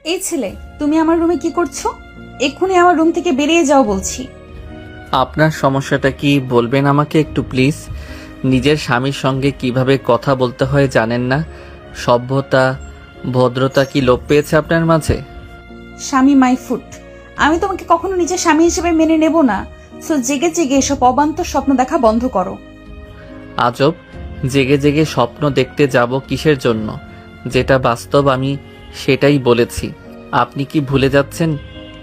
এই ছেলে, তুমি আমার রুমে কি করছো? এক্ষুনি আমার রুম থেকে বেরিয়ে যাও বলছি। আপনার সমস্যাটা কি বলবেন আমাকে একটু প্লিজ? নিজের স্বামীর সঙ্গে কিভাবে কথা বলতে হয় জানেন না? সভ্যতা ভদ্রতা কি লোপ পেয়েছে আপনার মাঝে? স্বামী মাই ফুট। আমি তোমাকে কখনো নিজের স্বামী হিসেবে মেনে নেব না। সো জেগে জেগে এসব অবান্তর স্বপ্ন দেখা বন্ধ করো। আজব, জেগে জেগে স্বপ্ন দেখতে যাব কিসের জন্য? যেটা বাস্তব আমি সেটাই বলেছি। আপনি কি ভুলে যাচ্ছেন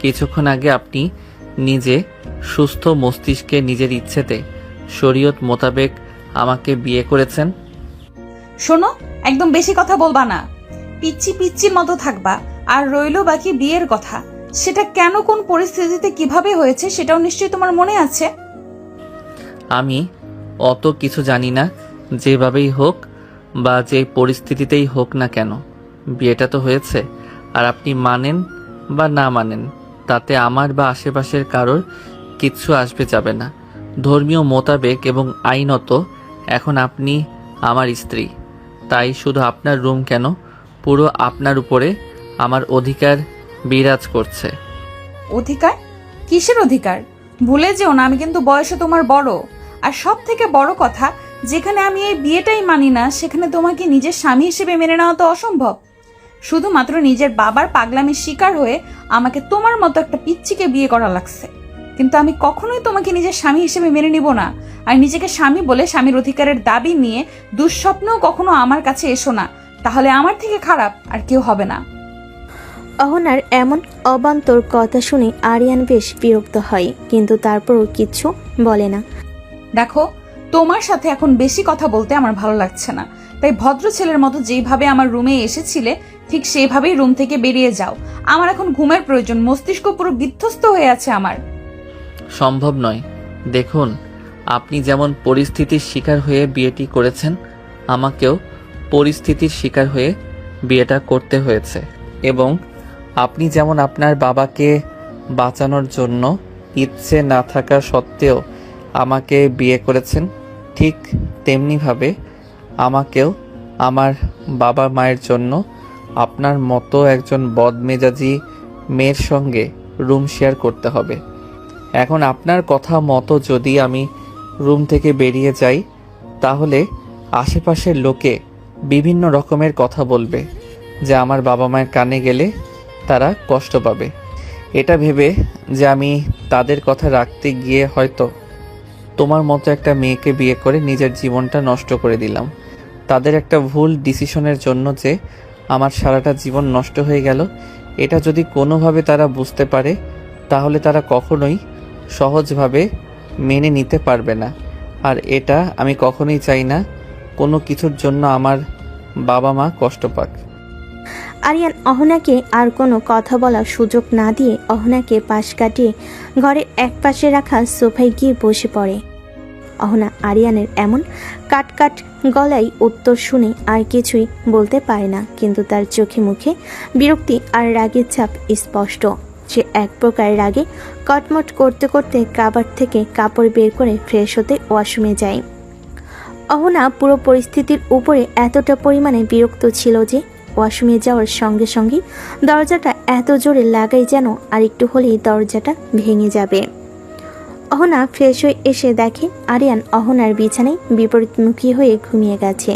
কিছুক্ষণ আগে আপনি নিজে সুস্থ মস্তিষ্কে নিজের ইচ্ছেতে শরীয়ত মোতাবেক আমাকে বিয়ে করেছেন? শোনো, একদম বেশি কথা বলবা না। পিচ্ছি পিচ্ছির মতো থাকবা। আর রইলো বাকি বিয়ের কথা, সেটা কেন, কোন পরিস্থিতিতে, কিভাবে হয়েছে সেটাও নিশ্চয়ই তোমার মনে আছে। আমি অত কিছু জানি না। যেভাবেই হোক বা যে পরিস্থিতিতেই হোক না কেন, বিয়েটা তো হয়েছে। আর আপনি মানেন বা না মানেন তাতে আমার বা আশেপাশের কারোর কিচ্ছু আসবে যাবে না। ধর্মীয় মোতাবেক এবং আইনত এখন আপনি আমার স্ত্রী। তাই শুধু আপনার রুম কেন, পুরো আপনার উপরে আমার অধিকার বিরাজ করছে। অধিকার? কিসের অধিকার? ভুলে যেও না, আমি কিন্তু বয়সে তোমার বড়। আর সব থেকে বড় কথা, যেখানে আমি এই বিয়েটাই মানি না সেখানে তোমাকে নিজের স্বামী হিসেবে মেনে নেওয়া তো অসম্ভব। শুধুমাত্র নিজের বাবার পাগলামির শিকার হয়ে আমাকে তোমার মতো একটা পিচ্চিকে বিয়ে করা লাগছে। কিন্তু আমি কখনোই তোমাকে নিজের স্বামী হিসেবে মেনে নিব না। আর নিজেকে স্বামী বলে স্বামীর অধিকারের দাবি নিয়ে দুঃস্বপ্নেও কখনো আমার কাছে এসো না, তাহলে আমার থেকে খারাপ আর কেউ হবে না। অহনার এমন অবান্তর কথা শুনে আরিয়ান বেশ বিরক্ত হয়, কিন্তু তারপরও কিচ্ছু বলে না। দেখো, তোমার সাথে এখন বেশি কথা বলতে আমার ভালো লাগছে না। তাই ভদ্র ছেলের মতো যেভাবে আমার রুমে এসেছিলে ঠিক সেইভাবেই রুম থেকে বেরিয়ে যাও। আমার এখন ঘুমের প্রয়োজন, মস্তিষ্ক পুরো বিধ্বস্ত হয়ে আছে আমার। সম্ভব নয়। দেখুন, আপনি যেমন পরিস্থিতির শিকার হয়ে বিয়েটি করেছেন, আমাকেও পরিস্থিতির শিকার হয়ে বিয়েটা করতে হয়েছে। এবং আপনি যেমন আপনার বাবাকে বাঁচানোর জন্য ইচ্ছে না থাকা সত্ত্বেও আমাকে বিয়ে করেছেন, ঠিক তেমনিভাবে আমাকেও আমার বাবা মায়ের জন্য আপনার মতো একজন বদমেজাজি মেয়ের সঙ্গে রুম শেয়ার করতে হবে। এখন আপনার কথা মতো যদি আমি রুম থেকে বেরিয়ে যাই, তাহলে আশেপাশের লোকে বিভিন্ন রকমের কথা বলবে, যে আমার বাবা মায়ের কানে গেলে তারা কষ্ট পাবে। এটা ভেবে যে আমি তাদের কথা রাখতে গিয়ে হয়তো তোমার মতো একটা মেয়েকে বিয়ে করে নিজের জীবনটা নষ্ট করে দিলাম। তাদের একটা ভুল ডিসিশনের জন্য যে আমার সারাটা জীবন নষ্ট হয়ে গেল, এটা যদি কোনোভাবে তারা বুঝতে পারে, তাহলে তারা কখনোই সহজভাবে মেনে নিতে পারবে না। আর এটা আমি কখনোই চাই না কোনো কিছুর জন্য আমার বাবা মা কষ্ট পাক। আরিয়ান অহনাকে আর কোনো কথা বলার সুযোগ না দিয়ে অহনাকে পাশ কাটিয়ে ঘরের এক পাশে রাখা সোফায় গিয়ে বসে পড়ে। অহনা আরিয়ানের এমন কাট গলায় উত্তর শুনে আর কিছুই বলতে পারে না, কিন্তু তার চোখে মুখে বিরক্তি আর রাগের ছাপ স্পষ্ট। সে এক প্রকার রাগে কটমট করতে করতে কাবার থেকে কাপড় বের করে ফ্রেশ হতে ওয়াশরুমে যায়। অহনা পুরো পরিস্থিতির উপরে এতটা পরিমাণে বিরক্ত ছিল যে ওয়াশরুমে যাওয়ার সঙ্গে সঙ্গে দরজাটা এত জোরে লাগাই যেন আর একটু হলেই দরজাটা ভেঙে যাবে। অহনা ফ্রেশ হয়ে এসে দেখে আরিয়ান অহনার বিছানায় বিপরীতমুখী হয়ে ঘুমিয়ে গেছে।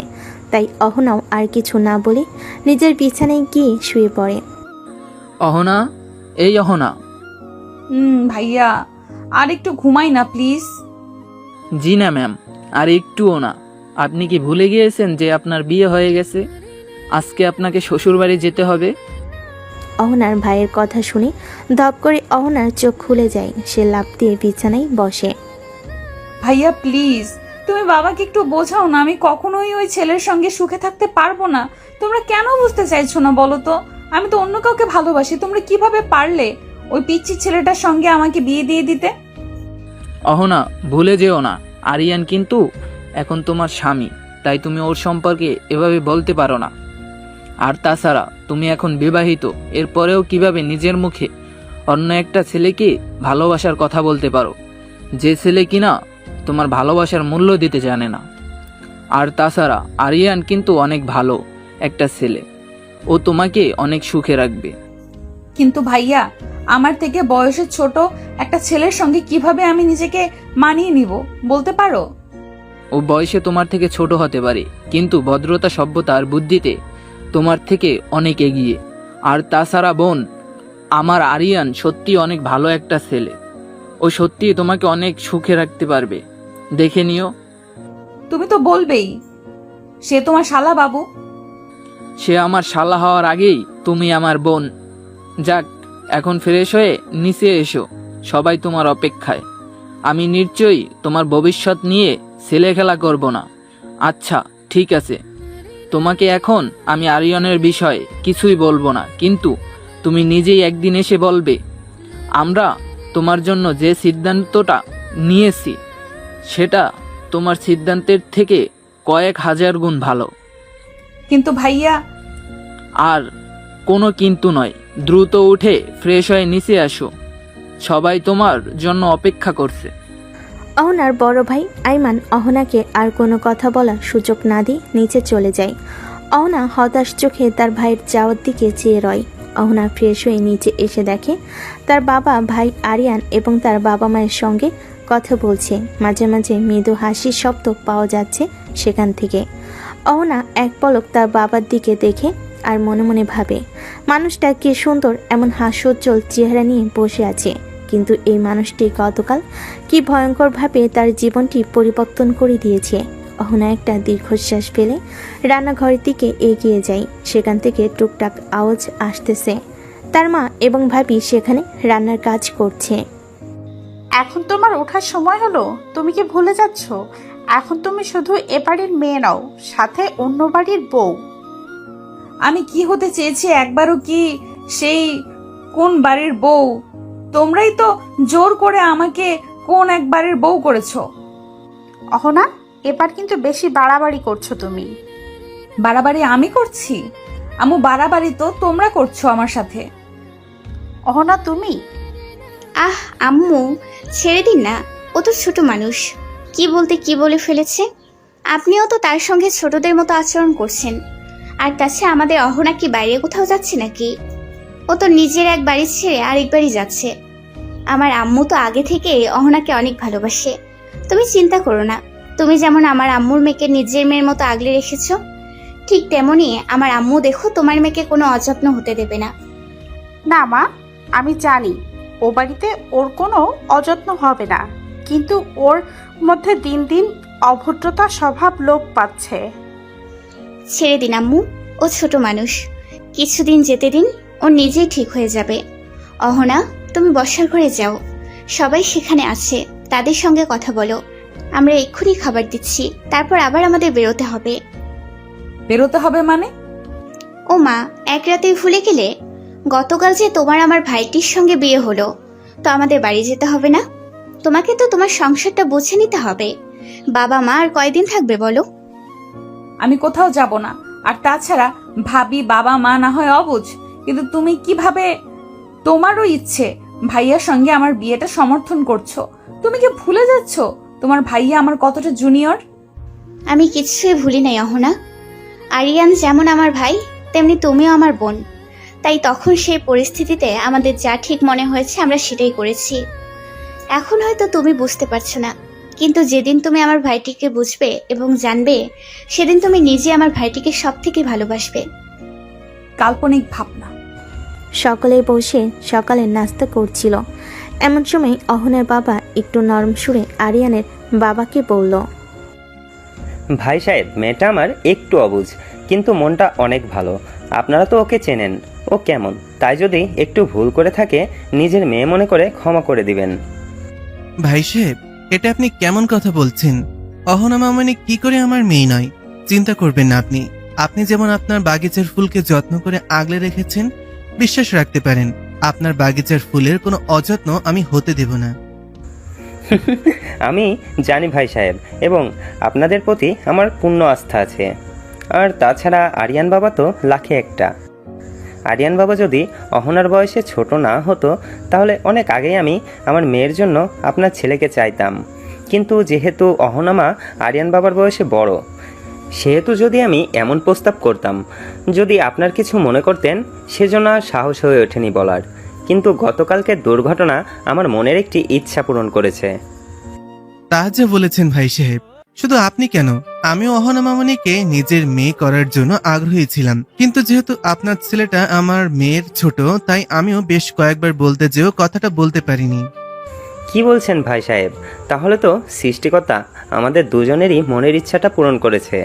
তাই অহনাও আর কিছু না বলে নিজের বিছানায় গিয়ে শুয়ে পড়ে। অহনা, এই অহনা। ভাইয়া, আর একটু ঘুমাই না প্লিজ। জি না ম্যাম, আর একটুও না। আপনি কি ভুলে গিয়েছেন যে আপনার বিয়ে হয়ে গেছে? আজকে আপনাকে শ্বশুরবাড়ি যেতে হবে। অহনার ভাইয়ের কথা শুনে ধপ করে অহনার চোখ খুলে যায়। সে লাফ দিয়ে বিছানায় বসে। ভাইয়া প্লিজ, তুমি বাবাকে একটু বোঝাও না। আমি কখনোই ওই ছেলের সঙ্গে সুখে থাকতে পারবো না। তোমরা কেন বুঝতে চাইছো না বলো তো? আমি তো অন্য কাউকে ভালোবাসি। তোমরা কিভাবে পারলে ওই পিচ্চি ছেলেটার সঙ্গে আমাকে বিয়ে দিয়ে দিতে? অহনা, ভুলে যেও না, আরিয়ান কিন্তু এখন তোমার স্বামী। তাই তুমি ওর সম্পর্কে এভাবে বলতে পারো না। আর তাছাড়া তুমি এখন বিবাহিত, এরপরেও কিভাবে নিজের মুখে অন্য একটা ছেলেকে ভালোবাসার কথা বলতে পারো, যে ছেলে কিনা তোমার ভালোবাসার মূল্য দিতে জানে না? আর তাছাড়া আরিয়ান কিন্তু অনেক ভালো, একটা ছেলে, ও তোমাকে অনেক সুখে রাখবে। কিন্তু ভাইয়া, আমার থেকে বয়সে ছোট একটা ছেলের সঙ্গে কিভাবে আমি নিজেকে মানিয়ে নিব বলতে পারো? ও বয়সে তোমার থেকে ছোট হতে পারে, কিন্তু ভদ্রতা, সভ্যতা আর বুদ্ধিতে তোমার থেকে অনেক এগিয়ে। আর তাছাড়া বোন, আমার আরিয়ান সত্যি অনেক ভালো একটা ছেলে। ও সত্যি তোমাকে অনেক সুখে রাখতে পারবে, দেখে নিও। তুমি তো বলবেই সে তোমার শালা বাবু। সে আমার শালা হওয়ার আগেই তুমি আমার বোন। যাক, এখন ফ্রেশ হয়ে নিচে এসো, সবাই তোমার অপেক্ষায়। আমি নিশ্চয়ই তোমার ভবিষ্যৎ নিয়ে ছেলে খেলা করব না। আচ্ছা ঠিক আছে, তোমাকে এখন আমি আরিয়ানের বিষয়ে কিছুই বলবো না, কিন্তু তুমি নিজেই একদিন এসে বলবে আমরা তোমার জন্য যে সিদ্ধান্তটা নিয়েছি সেটা তোমার সিদ্ধান্তের থেকে কয়েক হাজার গুণ ভালো। কিন্তু ভাইয়া, আর কোনো কিন্তু নয়, দ্রুত উঠে ফ্রেশ হয়ে নিচে আসো, সবাই তোমার জন্য অপেক্ষা করছে। অহনার বড় ভাই আইমান অহনাকে আর কোনো কথা বলার সুযোগ না দিয়ে নিচে চলে যায়। অহনা হতাশ চোখে তার ভাইয়ের যাওয়ার দিকে চেয়ে রয়। অহনা ফ্রেশ হয়ে নিচে এসে দেখে তার বাবা, ভাই আরিয়ান এবং তার বাবা মায়ের সঙ্গে কথা বলছে। মাঝে মাঝে মৃদু হাসির শব্দ পাওয়া যাচ্ছে সেখান থেকে। অহনা এক পলক তার বাবার দিকে দেখে আর মনে মনে ভাবে, মানুষটা কি সুন্দর এমন হাস্যোজ্জ্বল চেহারা নিয়ে বসে আছে, কিন্তু এই মানুষটি গতকাল কি ভয়ঙ্করভাবে তার জীবনটি পরিবর্তন করে দিয়েছে। অহনা একটা দীর্ঘশ্বাস ফেলে রান্নাঘরের দিকে এগিয়ে যায়। সেখান থেকে টুকটাক আওয়াজ আসতেছে। তার মা এবং ভাবি সেখানে রান্নার কাজ করছে। এখন তোমার ওঠার সময় হলো? তুমি কি ভুলে যাচ্ছ? এখন তুমি শুধু এ বাড়ির মেয়ে নাও, সাথে অন্য বাড়ির বউ। আমি কি হতে চেয়েছি একবারও কি সেই কোন বাড়ির বউ? তোমরাই তো জোর করে আমাকে কোন এক বাড়ির বউ করেছো। অহনা, এবার কিন্তু বেশি বাড়াবাড়ি করছো তুমি। বাড়াবাড়ি আমি করছি? আম্মু, বাড়াবাড়ি তো তোমরা করছো আমার সাথে। অহনা তুমি। আহ আম্মু, ছেড়ে দিন না, ও তো ছোট মানুষ, কি বলতে কি বলে ফেলেছে। আপনিও তো তার সঙ্গে ছোটদের মতো আচরণ করছেন। আর তাছাড়া আমাদের অহনা কি বাইরে কোথাও যাচ্ছে নাকি? ও তো নিজের এক বাড়ি ছেড়ে আরেক বাড়ি যাচ্ছে। আমার আম্মু তো আগে থেকে অহনাকে অনেক ভালোবাসে। তুমি চিন্তা করো না, তুমি যেমন আমার আম্মুর মেয়েকে নিজের মেয়ের মতো আগলে রেখেছো, ঠিক তেমনি আমার আম্মু দেখো তোমার মেয়েকে কোনো অযত্ন হতে দেবে না। না মা, আমি জানি ও বাড়িতে ওর কোনো অযত্ন হবে না, কিন্তু ওর মধ্যে দিন দিন অভদ্রতা স্বভাব লোপ পাচ্ছে। ছেড়ে দিন আম্মু, ও ছোট মানুষ, কিছুদিন যেতে দিন, ও নিজেই ঠিক হয়ে যাবে। অহনা, তুমি বসার ঘরে যাও, সবাই সেখানে আছে, তাদের সঙ্গে কথা বলো। আমরা এক্ষুনি খাবার দিচ্ছি, তারপর আবার আমাদের বেরোতে হবে। বেরোতে হবে মানে? ও মা, এক রাতেই ভুলে গেলে? গতকাল যে তোমার আমার ভাইটির সঙ্গে বিয়ে হলো, তো আমাদের বাড়ি যেতে হবে না? তোমাকে তো তোমার সংসারটা বুঝে নিতে হবে। বাবা মা আর কয়দিন থাকবে বলো? আমি কোথাও যাব না। আর তাছাড়া ভাবি, বাবা মা না হয় অবুঝ, কিন্তু তুমি কিভাবে তোমারও ইচ্ছে ভাইয়ার সঙ্গে আমার বিয়েটা সমর্থন করছো? তুমি কি ভুলে যাচ্ছ তোমার ভাইয়া আমার কতটা জুনিয়র? আমি কিছুই ভুলি নাই অহনা। আরিয়ান যেমন আমার ভাই, তেমনি তুমিও আমার বোন। তাই তখন সেই পরিস্থিতিতে আমাদের যা ঠিক মনে হয়েছে আমরা সেটাই করেছি। এখন হয়তো তুমি বুঝতে পারছো না, কিন্তু যেদিন তুমি আমার ভাইটিকে বুঝবে এবং জানবে, সেদিন তুমি নিজে আমার ভাইটিকে সব থেকে ভালোবাসবে। কাল্পনিক ভাবনা। সকলেই বসে সকালের নাস্তা করছিল। এমন সময় অহনার বাবা একটু নরম সুরে আরিয়ানের বাবাকে বলল, ভাই সাহেব, মেয়েটা আমার একটু অবুঝ, কিন্তু মনটা অনেক ভালো। আপনারা তো ওকে চেনেন, ও কেমন, তাই যদি একটু ভুল করে থাকে নিজের মেয়ে মনে করে ক্ষমা করে দিবেন। ভাই সাহেব, এটা আপনি কেমন কথা বলছেন? অহনা মামনি কি করে আমার মেয়ে নয়? চিন্তা করবেন না আপনি। আপনি যেমন আপনার বাগিচার ফুলকে যত্ন করে আগলে রেখেছেন, বিশ্বাস রাখতে পারেন আপনার বাগিচার ফুলের কোনো অযত্ন আমি হতে দেব না। আমি জানি ভাই সাহেব, এবং আপনাদের প্রতি আমার পূর্ণ আস্থা আছে। আর তাছাড়া আরিয়ান বাবা তো লাখে একটা। আরিয়ান বাবা যদি অহনার বয়সে ছোট না হতো, তাহলে অনেক আগেই আমি আমার মেয়ের জন্য আপনার ছেলেকে চাইতাম। কিন্তু যেহেতু অহনা মা আরিয়ান বাবার বয়সে বড়, সেহেতু যদি আমি এমন প্রস্তাব করতাম, যদি আপনার কিছু মনে করতেন, সেজন্য আর সাহস হয়ে ওঠেনি বলার। কিন্তু গতকালকের দুর্ঘটনা আমার মনের একটি ইচ্ছা পূরণ করেছে। তা যে বলেছেন ভাই সাহেব, শুধু আপনি কেন, আমিও অহনা মামনিকে নিজের মেয়ে করার জন্য আগ্রহী ছিলাম। কিন্তু যেহেতু আপনার ছেলেটা আমার মেয়ের ছোট, তাই আমিও বেশ কয়েকবার বলতে যেও কথাটা বলতে পারিনি। কি বলছেন ভাই সাহেব? তাহলে তো সৃষ্টিকর্তা আমাদের দুজনেরই মনের ইচ্ছাটা পূরণ করেছে।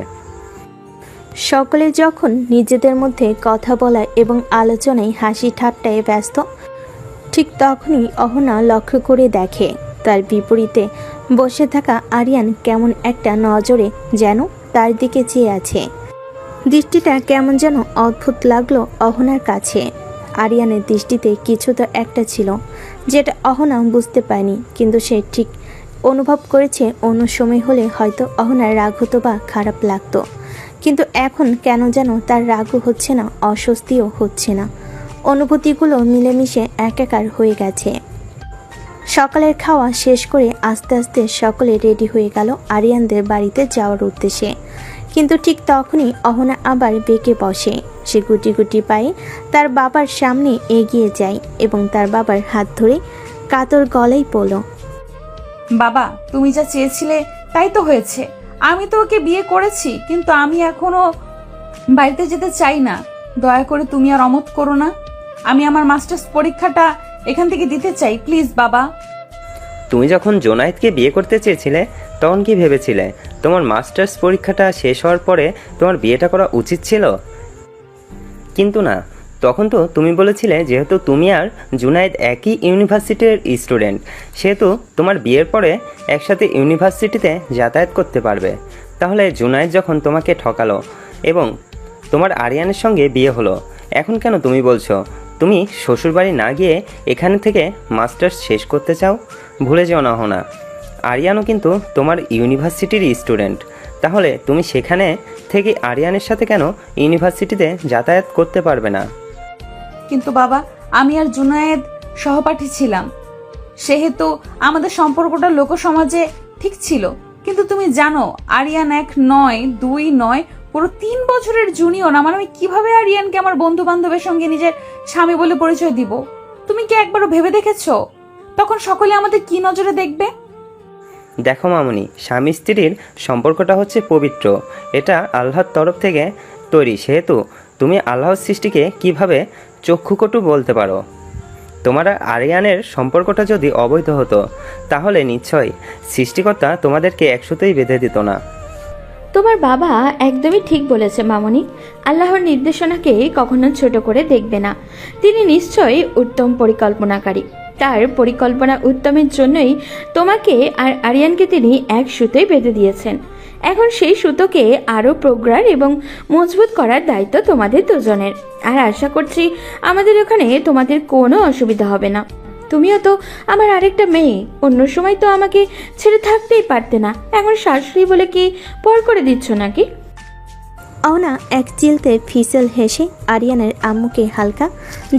সকলে যখন নিজেদের মধ্যে কথা বলা এবং আলোচনায় হাসি ঠাট্টায় ব্যস্ত, ঠিক তখনই অহনা লক্ষ্য করে দেখে তার বিপরীতে বসে থাকা আরিয়ান কেমন একটা নজরে যেন তার দিকে চেয়ে আছে। দৃষ্টিটা কেমন যেন অদ্ভুত লাগলো অহনার কাছে। আরিয়ানের দৃষ্টিতে কিছু তো একটা ছিল যেটা অহনা বুঝতে পারেনি, কিন্তু সে ঠিক অনুভব করেছে অন্য সময় হলে হয়তো অহনার রাগ হতো বা খারাপ লাগতো, কিন্তু এখন কেন যেন তার রাগও হচ্ছে না, অস্বস্তিও হচ্ছে না। অনুভূতিগুলো মিলেমিশে একাকার হয়ে গেছে। সকালের খাওয়া শেষ করে আস্তে আস্তে সকলে রেডি হয়ে গেল আরিয়ানদের বাড়িতে যাওয়ার উদ্দেশ্যে। কিন্তু ঠিক তখনই অহনা আবার বেঁকে বসে। সে গুটি গুটি পায়ে তার বাবার সামনে এগিয়ে যায় এবং তার বাবার হাত ধরে কাতর গলায় বলল, বাবা, তুমি যা চেয়েছিলে তাই তো হয়েছে। আমি তো ওকে বিয়ে করেছি, কিন্তু আমি এখনো বাড়িতে যেতে চাই না। দয়া করে তুমি আর অমত করো না। আমি আমার মাস্টার্স পরীক্ষাটা এখান থেকে দিতে চাই, প্লিজ বাবা। তুমি যখন জোনায়েদকে বিয়ে করতে চেয়েছিলে, তখন কি ভেবেছিলে তোমার মাস্টার্স পরীক্ষাটা শেষ হওয়ার পরে তোমার বিয়েটা করা উচিত ছিল? কিন্তু না, তখন তো তুমি বলেছিলে যেহেতু তুমি আর জুনায়েদ একই ইউনিভার্সিটির স্টুডেন্ট, সেহেতু তোমার বিয়ের পরে একসাথে ইউনিভার্সিটিতে যাতায়াত করতে পারবে। তাহলে জুনায়েদ যখন তোমাকে ঠকালো এবং তোমার আরিয়ানের সঙ্গে বিয়ে হলো, এখন কেন তুমি বলছো তুমি শ্বশুরবাড়ি না গিয়ে এখান থেকে মাস্টার্স শেষ করতে চাও? ভুলে যেও না হোনা, আরিয়ানও কিন্তু তোমার ইউনিভার্সিটির স্টুডেন্ট। তাহলে তুমি সেখানে থেকে আরিয়ানের সাথে কেন ইউনিভার্সিটিতে যাতায়াত করতে পারবে না? কিন্তু বাবা, আমি আর জুনায়েদ সহপাঠী ছিলাম, সেহেতু আমাদের সম্পর্কটা লোকসমাজে ঠিক ছিল। কিন্তু তুমি জানো আরিয়ান 1 নয় 2 নয়, পুরো 3 বছরের জুনিয়র আমার। আমি কিভাবে আরিয়ানকে আমার বন্ধু বান্ধবের সঙ্গে নিজের স্বামী বলে পরিচয় দিব? তুমি কি একবারও ভেবে দেখেছো তখন সকলে আমাদের কি নজরে দেখবে? দেখো মামুনি, স্বামী স্ত্রীর সম্পর্কটা হচ্ছে পবিত্র, এটা আল্লাহর তরফ থেকে তৈরি। সেহেতু তুমি আল্লাহর সৃষ্টিকে কিভাবে চক্ষুকটু বলতে পারো? তোমার আর আরিয়ানের সম্পর্কটা যদি অবৈধ হতো, তাহলে নিশ্চয়ই সৃষ্টিকর্তা তোমাদেরকে একসাথেই বেঁধে দিত না। তোমার বাবা একদমই ঠিক বলেছে মামনি। আল্লাহর নির্দেশনাকে কখনো ছোট করে দেখবে না। তিনি নিশ্চয়ই উত্তম পরিকল্পনাকারী। তার পরিকল্পনা উত্তমের জন্যই তোমাকে আর আরিয়ানকে তিনি এক সুতোয় বেঁধে দিয়েছেন। এখন সেই সুতোকে আরও প্রগাঢ় এবং মজবুত করার দায়িত্ব তোমাদের দুজনের। আর আশা করছি আমাদের ওখানে তোমাদের কোনো অসুবিধা হবে না। তুমিও তো আমার আরেকটা মেয়ে, অন্য সময় তো আমাকে ছেড়ে থাকতেই পারতে না। এখন শাশুড়ি বলে কি পর করে দিচ্ছ নাকি? অহনা এক চিলতে ফিসেল হেসে আরিয়ানের আম্মুকে হালকা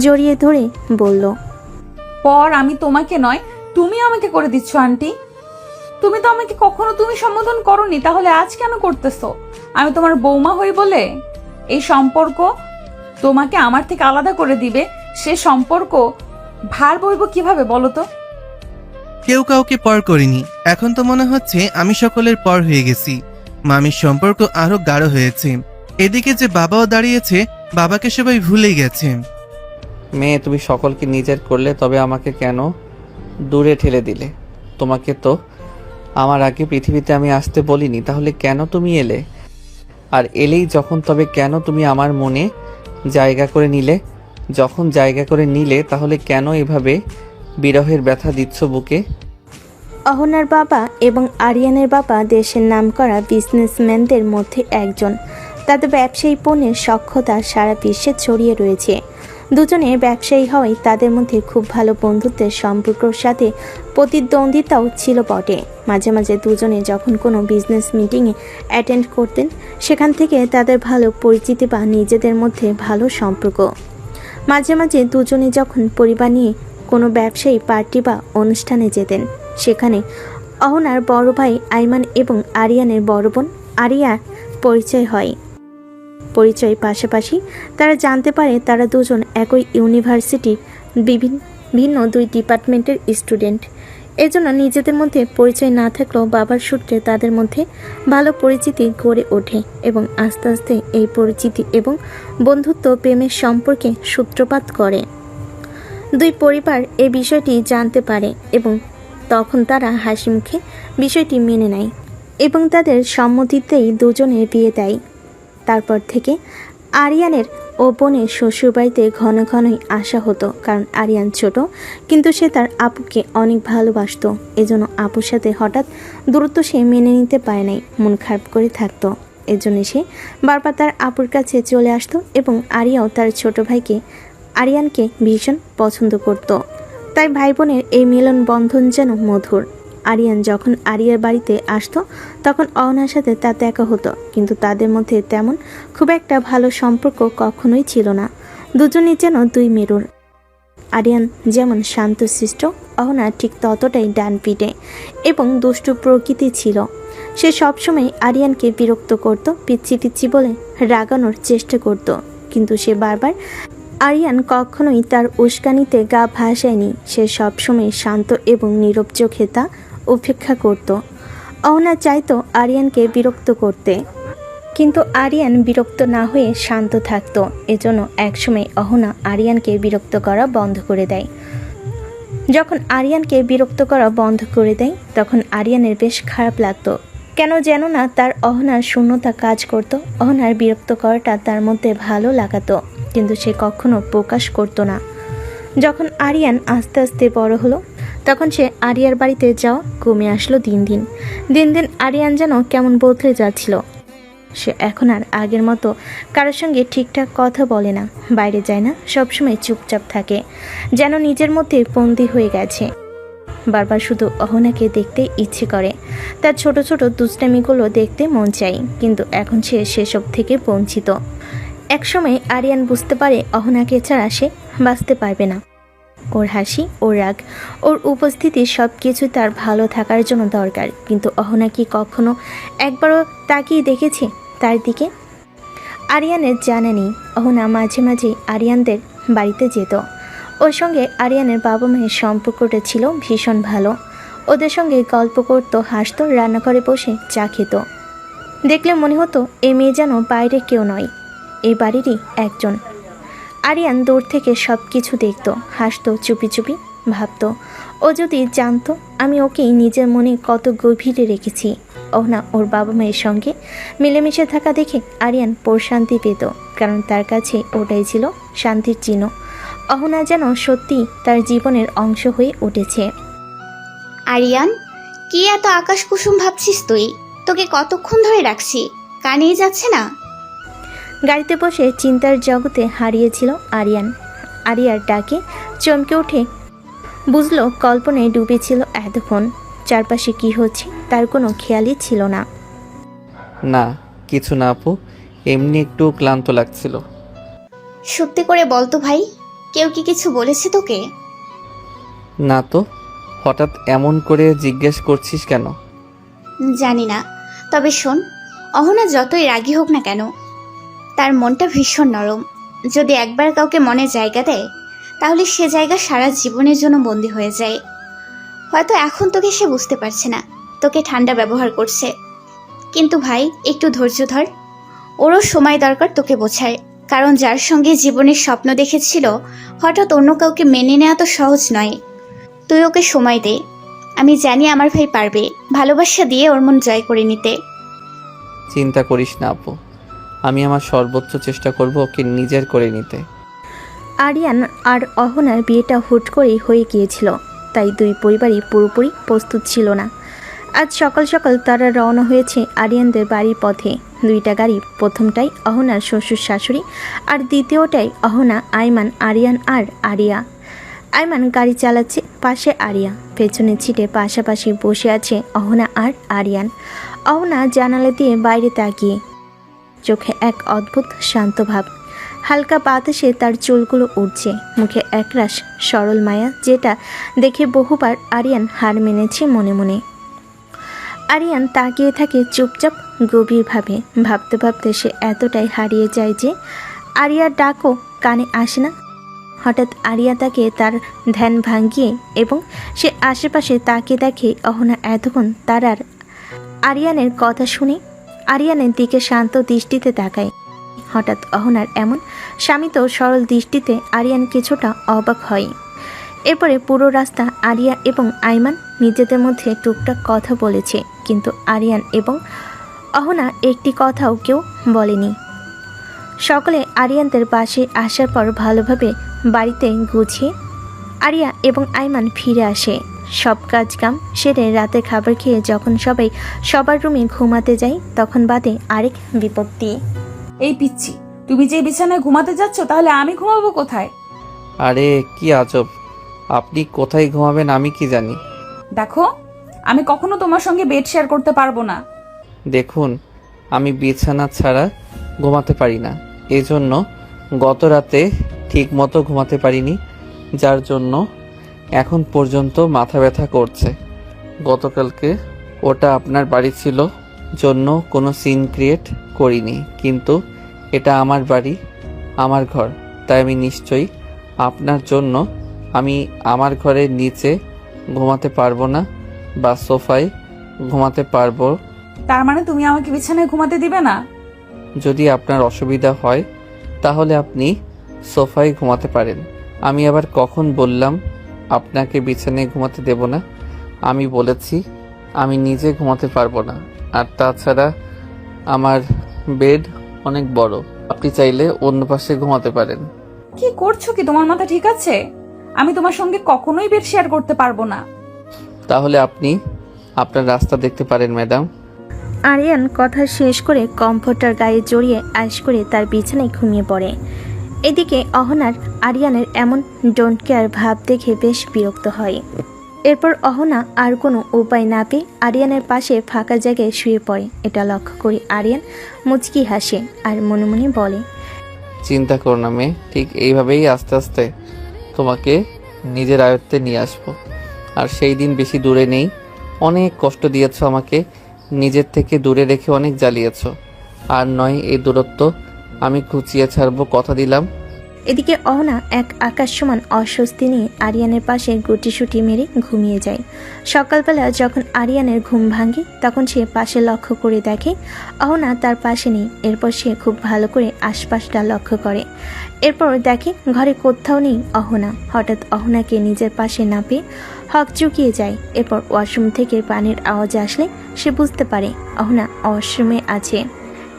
জড়িয়ে ধরে বলল, পর আমি তোমাকে নয়, তুমি আমাকে করে দিচ্ছ আন্টি। তুমি তো আমাকে কখনো তুমি সম্বোধন করনি, তাহলে আজ কেন করতেছো? আমি তোমার বৌমা হই বলে এই সম্পর্ক তোমাকে আমার থেকে আলাদা করে দিবে? সে সম্পর্ক ভার বইব কিভাবে বলো তো? কেউ কাউকে পর করিনি। এখন তো মনে হচ্ছে আমি সকলের পর হয়ে গেছি। মামির সম্পর্ক আরো গাঢ় হয়েছে। এদিকে যে বাবাও দাঁড়িয়েছে, বাবাকে সবাই ভুলে গেছে। মেয়ে, তুমি সকলকে নিজের করলে, তবে আমাকে কেন দূরে ঠেলে দিলে? তোমাকে তো আমার আগে পৃথিবীতে আমি আসতে বলিনি, তাহলে কেন তুমি এলে? আর এলেই যখন, তবে কেন তুমি আমার মনে জায়গা করে নিলে? যখন জায়গা করে নিলে, তাহলে কেন এভাবে বিরহের ব্যথা দিচ্ছ বুকে? অহনার বাবা এবং আরিয়ানের বাবা দেশের নামকরা বিজনেসম্যানদের মধ্যে একজন। তাদের ব্যবসায়ী পণ্যের সক্ষতা সারা বিশ্বে ছড়িয়ে রয়েছে। দুজনে ব্যবসায়ী হওয়ায় তাদের মধ্যে খুব ভালো বন্ধুত্বের সম্পর্কের সাথে প্রতিদ্বন্দ্বিতাও ছিল বটে। মাঝে মাঝে দুজনে যখন কোনো বিজনেস মিটিংয়ে অ্যাটেন্ড করতেন, সেখান থেকে তাদের ভালো পরিচিতি বা নিজেদের মধ্যে ভালো সম্পর্ক। মাঝে মাঝে দুজনে যখন পরিবার নিয়ে কোনো ব্যবসায়ী পার্টি বা অনুষ্ঠানে যেতেন, সেখানে অহনার বড় ভাই আইমান এবং আরিয়ানের বড় বোন আরিয়া পরিচয় হয়। পরিচয় পাশাপাশি তারা জানতে পারে তারা দুজন একই ইউনিভার্সিটির ভিন্ন দুই ডিপার্টমেন্টের স্টুডেন্ট। এজন্য নিজেদের মধ্যে পরিচয় না থাকলেও বাবার সূত্রে তাদের মধ্যে ভালো পরিচিতি গড়ে ওঠে এবং আস্তে আস্তে এই পরিচিতি এবং বন্ধুত্ব প্রেমের সম্পর্কে সূত্রপাত করে। দুই পরিবার এই বিষয়টি জানতে পারে এবং তখন তারা হাসি মুখে বিষয়টি মেনে নেয় এবং তাদের সম্মতিতেই দুজনের বিয়ে দেয়। তারপর থেকে আরিয়ানের ও বোনের শ্বশুরবাড়িতে ঘন ঘনই আসা হতো, কারণ আরিয়ান ছোট কিন্তু সে তার আপুকে অনেক ভালোবাসতো। এজন্য আপুর সাথে হঠাৎ দূরত্ব সে মেনে নিতে পারে নাই, মন খারাপ করে থাকতো। এজন্য সে বারবার তার আপুর কাছে চলে আসতো এবং আরিয়াও তার ছোট ভাইকে আরিয়ানকে ভীষণ পছন্দ করত। তাই ভাই বোনের এই মিলন বন্ধন যেন মধুর। আরিয়ান যখন আরিয়ার বাড়িতে আসতো তখন অহনার সাথে তার দেখা হতো, কিন্তু তাদের মধ্যে তেমন খুব একটা ভালো সম্পর্ক কখনোই ছিল না। দুজনেই যেন দুই মেরুর। আরিয়ান যেমন শান্তশিষ্ট, অহনা ঠিক ততটাই ডানপিটে এবং দুষ্টু প্রকৃতি ছিল। সে সবসময় আরিয়ানকে বিরক্ত করত, পিচ্ছি পিচ্ছি বলে রাগানোর চেষ্টা করত, কিন্তু সে বারবার আরিয়ান কখনোই তার উস্কানিতে গা ভাসায়নি। সে সবসময় শান্ত এবং নীরব চোখে তা উপেক্ষা করত। অহনা চাইতো আরিয়ানকে বিরক্ত করতে, কিন্তু আরিয়ান বিরক্ত না হয়ে শান্ত থাকত। এজন্য একসময় অহনা আরিয়ানকে বিরক্ত করা বন্ধ করে দেয়। যখন আরিয়ানকে বিরক্ত করা বন্ধ করে দেয় তখন আরিয়ানের বেশ খারাপ লাগতো। কেন যেন না তার অহনার শূন্যতা কাজ করত। অহনার বিরক্ত করাটা তার মধ্যে ভালো লাগাতো, কিন্তু সে কখনো প্রকাশ করত না। যখন আরিয়ান আস্তে আস্তে বড় হলো তখন সে আরিয়ার বাড়িতে যাওয়া কমে আসলো দিন দিন। দিন দিন আরিয়ান যেন কেমন বদলে যাচ্ছিল। সে এখন আর আগের মতো কারোর সঙ্গে ঠিকঠাক কথা বলে না, বাইরে যায় না, সবসময় চুপচাপ থাকে, যেন নিজের মধ্যে বন্দি হয়ে গেছে। বারবার শুধু অহনাকে দেখতে ইচ্ছে করে, তার ছোট ছোট দুষ্টামিগুলো দেখতে মন চাই, কিন্তু এখন সে সেসব থেকে বঞ্চিত। একসময় আরিয়ান বুঝতে পারে অহনাকে ছাড়া সে বাঁচতে পারবে না। ওর হাসি, ওর রাগ, ওর উপস্থিতি সব কিছু তার ভালো থাকার জন্য দরকার, কিন্তু অহনা কি কখনো একবারও তাকিয়ে দেখেছে তার দিকে? আরিয়ানের জানা নেই। অহনা মাঝে মাঝে আরিয়ানদের বাড়িতে যেত। ওর সঙ্গে আরিয়ানের বাবা মায়ের সম্পর্কটা ছিল ভীষণ ভালো। ওদের সঙ্গে গল্প করতো, হাসতো, রান্নাঘরে বসে চা খেত। দেখলে মনে হতো এই মেয়ে যেন বাইরে কেউ নয়, এই বাড়িরই একজন। আরিয়ান দূর থেকে সব কিছু দেখত, হাসতো, চুপি চুপি ভাবতো ও যদি জানতো আমি ওকেই নিজের মনে কত গভীরে রেখেছি। অহনা ওর বাবা মায়ের সঙ্গে মিলেমিশে থাকা দেখে আরিয়ান প্রশান্তি পেত, কারণ তার কাছে ওটাই ছিল শান্তির চিহ্ন। অহনা যেন সত্যি তার জীবনের অংশ হয়ে উঠেছে। আরিয়ান, কি এত আকাশ কুসুম ভাবছিস তুই? তোকে কতক্ষণ ধরে রাখছি, কানেই যাচ্ছে না? গাড়িতে বসে চিন্তার জগতে হারিয়েছিল আরিয়ান। আরিয়ার ডাকে চমকে উঠে বুঝলো কল্পনায় ডুবেছিল এতক্ষণ। চারপাশে কি হচ্ছে তার কোনো খেয়ালই ছিল না। না, কিছু না আপু, এমনি একটু ক্লান্ত লাগছিল। সত্যি করে বল তো ভাই, কেউ কি কিছু বলেছে তোকে? না তো, হঠাৎ এমন করে জিজ্ঞেস করছিস কেন? জানি না, তবে শোন, অহনা যতই রাগী হোক না কেন, তার মনটা ভীষণ নরম। যদি একবার কাউকে মনে জায়গা দেয় তাহলে সে জায়গা সারা জীবনের জন্য বন্দী হয়ে যায়। হয়তো এখন তোকে সে বুঝতে পারছে না, তোকে ঠান্ডা ব্যবহার করছে, কিন্তু ভাই একটু ধৈর্য ধর, ওরও সময় দরকার তোকে বোঝায়। কারণ যার সঙ্গে জীবনের স্বপ্ন দেখেছিল হঠাৎ অন্য কাউকে মেনে নেওয়া তো সহজ নয়। তুই ওকে সময় দে, আমি জানি আমার ভাই পারবে ভালোবাসা দিয়ে ওর মন জয় করে নিতে। চিন্তা করিস না আপু, আমি আমার সর্বোচ্চ চেষ্টা করব ওকে নিজের করে নিতে। আরিয়ান আর অহনার বিয়েটা হুট করেই হয়ে গিয়েছিল, তাই দুই পরিবারই পুরোপুরি প্রস্তুত ছিল না। আজ সকাল সকাল তারা রওনা হয়েছে আরিয়ানদের বাড়ির পথে। দুইটা গাড়ি, প্রথমটাই অহনার শ্বশুর শাশুড়ি আর দ্বিতীয়টাই অহনা, আইমান, আরিয়ান আর আরিয়া। আইমান গাড়ি চালাচ্ছে, পাশে আরিয়া, পেছনে ছিটে পাশাপাশি বসে আছে অহনা আর আরিয়ান। অহনা জানালা দিয়ে বাইরে তাকিয়ে, চোখে এক অদ্ভুত শান্ত ভাব। হালকা বাতাসে তার চুলগুলো উঠছে, মুখে একরাশ সরল মায়া, যেটা দেখে বহুবার আরিয়ান হার মেনেছে মনে মনে। আরিয়ান তাকিয়ে থাকে চুপচাপ গভীরভাবে। ভাবতে ভাবতে সে এতটাই হারিয়ে যায় যে আরিয়ার ডাকও কানে আসে না। হঠাৎ আরিয়া তাকে তার ধ্যান ভাঙিয়ে এবং সে আশেপাশে তাকিয়ে দেখে অহনা এতক্ষণ তার আর আরিয়ানের কথা শুনে আরিয়ানের দিকে শান্ত দৃষ্টিতে তাকায়। হঠাৎ অহনার এমন শামিত সরল দৃষ্টিতে আরিয়ান কিছুটা অবাক হয়। এরপরে পুরো রাস্তা আরিয়া এবং আইমান নিজেদের মধ্যে টুকটাক কথা বলেছে, কিন্তু আরিয়ান এবং অহনা একটি কথাও কেউ বলেনি। সকলে আরিয়ানদের বাসে আসার পর ভালোভাবে বাড়িতে গুছিয়ে আরিয়া এবং আইমান ফিরে আসে। সব কাজকাম সেরে রাতে খাবার খেয়ে যখন সবাই সবার রুমে ঘুমাতে যায় তখন বাদে আরেক বিপত্তি। এই পিচ্ছি, তুমি যে বিছানায় ঘুমাতে যাচ্ছ তাহলে আমি ঘুমাবো কোথায়? আরে কি আজব, আপনি কোথায় ঘুমাবেন আমি কি জানি। দেখো, আমি কখনো তোমার সঙ্গে বেড শেয়ার করতে পারবো না। দেখুন, আমি বিছানা ছাড়া ঘুমাতে পারি না, এজন্য গত রাতে ঠিক মতো ঘুমাতে পারিনি, যার জন্য এখন পর্যন্ত মাথা ব্যথা করছে। গতকালকে ওটা আপনার বাড়ি ছিল জন্য কোনো সিন ক্রিয়েট করিনি, কিন্তু এটা আমার বাড়ি, আমার ঘর, তাই আমি নিশ্চয়ই আপনার জন্য আমি আমার ঘরের নিচে ঘুমাতে পারবো না বা সোফায় ঘুমাতে পারবো। তার মানে তুমি আমাকে বিছানায় ঘুমাতে দিবে না? যদি আপনার অসুবিধা হয় তাহলে আপনি সোফায় ঘুমাতে পারেন। আমি আবার কখন বললাম আপনাকে বিছানায় ঘুমাতে দেব না? আমি বলেছি আমি নিজে ঘুমাতে পারবো না, আর তাছাড়া আমার বেড অনেক বড়, আপনি চাইলে অন্য পাশে ঘুমাতে পারেন। কি করছো কি? তোমার মাথা ঠিক আছে? আমি তোমার সঙ্গে কখনোই বেড শেয়ার করতে পারবো না। তাহলে আপনি আপনার রাস্তা দেখতে পারেন ম্যাডাম। আরিয়ান কথা শেষ করে কমফোর্টার গায়ে জড়িয়ে আইস করে তার বিছানায় ঘুমিয়ে পড়ে। এদিকে অহনার আরিয়ানের এমন ডোন্ট কেয়ার ভাব দেখে বেশ বিরক্ত হয়। এরপর অহনা আর কোনো উপায় না পেয়ে আরিয়ানের পাশে ফাঁকা জায়গায় শুয়ে পড়ে। এটা লক্ষ্য করে আরিয়ান মুচকি হাসে আর মনে মনে বলে, চিন্তা করো না মেয়ে, ঠিক এইভাবেই আস্তে আস্তে তোমাকে নিজের আয়ত্তে নিয়ে আসবো। আর সেই দিন বেশি দূরে নেই, অনেক কষ্ট দিয়েছো আমাকে, নিজের থেকে দূরে রেখে অনেক জ্বালিয়েছো, আর নয় এই দূরত্ব আমি খুঁচিয়ে ছাড়বো, কথা দিলাম। এদিকে অহনা এক আকাশ সমান অস্বস্তি নিয়ে আরিয়ানের পাশে গুটিসুটি মেরে ঘুমিয়ে যায়। সকালবেলা যখন আরিয়ানের ঘুম ভাঙে তখন সে পাশে লক্ষ্য করে দেখে অহনা তার পাশে নেই। এরপর সে খুব ভালো করে আশপাশটা লক্ষ্য করে। এরপর দেখে ঘরে কোথাও নেই অহনা। হঠাৎ অহনাকে নিজের পাশে না পেয়ে হক চুকিয়ে যায়। এরপর ওয়াশরুম থেকে পানির আওয়াজ আসলে সে বুঝতে পারে অহনা ওয়াশরুমে আছে।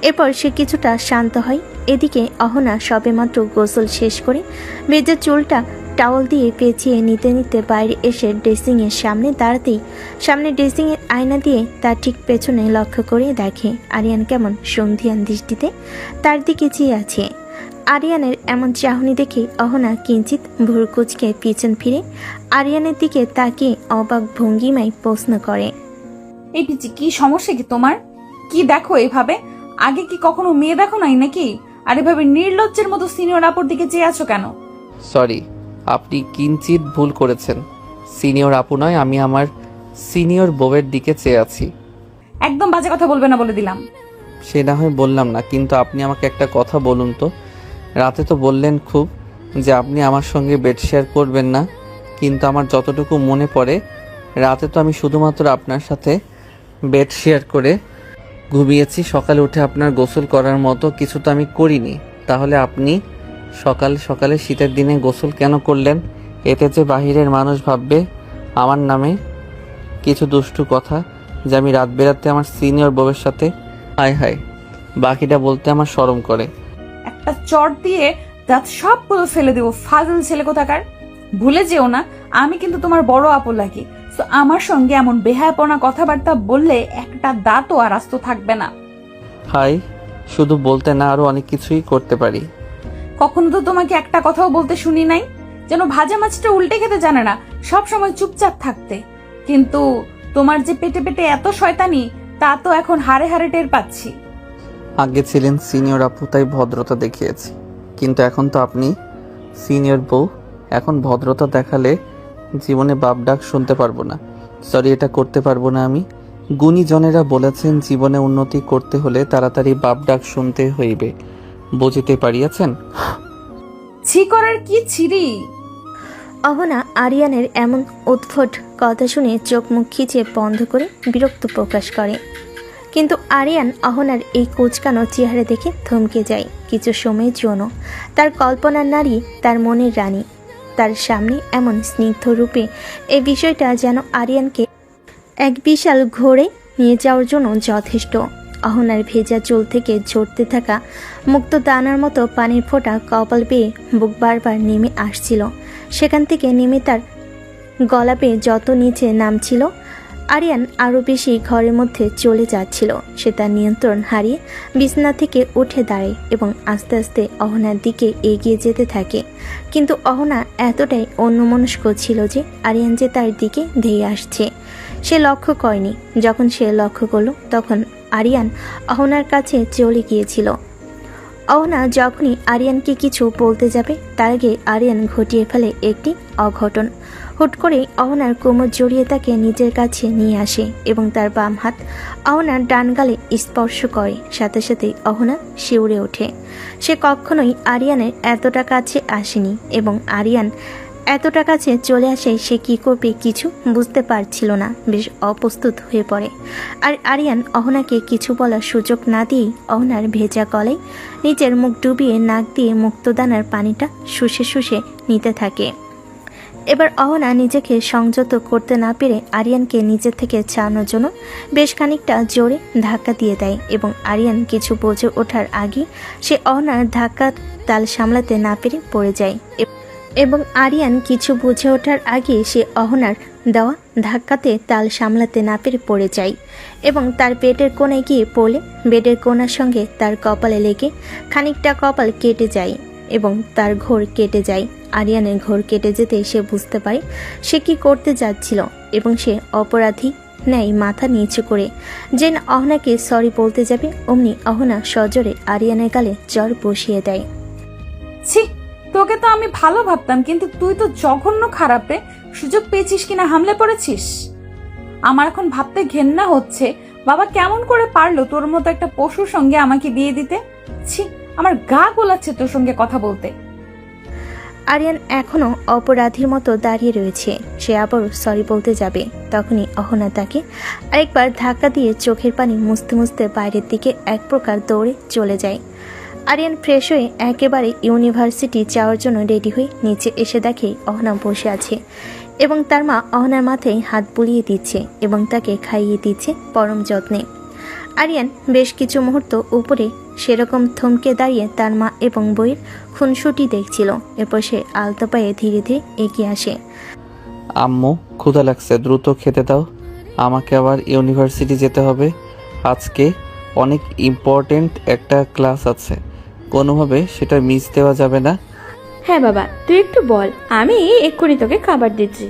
এরপর সে কিছুটা শান্ত হয়। এদিকে অহনা সবেমাত্র গোসল শেষ করে ভেজা চুলটা টাওয়াল দিয়ে পেঁচিয়ে নিতে নিতে বাইরে এসে ড্রেসিংয়ের সামনে দাঁড়াতেই সামনে ড্রেসিংয়ের আয়না দিয়ে তার ঠিক পেছনে লক্ষ্য করে দেখে আরিয়ান কেমন সন্ধিয়ান দৃষ্টিতে তার দিকে চেয়ে আছে। আরিয়ানের এমন চাহনি দেখে অহনা কিঞ্চিত ভুরু কুঁচকে পিছন ফিরে আরিয়ানের দিকে তাকিয়ে অবাক ভঙ্গিমায় প্রশ্ন করে, এই পিচ্ছি, কি সমস্যা কি তোমার? কি দেখো এভাবে? আগে কি কখনো মেয়ে দেখো নাই নাকি? আর এভাবে নির্লজ্জের মতো সিনিয়র আপুর দিকে চেয়ে আছো কেন? সরি, আপনি কিঞ্চিত ভুল করেছেন। সিনিয়র আপু নয়, আমি আমার সিনিয়র বউয়ের দিকে চেয়ে আছি। একদম বাজে কথা বলবে না বলে দিলাম। সে না হয় বললাম না, কিন্তু আপনি আমাকে একটা কথা বলুন তো। রাতে তো বললেন খুব যে আপনি আমার সঙ্গে বেড শেয়ার করবেন না, কিন্তু আমার যতটুকু মনে পড়ে রাতে তো আমি শুধুমাত্র আপনার সাথে বেড শেয়ার করে ঘুমিয়েছি। সকালে উঠে আপনার গোসল করার মতো কিছু তো আমি করিনি। তাহলে আপনি সকাল সকালে শীতের দিনে গোসল কেন করলেন? এতে যে বাহিরের মানুষ ভাববে আমার নামে কিছু দুষ্টু কথা, যে আমি রাত বেরাতে আমার সিনিয়র বউয়ের সাথে। হায় হায়, বাকিটা বলতে আমার শরম করে। একটা চট দিয়ে দাঁত সবগুলো ফেলে দেবো, ফাজল ছেলে কোথাকার। ভুলে যেও না, আমি কিন্তু তোমার বড় আপু লাগি। তো আমার সঙ্গে এমন বেহায়াপনা কথাবার্তা বললে একটা দাঁতও আর আস্ত থাকবে না। হাই, শুধু বলতে না আরো অনেক কিছুই করতে পারি। কখনো তো তোমাকে একটা কথাও বলতে শুনি নাই, যেন ভাজা মাছটা উল্টে খেতে জানে না, সব সময় চুপচাপ থাকতে। কিন্তু তোমার যে পেটে পেটে এত শয়তানি, তা তো এখন হাড়ে হাড়ে টের পাচ্ছি। আগে ছিলেন সিনিয়র আপু, তাই ভদ্রতা দেখিয়েছি, কিন্তু এখন তো আপনি সিনিয়র বউ, এখন ভদ্রতা দেখালে জীবনে বাপ ডাক শুনতে পারবো না। সরি, এটা করতে পারবো না আমি। গুণীজনেরা বলেছেন জীবনে উন্নতি করতে হলে তাড়াতাড়ি বাপ ডাক শুনতে হইবে, বুঝিতে পারিয়াছেন? ছি করার কি ছিরি? অহনা আরিয়ানের এমন উদ্ভট কথা শুনে চোখ মুখ খিচে বন্ধ করে বিরক্ত প্রকাশ করে। কিন্তু আরিয়ান অহনার এই কুচকানো চেহারা দেখে থমকে যায় কিছু সময়ের জন্য। তার কল্পনার নারী, তার মনের রানী, তার সামনে এমন স্নিগ্ধ রূপে এই বিষয়টা যেন আরিয়ানকে এক বিশাল ঘোরে নিয়ে যাওয়ার জন্য যথেষ্ট। অহনার ভেজা চুল থেকে ঝরতে থাকা মুক্ত দানার মতো পানির ফোঁটা কপাল বেয়ে বুক বারবার নেমে আসছিল। সেখান থেকে নেমে তার গলা পেয়ে যত নিচে নামছিল, আরিয়ান আরও বেশি ঘরের মধ্যে চলে যাচ্ছিল। সে তার নিয়ন্ত্রণ হারিয়ে বিছানা থেকে উঠে দাঁড়ায় এবং আস্তে আস্তে অহনার দিকে এগিয়ে যেতে থাকে। কিন্তু অহনা এতটাই অন্যমনস্ক ছিল যে আরিয়ান যে তার দিকে ধেয়ে আসছে সে লক্ষ্য করেনি। যখন সে লক্ষ্য করলো তখন আরিয়ান অহনার কাছে চলে গিয়েছিল। অহনা যখনই আরিয়ানকে কিছু বলতে যাবে তার আগে আরিয়ান ঘটিয়ে ফেলে একটি অঘটন। হুট করে অহনার কোমর জড়িয়ে তাকে নিজের কাছে নিয়ে আসে এবং তার বাম হাত অহনার ডান গালে স্পর্শ করে। সাথে সাথে অহনা শিউরে ওঠে। সে কখনোই আরিয়ানের এতটা কাছে আসেনি এবং আরিয়ান এতটা কাছে চলে আসে সে কী করবে কিছু বুঝতে পারছিল না, বেশ অপ্রস্তুত হয়ে পড়ে। আর আরিয়ান অহনাকে কিছু বলার সুযোগ না দিয়েই অহনার ভেজা গলায় নিজের মুখ ডুবিয়ে নাক দিয়ে মুক্তদানার পানিটা শুষে শুষে নিতে থাকে। এবার অহনা নিজেকে সংযত করতে না পেরে আরিয়ানকে নিজের থেকে ছাড়ানোর জন্য বেশ খানিকটা জোরে ধাক্কা দিয়ে দেয় এবং আরিয়ান কিছু বুঝে ওঠার আগে সে অহনার ধাক্কা তাল সামলাতে না পেরে পড়ে যায় এবং আরিয়ান কিছু বুঝে ওঠার আগে সে অহনার দেওয়া ধাক্কাতে তাল সামলাতে না পেরে পড়ে যায় এবং তার পেটের কোণে গিয়ে পড়লে বেডের কোণার সঙ্গে তার কপালে লেগে খানিকটা কপাল কেটে যায় এবং তার ঘোর কেটে যায়। আরিয়ানের ঘোর কেটে যেতে সে বুঝতে পারে সে কি করতে যাচ্ছিল এবং সে অপরাধী ন্যায় মাথা নিচু করে যেন অহনাকে সরি বলতে যাবে অমনি অহনা সজোরে আরিয়ানের গালে জ্বর বসিয়ে দেয়। ছি, তোকে তো আমি ভালো ভাবতাম, কিন্তু তুই তো জঘন্য খারাপ রে। সুযোগ পেয়েছিস কিনা হামলে পড়েছিস। আমার এখন ভাবতে ঘেন্না হচ্ছে, বাবা কেমন করে পারলো তোর মতো একটা পশুর সঙ্গে আমাকে বিয়ে দিতে। ছি, আমার গা গোলাচ্ছে তোর সঙ্গে কথা বলতে। আরিয়ান এখনো অপরাধীর মতো দাঁড়িয়ে রয়েছে। সে আবারও সরি বলতে যাবে, তখনই অহনা তাকে আরেকবার ধাক্কা দিয়ে চোখের পানি মুছতে মুছতে বাইরের দিকে এক প্রকার দৌড়ে চলে যায়। আরিয়ান ফ্রেশ হয়ে একেবারে ইউনিভার্সিটি যাওয়ার জন্য রেডি হয়ে নিচে এসে দেখে অহনা বসে আছে এবং তার মা অহনার মাথায় হাত বুলিয়ে দিচ্ছে এবং তাকে খাইয়ে দিচ্ছে পরম যত্নে। আরিয়ান বেশ কিছু মুহূর্ত উপরে সেরকম থমকে দাঁড়িয়ে তার মা এবং বইয়ের খুনসুটি দেখছিল। এরপর সে আলতো পায়ে ধীরে ধীরে এগিয়ে আসে। আম্মু, ক্ষুধা লাগছে, দ্রুত খেতে দাও। আমাকে আবার ইউনিভার্সিটি যেতে হবে। আজকে অনেক ইম্পর্টেন্ট একটা ক্লাস আছে, কোনোভাবে সেটা মিস দেওয়া যাবে না। হ্যাঁ বাবা, তুই একটু বল, আমি এক্ষুনি তোকে খাবার দিচ্ছি।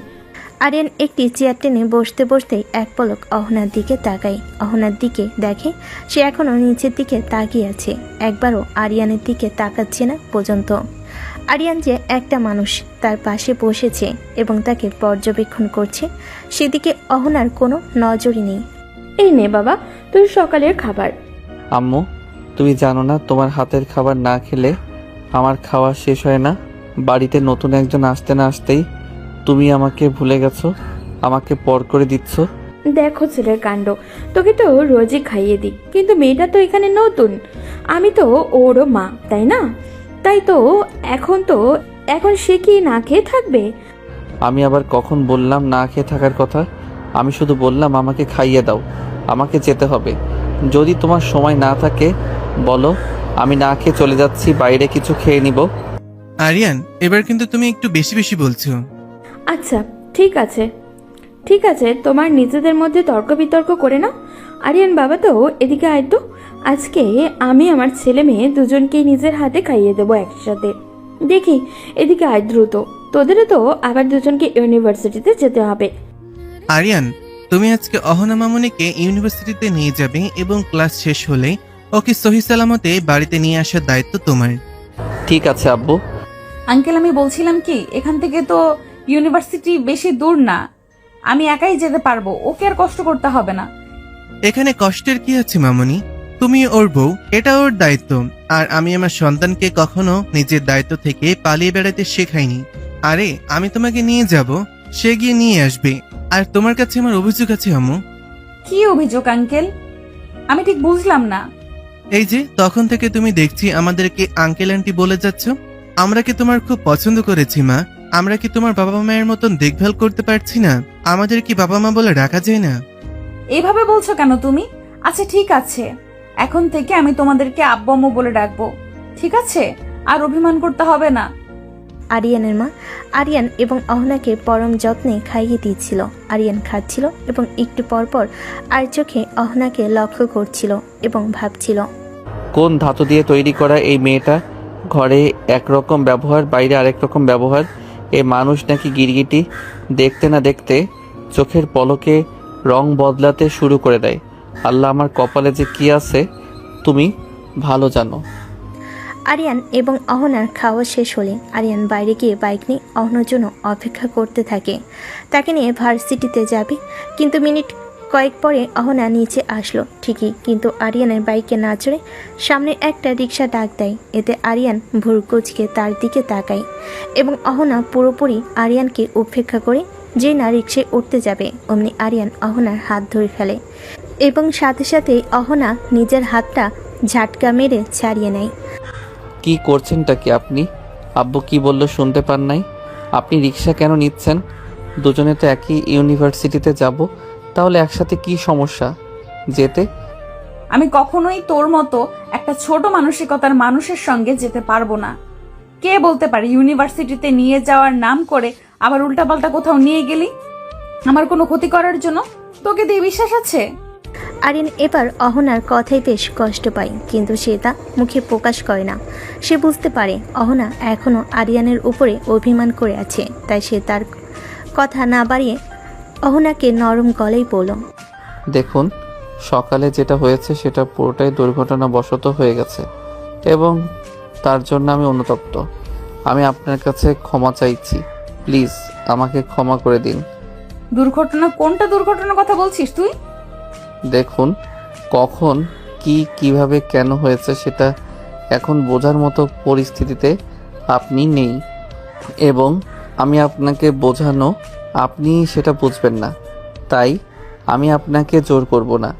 আরিয়ান একটি চেয়ার টেনে বসতে বসতেই এক পলক অহনার দিকে তাকায়। অহনার দিকে দেখে সে এখনও নিচের দিকে তাকিয়ে আছে, একবারও আরিয়ানের দিকে তাকাচ্ছে না পর্যন্ত। আরিয়ান যে একটা মানুষ তার পাশে বসেছে এবং তাকে পর্যবেক্ষণ করছে, সেদিকে অহনার কোনো নজরই নেই। এই নে বাবা, তোর সকালের খাবার। আম্মু, তুমি জানো না তোমার হাতের খাবার না খেলে আমার খাওয়া শেষ হয় না। বাড়িতে নতুন একজন আসতে না আসতেই তুমি আমাকে ভুলে গেছো, আমাকে পর করে দিচ্ছ। দেখো ছেলের কাণ্ড, তোকে তো রোজই খাইয়ে দিই, কিন্তু মেয়েটা তো এখানে নতুন, আমি তো ওরও মা, তাই না? তাই তো এখন সে কি না খেয়ে থাকবে? আমি আবার কখন বললাম না খেয়ে থাকার কথা? আমি শুধু বললাম আমাকে খাইয়ে দাও, আমাকে যেতে হবে। যদি তোমার সময় না থাকে বলো, আমি না খেয়ে চলে যাচ্ছি, বাইরে কিছু খেয়ে নিব। আরিয়ান, এবার কিন্তু তুমি একটু বেশি বেশি বলছো। আচ্ছা ঠিক আছে, তোমার নিজেদের মধ্যে তর্ক বিতর্ক করে নাও। আরিয়ান বাবা তো এদিকে আয় তো, আজকে আমি আমার ছেলে মেয়ে দুজনকেই নিজের হাতে খাইয়ে দেবো একসাথে। দেখি এদিকে আয় দ্রুত, তোদেরও তো আবার দুজনকে ইউনিভার্সিটিতে যেতে হবে। আরিয়ান, তুমি আজকে অহনা মামুনিকে ইউনিভার্সিটিতে নিয়ে যাবে এবং ক্লাস শেষ হলে ওকে সহি সালামতে বাড়িতে নিয়ে আসার দায়িত্ব তোমার। ঠিক আছে আব্বু। আঙ্কেল, আমি বলছিলাম কি, এখান থেকে তো ইউনিভার্সিটি বেশি দূর না, আমি একাই যেতে পারবো, ওকে আর কষ্ট করতে হবে না। এখানে কষ্টের কি আছে মামনি? তুমি ওর বউ, এটা ওর দায়িত্ব। আর আমি আমার সন্তানকে কখনো নিজের দায়িত্ব থেকে পালিয়ে বেড়াতে শেখাইনি। আরে আমি তোমাকে নিয়ে যাব, সে গিয়ে নিয়ে আসবে। আর তোমার কাছে আমার অভিযোগ আছে আম্মু। কি অভিযোগ আঙ্কেল? আমি ঠিক বুঝলাম না। এই যে তখন থেকে তুমি দেখছি আমাদেরকে আঙ্কেল আন্টি বলে যাচ্ছ। আমরা কি তোমার খুব পছন্দ করেছি মা? আমরা কি তোমার বাবা মায়ের মতন দেখভাল করতে পারছি না? আমাদের কি বাবা মা বলে ডাকা যায় না? এইভাবে বলছো কেন তুমি? আচ্ছা ঠিক আছে, এখন থেকে আমি তোমাদেরকে আব্বু আম্মু বলে ডাকবো, ঠিক আছে? আর অভিমান করতে হবে না। আরিয়ানের মা আরিয়ান এবং অহনাকে পরম যত্নে খাইয়ে দিচ্ছিল। আরিয়ান খাচ্ছিল এবং একটু পরপর আর চোখে অহনাকে লক্ষ্য করছিল এবং ভাবছিল, কোন ধাতু দিয়ে তৈরি করা এই মেয়েটা? ঘরে একরকম ব্যবহার, বাইরে আরেক রকম ব্যবহার। এ মানুষ নাকি গিরগিটি? দেখতে না দেখতে চোখের পলকে রং বদলাতে শুরু করে দেয়। আল্লাহ, আমার কপালে যে কি আছে তুমি ভালো জানো। আরিয়ান এবং অহনার খাওয়া শেষ হলে আরিয়ান বাইরে গিয়ে বাইক নিয়ে অহনার জন্য অপেক্ষা করতে থাকে। তাকে নিয়ে ভার্সিটিতে যাবে, কিন্তু মিনিট কয়েক পরে অহনা নিচে আসলো ঠিকই, কিন্তু আরিয়ানের বাইকে না চড়ে সামনে একটা রিক্সা ডাক দেয়। এতে আরিয়ান ভুরকুচকে তার দিকে তাকায় এবং অহনা পুরোপুরি আরিয়ানকে উপেক্ষা করে যে না রিক্সায় উঠতে যাবে, অমনি আরিয়ান অহনার হাত ধরে ফেলে এবং সাথে সাথে অহনা নিজের হাতটা ঝাটকা মেরে ছাড়িয়ে নেয়। কি করছেনটা কি আপনি? আব্বু কি বললো শুনতে পান নাই? আপনি রিক্সা কেন নিচ্ছেন? দুজনে তো একই ইউনিভার্সিটিতে যাব, তাহলে একসাথে কি সমস্যা যেতে? আমি কখনোই তোর মতো একটা ছোট মানসিকতার মানুষের সঙ্গে যেতে পারবো না। কে বলতে পারে ইউনিভার্সিটিতে নিয়ে যাওয়ার নাম করে আবার উল্টাপাল্টা কোথাও নিয়ে গেলি আমার কোনো ক্ষতি করার জন্য? তোকে দিয়ে বিশ্বাস আছে? আরিয়ান এবার অহনার কথাই বেশ কষ্ট পায়, কিন্তু সে তা মুখে প্রকাশ করে না। সে বুঝতে পারে অহনা এখনও আরিয়ানের উপরে অভিমান করে আছে, তাই সে তার কথা না বাড়িয়ে অহনাকে নরম গলায় বলল, দেখুন, সকালে যেটা হয়েছে সেটা পুরোটাই দুর্ঘটনাবশত হয়ে গেছে এবং তার জন্য আমি অনুতপ্ত। আমি আপনার কাছে ক্ষমা চাইছি, প্লিজ আমাকে ক্ষমা করে দিন। দুর্ঘটনা? কোনটা দুর্ঘটনার কথা বলছিস তুই? দেখুন, কখন কি কিভাবে কেন হয়েছে সেটা এখন বোঝার মতো পরিস্থিতিতে আপনি নেই এবং আমি আপনাকে বোঝানো আপনি সেটা বুঝবেন না, তাই আমি আপনাকে জোর করব না।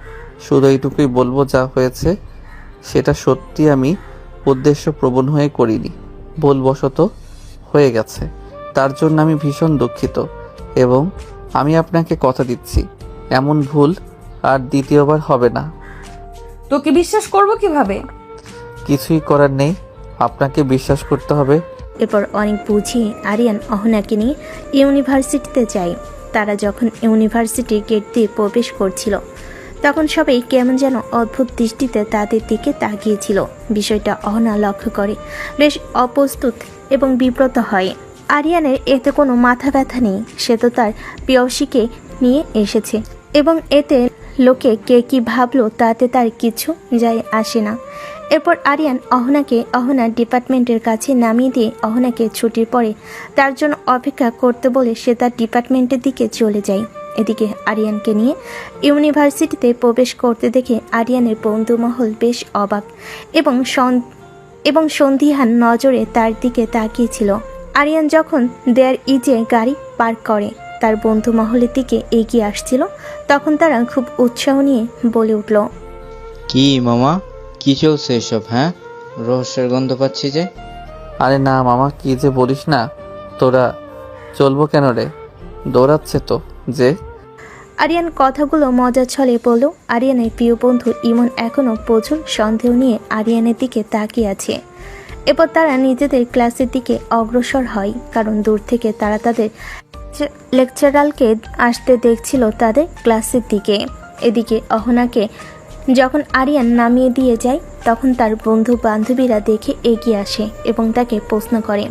শুধু এইটুকুই বলবো, যা হয়েছে সেটা সত্যি আমি উদ্দেশ্যপ্রবণ হয়ে করিনি, ভুলবশত হয়ে গেছে। তার জন্য আমি ভীষণ দুঃখিত এবং আমি আপনাকে কথা দিচ্ছি এমন ভুল আর দ্বিতীয়বার হবে না। তোকে বিশ্বাস করব কিভাবে? কিছুই করার নেই, আপনাকে বিশ্বাস করতে হবে। এরপর অনেক বুঝিয়ে আরিয়ান অহনাকে নিয়ে ইউনিভার্সিটিতে যায়। তারা যখন ইউনিভার্সিটির গেট দিয়ে প্রবেশ করছিল তখন সবাই কেমন যেন অদ্ভুত দৃষ্টিতে তাদের দিকে তাকিয়েছিল। বিষয়টা অহনা লক্ষ্য করে, বেশ অপ্রস্তুত এবং বিব্রত হয়। আরিয়ানের এতে কোনো মাথা ব্যথা নেই, সে তো তার প্রেয়সীকে নিয়ে এসেছে এবং এতে লোকে কে কি ভাবলো তাতে তার কিছু যায় আসে না। এরপর আরিয়ান অহনাকে অহনার ডিপার্টমেন্টের কাছে নামিয়ে দিয়ে অহনাকে ছুটির পরে তার জন্য অপেক্ষা করতে বলে সে তার ডিপার্টমেন্টের দিকে চলে যায়। এদিকে আরিয়ানকে নিয়ে ইউনিভার্সিটিতে প্রবেশ করতে দেখে আরিয়ানের বন্ধুমহল বেশ অবাক এবং সন্দিহান নজরে তার দিকে তাকিয়েছিল। আরিয়ান যখন দেয়ার ইজে গাড়ি পার্ক করে তার বন্ধু মহলের দিকে এগিয়ে আসছিল, তখন তারা খুব উৎসাহ নিয়ে বলে উঠল, কি মামা, কি চলছে এসব? হ্যাঁ, রহস্যের গন্ধ পাচ্ছি যে। আরে না মামা, কি যে বলিস না, তোরা চলবো কেন রে? দৌড়াচ্ছে তো যে। আরিয়ান কথাগুলো মজার ছলে বলল। আরিয়ানের প্রিয় বন্ধু ইমন এখনও প্রচুর সন্দেহ নিয়ে আরিয়ানের দিকে তাকিয়ে আছে। এরপর তারা নিজেদের ক্লাসের দিকে অগ্রসর হয়, কারণ দূর থেকে তারা তাদের লেকচারালকে আসতে দেখছিল তাদের ক্লাসের দিকে। এদিকে অহনাকে যখন আরিয়ান নামিয়ে দিয়ে যায় তখন তার বন্ধু বান্ধবীরা দেখে এগিয়ে আসে এবং তাকে প্রশ্ন করে,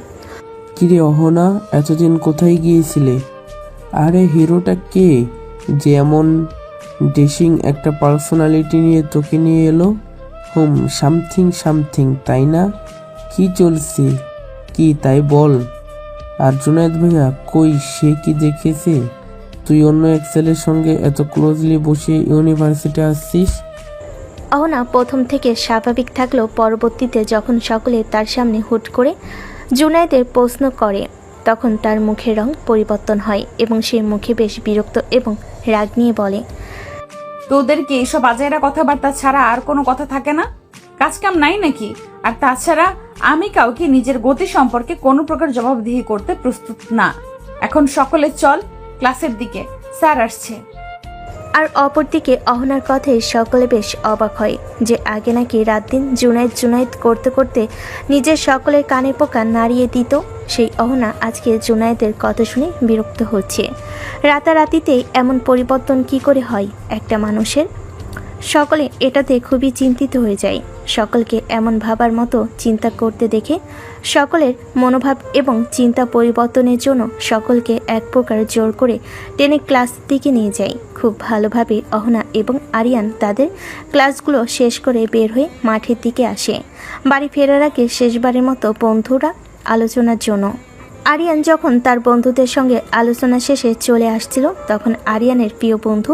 কিরে অহনা, এতদিন কোথায় গিয়েছিলে? আরে হিরোটা কে যে এমন ড্রেসিং একটা পার্সোনালিটি নিয়ে তোকে নিয়ে এলো? সামথিং তাই না? কি চলছে কি তাই বল। আর জুনায়েদ ভাইয়া কই, সে কি দেখেছে তুই অন্য এক ছেলের সঙ্গে এত ক্লোজলি বসে ইউনিভার্সিটি আসছিস? অহনা প্রথম থেকে স্বাভাবিক থাকলেও পরবর্তীতে যখন সকলে তার সামনে হুট করে জুনায়েদের প্রশ্ন করে তখন তার মুখের রং পরিবর্তন হয় এবং সে মুখে বেশ বিরক্ত এবং রাগ নিয়ে বলে, তোদের কি এইসব আজাইরা কথাবার্তা ছাড়া আর কোনো কথা থাকে না? কাজ কাম নাই নাকি? আর তাছাড়া আমি কাউকে নিজের গতি সম্পর্কে কোনো প্রকার জবাবদিহি করতে প্রস্তুত না। এখন সকলে চল ক্লাসের দিকে, স্যার আসছে। আর অপরদিকে অহনার কথায় সকলে বেশ অবাক হয় যে আগে নাকি রাত দিন জুনায়েদ করতে করতে নিজের সকলের কানে পোকা নাড়িয়ে দিত, সেই অহনা আজকে জুনায়েদের কথা শুনে বিরক্ত হচ্ছে। রাতারাতিতেই এমন পরিবর্তন কি করে হয় একটা মানুষের? সকলে এটাতে খুবই চিন্তিত হয়ে যায়। সকলকে এমন ভাবার মতো চিন্তা করতে দেখে সকলের মনোভাব এবং চিন্তা পরিবর্তনের জন্য সকলকে এক প্রকার জোর করে টেনে ক্লাস দিকে নিয়ে যায়। খুব ভালোভাবে অহনা এবং আরিয়ান তাদের ক্লাসগুলো শেষ করে বের হয়ে মাঠের দিকে আসে, বাড়ি ফেরার আগে শেষবারের মতো বন্ধুরা আলোচনার জন্য। আরিয়ান যখন তার বন্ধুদের সঙ্গে আলোচনা শেষে চলে আসছিল তখন আরিয়ানের প্রিয় বন্ধু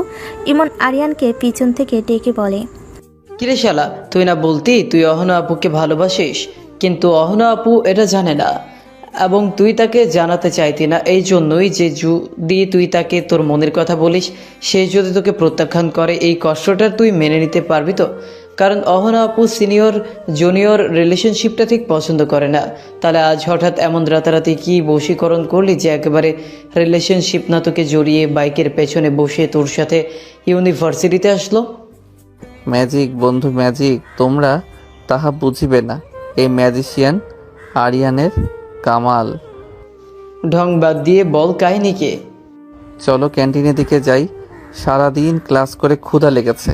ইমন আরিয়ানকে পিছন থেকে ডেকে বলে, কিরে শালা, তুই না বলতি তুই অহনা আপুকে ভালোবাসিস, কিন্তু অহনা আপু এটা জানে না এবং তুই তাকে জানাতে চাইতি না। এই জন্যই যে যদি তুই তাকে তোর মনের কথা বলিস, সে যদি তোকে প্রত্যাখ্যান করে, এই কষ্টটা তুই মেনে নিতে পারবি তো? কারণ অহনা আপু সিনিয়র জুনিয়র রিলেশনশিপটা ঠিক পছন্দ করে না। তাহলে আজ হঠাৎ এমন রাতারাতি কি বশীকরণ করলি যে একেবারে রিলেশনশিপ না তোকে জড়িয়ে বাইকের পেছনে বসে তোর সাথে ইউনিভার্সিটিতে আসলো? ম্যাজিক বন্ধু ম্যাজিক, তোমরা তাহা বুঝিবে না। এই ম্যাজিশিয়ান আরিয়ানের কামাল। ঢং বাদ দিয়ে বল কাহিনীকে। চলো ক্যান্টিনের দিকে যাই, সারাদিন ক্লাস করে ক্ষুধা লেগেছে।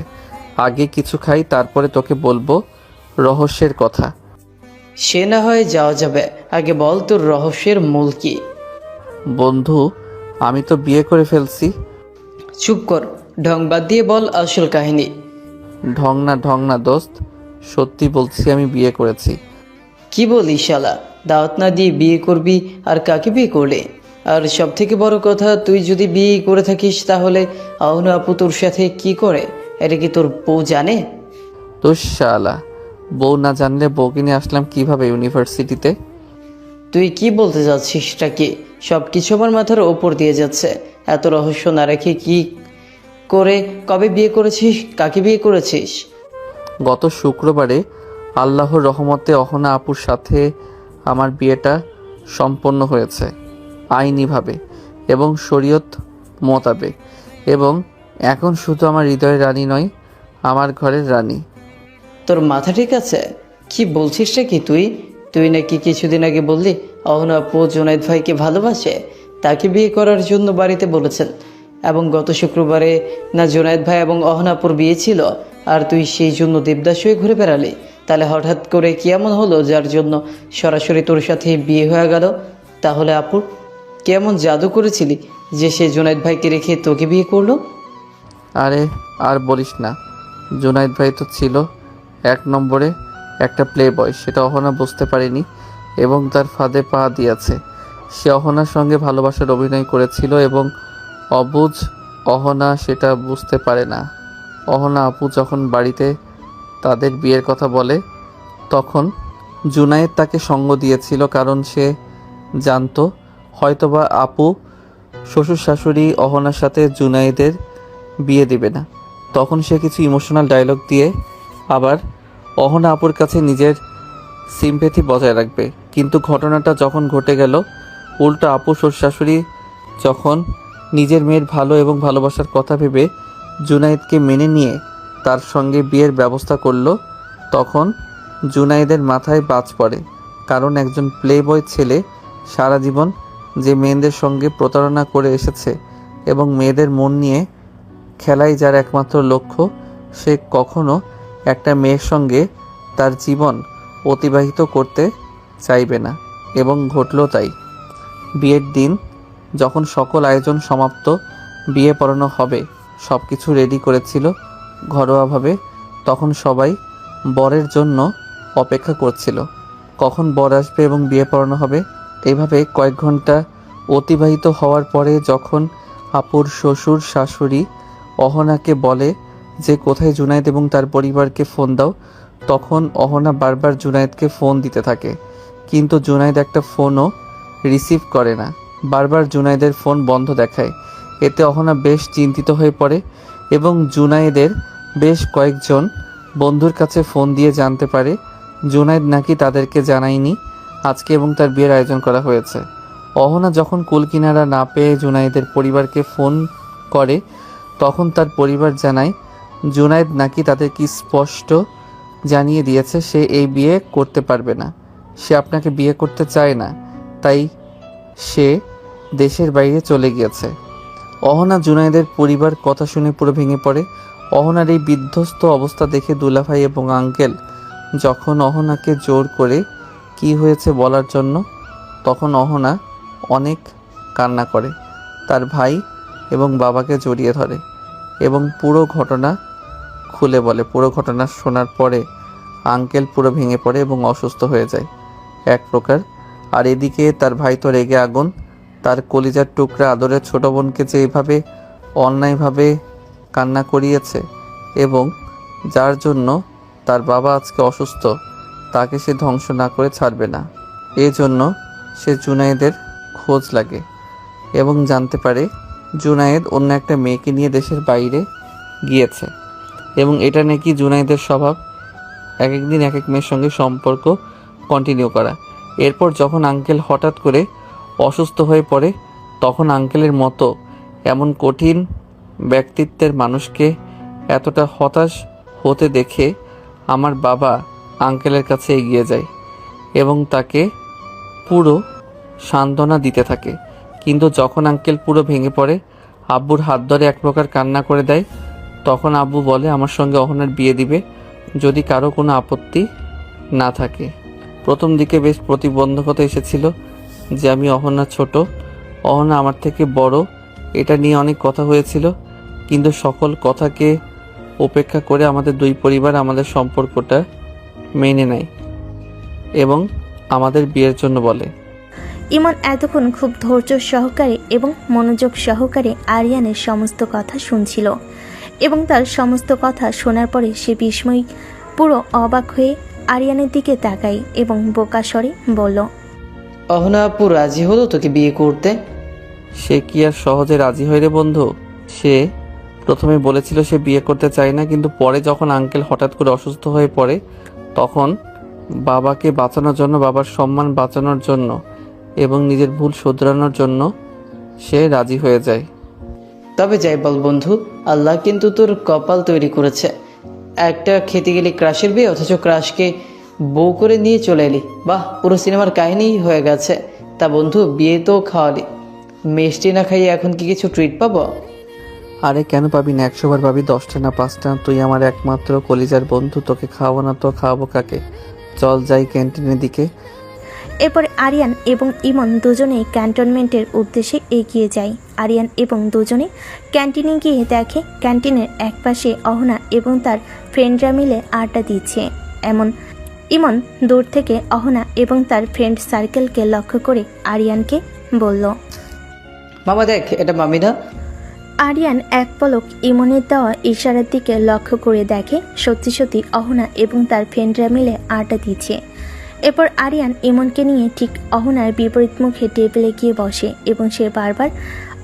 আগে কিছু খাই, তারপরে তোকে বলবো রহস্যের কথা। সে না হয় যাওয়া যাবে, আগে বল তোর রহস্যের মূল কি? বন্ধু, আমি তো বিয়ে করে ফেলছি। চুপ কর, ঢং বাদ দিয়ে বল আসল কাহিনী। ঢং না দোস্ত, সত্যি বলছি আমি বিয়ে করেছি। কি বলিস শালা, দাওয়াত না দিয়ে বিয়ে করবি? আর কাকে বিয়ে করলে? আর সব থেকে বড় কথা, তুই যদি বিয়ে করে থাকিস তাহলে অহনা আপু তোর সাথে কি করে? এটা কি তোর বউ জানে? তো শালা, বউ না জানলে বউকে নিয়ে আসলাম কিভাবে ইউনিভার্সিটিতে? তুই কি বলতে যাচ্ছিসটা কি? সব কিছু আমার মাথার ওপর দিয়ে যাচ্ছে। এত রহস্য না রেখে কি করে, কবে বিয়ে করেছিস, কাকে বিয়ে করেছিস? গত শুক্রবারে আল্লাহর রহমতে অহনা আপুর সাথে আমার বিয়েটা সম্পন্ন হয়েছে আইনিভাবে এবং শরীয়ত মোতাবেক, এবং এখন শুধু আমার হৃদয়ের রানী নয়, আমার ঘরের রানী। তোর মাথা ঠিক আছে? কি বলছিসটা কি তুই? তুই নাকি কিছুদিন আগে বললি অহনা আপু জুনায়েদ ভাইকে ভালোবাসে, তাকে বিয়ে করার জন্য বাড়িতে বলেছেন, এবং গত শুক্রবারে না জুনায়েদ ভাই এবং অহনা আপুর বিয়ে ছিল, আর তুই সেই জন্য দেবদাস হয়ে ঘুরে বেড়ালি। তাহলে হঠাৎ করে কি এমন হলো যার জন্য সরাসরি তোর সাথে বিয়ে হয়ে গেল? তাহলে আপুর কেমন জাদু করেছিলি যে সে জুনায়েদ ভাইকে রেখে তোকে বিয়ে করলো? আরে আর বলিস না, জুনায়েদ ভাই তো ছিল এক নম্বরে একটা প্লে বয়, সেটা অহনা বুঝতে পারেনি এবং তার ফাঁদে পা দিয়েছে। সে অহনার সঙ্গে ভালোবাসার অভিনয় করেছিল এবং অবুঝ অহনা সেটা বুঝতে পারে না। অহনা আপু যখন বাড়িতে তাদের বিয়ের কথা বলে তখন জুনায়েদ তাকে সঙ্গ দিয়েছিল, কারণ সে জানতো হয়তোবা আপু শ্বশুর শাশুড়ি অহনার সাথে জুনায়েদের বিয়ে দিবে না। তখন সে কিছু ইমোশনাল ডায়লগ দিয়ে আবার অহনা আপুর কাছে নিজের সিম্প্যাথি বজায় রাখবে। কিন্তু ঘটনাটা যখন ঘটে গেল, উল্টো আপু শ্বশুর শাশুড়ি যখন নিজের মেয়ের ভালো এবং ভালোবাসার কথা ভেবে জুনায়েদকে মেনে নিয়ে তার সঙ্গে বিয়ের ব্যবস্থা করলো, তখন জুনায়েদের মাথায় বাজ পড়ে। কারণ একজন প্লে বয় ছেলে সারা জীবন যে মেয়েদের সঙ্গে প্রতারণা করে এসেছে এবং মেয়েদের মন নিয়ে খেলাই যার একমাত্র লক্ষ্য, সে কখনো একটা মেয়ের সঙ্গে তার জীবন অতিবাহিত করতে চাইবে না, এবং ঘটলো তাই। বিয়ের দিন যখন সকল আয়োজন সমাপ্ত, বিয়ে পড়ানো হবে, সব কিছু রেডি করেছিল ঘরোয়াভাবে, তখন সবাই বরের জন্য অপেক্ষা করছিল কখন বর আসবে এবং বিয়ে পড়ানো হবে। এইভাবে কয়েক ঘন্টা অতিবাহিত হওয়ার পরে যখন আপুর শ্বশুর শাশুড়ি অহনাকে বলে যে কোথায় জুনায়েদ এবং তার পরিবারকে ফোন দাও। তখন অহনা বারবার জুনায়েদকে ফোন দিতে থাকে, কিন্তু জুনায়েদ একটা ফোনও রিসিভ করে না। বারবার জুনায়েদের ফোন বন্ধ দেখায়। এতে অহনা বেশ চিন্তিত হয়ে পড়ে এবং জুনায়েদের বেশ কয়েকজন বন্ধুর কাছে ফোন দিয়ে জানতে পারে জুনায়েদ নাকি তাদেরকে জানায়নি আজকে এবং তার বিয়ের আয়োজন করা হয়েছে। অহনা যখন কুলকিনারা না পেয়ে জুনায়েদের পরিবারকে ফোন করে, তখন তার পরিবার জানায় জুনায়েদ নাকি তাদেরকে স্পষ্ট জানিয়ে দিয়েছে সে এই বিয়ে করতে পারবে না, সে আপনাকে বিয়ে করতে চায় না, তাই সে দেশের বাইরে চলে গিয়েছে। অহনা জুনায়েদের পরিবার কথা শুনে পুরো ভেঙে পড়ে। অহনার এই বিধ্বস্ত অবস্থা দেখে দুলাভাই এবং আঙ্কেল যখন অহনাকে জোর করে কি হয়েছে বলার জন্য, তখন অহনা অনেক কান্না করে, তার ভাই এবং বাবাকে জড়িয়ে ধরে এবং পুরো ঘটনা খুলে বলে। পুরো ঘটনা শোনার পরে আঙ্কেল পুরো ভেঙে পড়ে এবং অসুস্থ হয়ে যায় এক প্রকার। আর এদিকে তার ভাই তো রেগে আগুন, তার কলিজার টুকরা আদরের ছোট বোনকে যে এইভাবে অন্যায়ভাবে কান্না করিয়েছে এবং যার জন্য তার বাবা আজকে অসুস্থ, তাকে সে ধ্বংস না করে ছাড়বে না। এই জন্য সে জুনায়েদের খোঁজ লাগে এবং জানতে পারে জুনায়েদ অন্য একটা মেয়েকে নিয়ে দেশের বাইরে গিয়েছে এবং এটা নাকি জুনায়েদের স্বভাব, এক একদিন এক এক মেয়ের সঙ্গে সম্পর্ক কন্টিনিউ করা। এরপর যখন আঙ্কেল হঠাৎ করে অসুস্থ হয়ে পড়ে, তখন আঙ্কেলের মতো এমন কঠিন ব্যক্তিত্বের মানুষকে এতটা হতাশ হতে দেখে আমার বাবা আঙ্কেলের কাছে এগিয়ে যায় এবং তাকে পুরো সান্ত্বনা দিতে থাকে। কিন্তু যখন আঙ্কেল পুরো ভেঙে পড়ে, আব্বুর হাত ধরে এক প্রকার কান্না করে দেয়। তখন আব্বু বলে আমার সঙ্গে অহনার বিয়ে দিবে যদি কারো কোনো আপত্তি না থাকে। প্রথম দিকে বেশ প্রতিবন্ধকতা এসেছিল যে আমি অহনা ছোট, অহনা আমার থেকে বড়, এটা নিয়ে অনেক কথা হয়েছিল, কিন্তু সকল কথাকে উপেক্ষা করে আমাদের দুই পরিবার আমাদের সম্পর্কটা মেনে নেয় এবং আমাদের বিয়ের জন্য বলে। ইমন এতক্ষণ খুব ধৈর্য সহকারে এবং মনোযোগ সহকারে আরিয়ানের সমস্ত কথা শুনছিল এবং তার সমস্ত কথা শোনার পরে সে বিস্ময় পুরো অবাক হয়ে আরিয়ানের দিকে তাকায় এবং বোকা স্বরে বলল, অহনা আপু রাজি হলো তোকে বিয়ে করতে? সে কি আর সহজে রাজি হয় রে বন্ধু? সে প্রথমে বলেছিল সে বিয়ে করতে চায় না, কিন্তু পরে যখন আঙ্কেল হঠাৎ করে অসুস্থ হয়ে পড়ে, তখন বাবাকে বাঁচানোর জন্য, বাবার সম্মান বাঁচানোর জন্য এবং নিজের ভুল শুধরানোর জন্য সে রাজি হয়ে যায়। তবে যাই বল বন্ধু, আল্লাহ কিন্তু তোর কপাল তৈরি করেছে। একটা খেতে গেলি ক্রাশের বিয়ে, অথচ ক্রাশকে বউ করে নিয়ে চলে এলি। বাহ, পুরো সিনেমার কাহিনী হয়ে গেছে। তা বন্ধু, বিয়ে তো খাওয়ালি, মিষ্টি না খাইয়ে এখন কি কিছু ট্রিট পাবো? আরে কেন পাবি না, 100 বার পাবি, 10টা না 5টা। তুই আমার একমাত্র কলিজার বন্ধু, তোকে খাওয়াবো না তো খাওয়াবো কাকে? চল যাই ক্যান্টিনের দিকে। এরপর আরিয়ান এবং ইমন দুজনেই ক্যান্টনমেন্টের উদ্দেশ্যে এগিয়ে যায়। আরিয়ান এবং দুজনে ক্যান্টিনে গিয়ে দেখে ক্যান্টিনের একপাশে অহনা এবং তার ফ্রেন্ডরা মিলে আড্ডা দিচ্ছে। ইমন দূর থেকে অহনা এবং তার ফ্রেন্ড সার্কেলকে লক্ষ্য করে আরিয়ানকে বলল, মামা দেখ, এটা মামি না? আরিয়ান এক পলক ইমনের দেওয়া ইশারার দিকে লক্ষ্য করে দেখে সত্যি সত্যি অহনা এবং তার ফ্রেন্ডরা মিলে আড্ডা দিচ্ছে। এরপর আরিয়ান ইমনকে নিয়ে ঠিক অহনার বিপরীত মুখে টেবিলে গিয়ে বসে এবং সে বারবার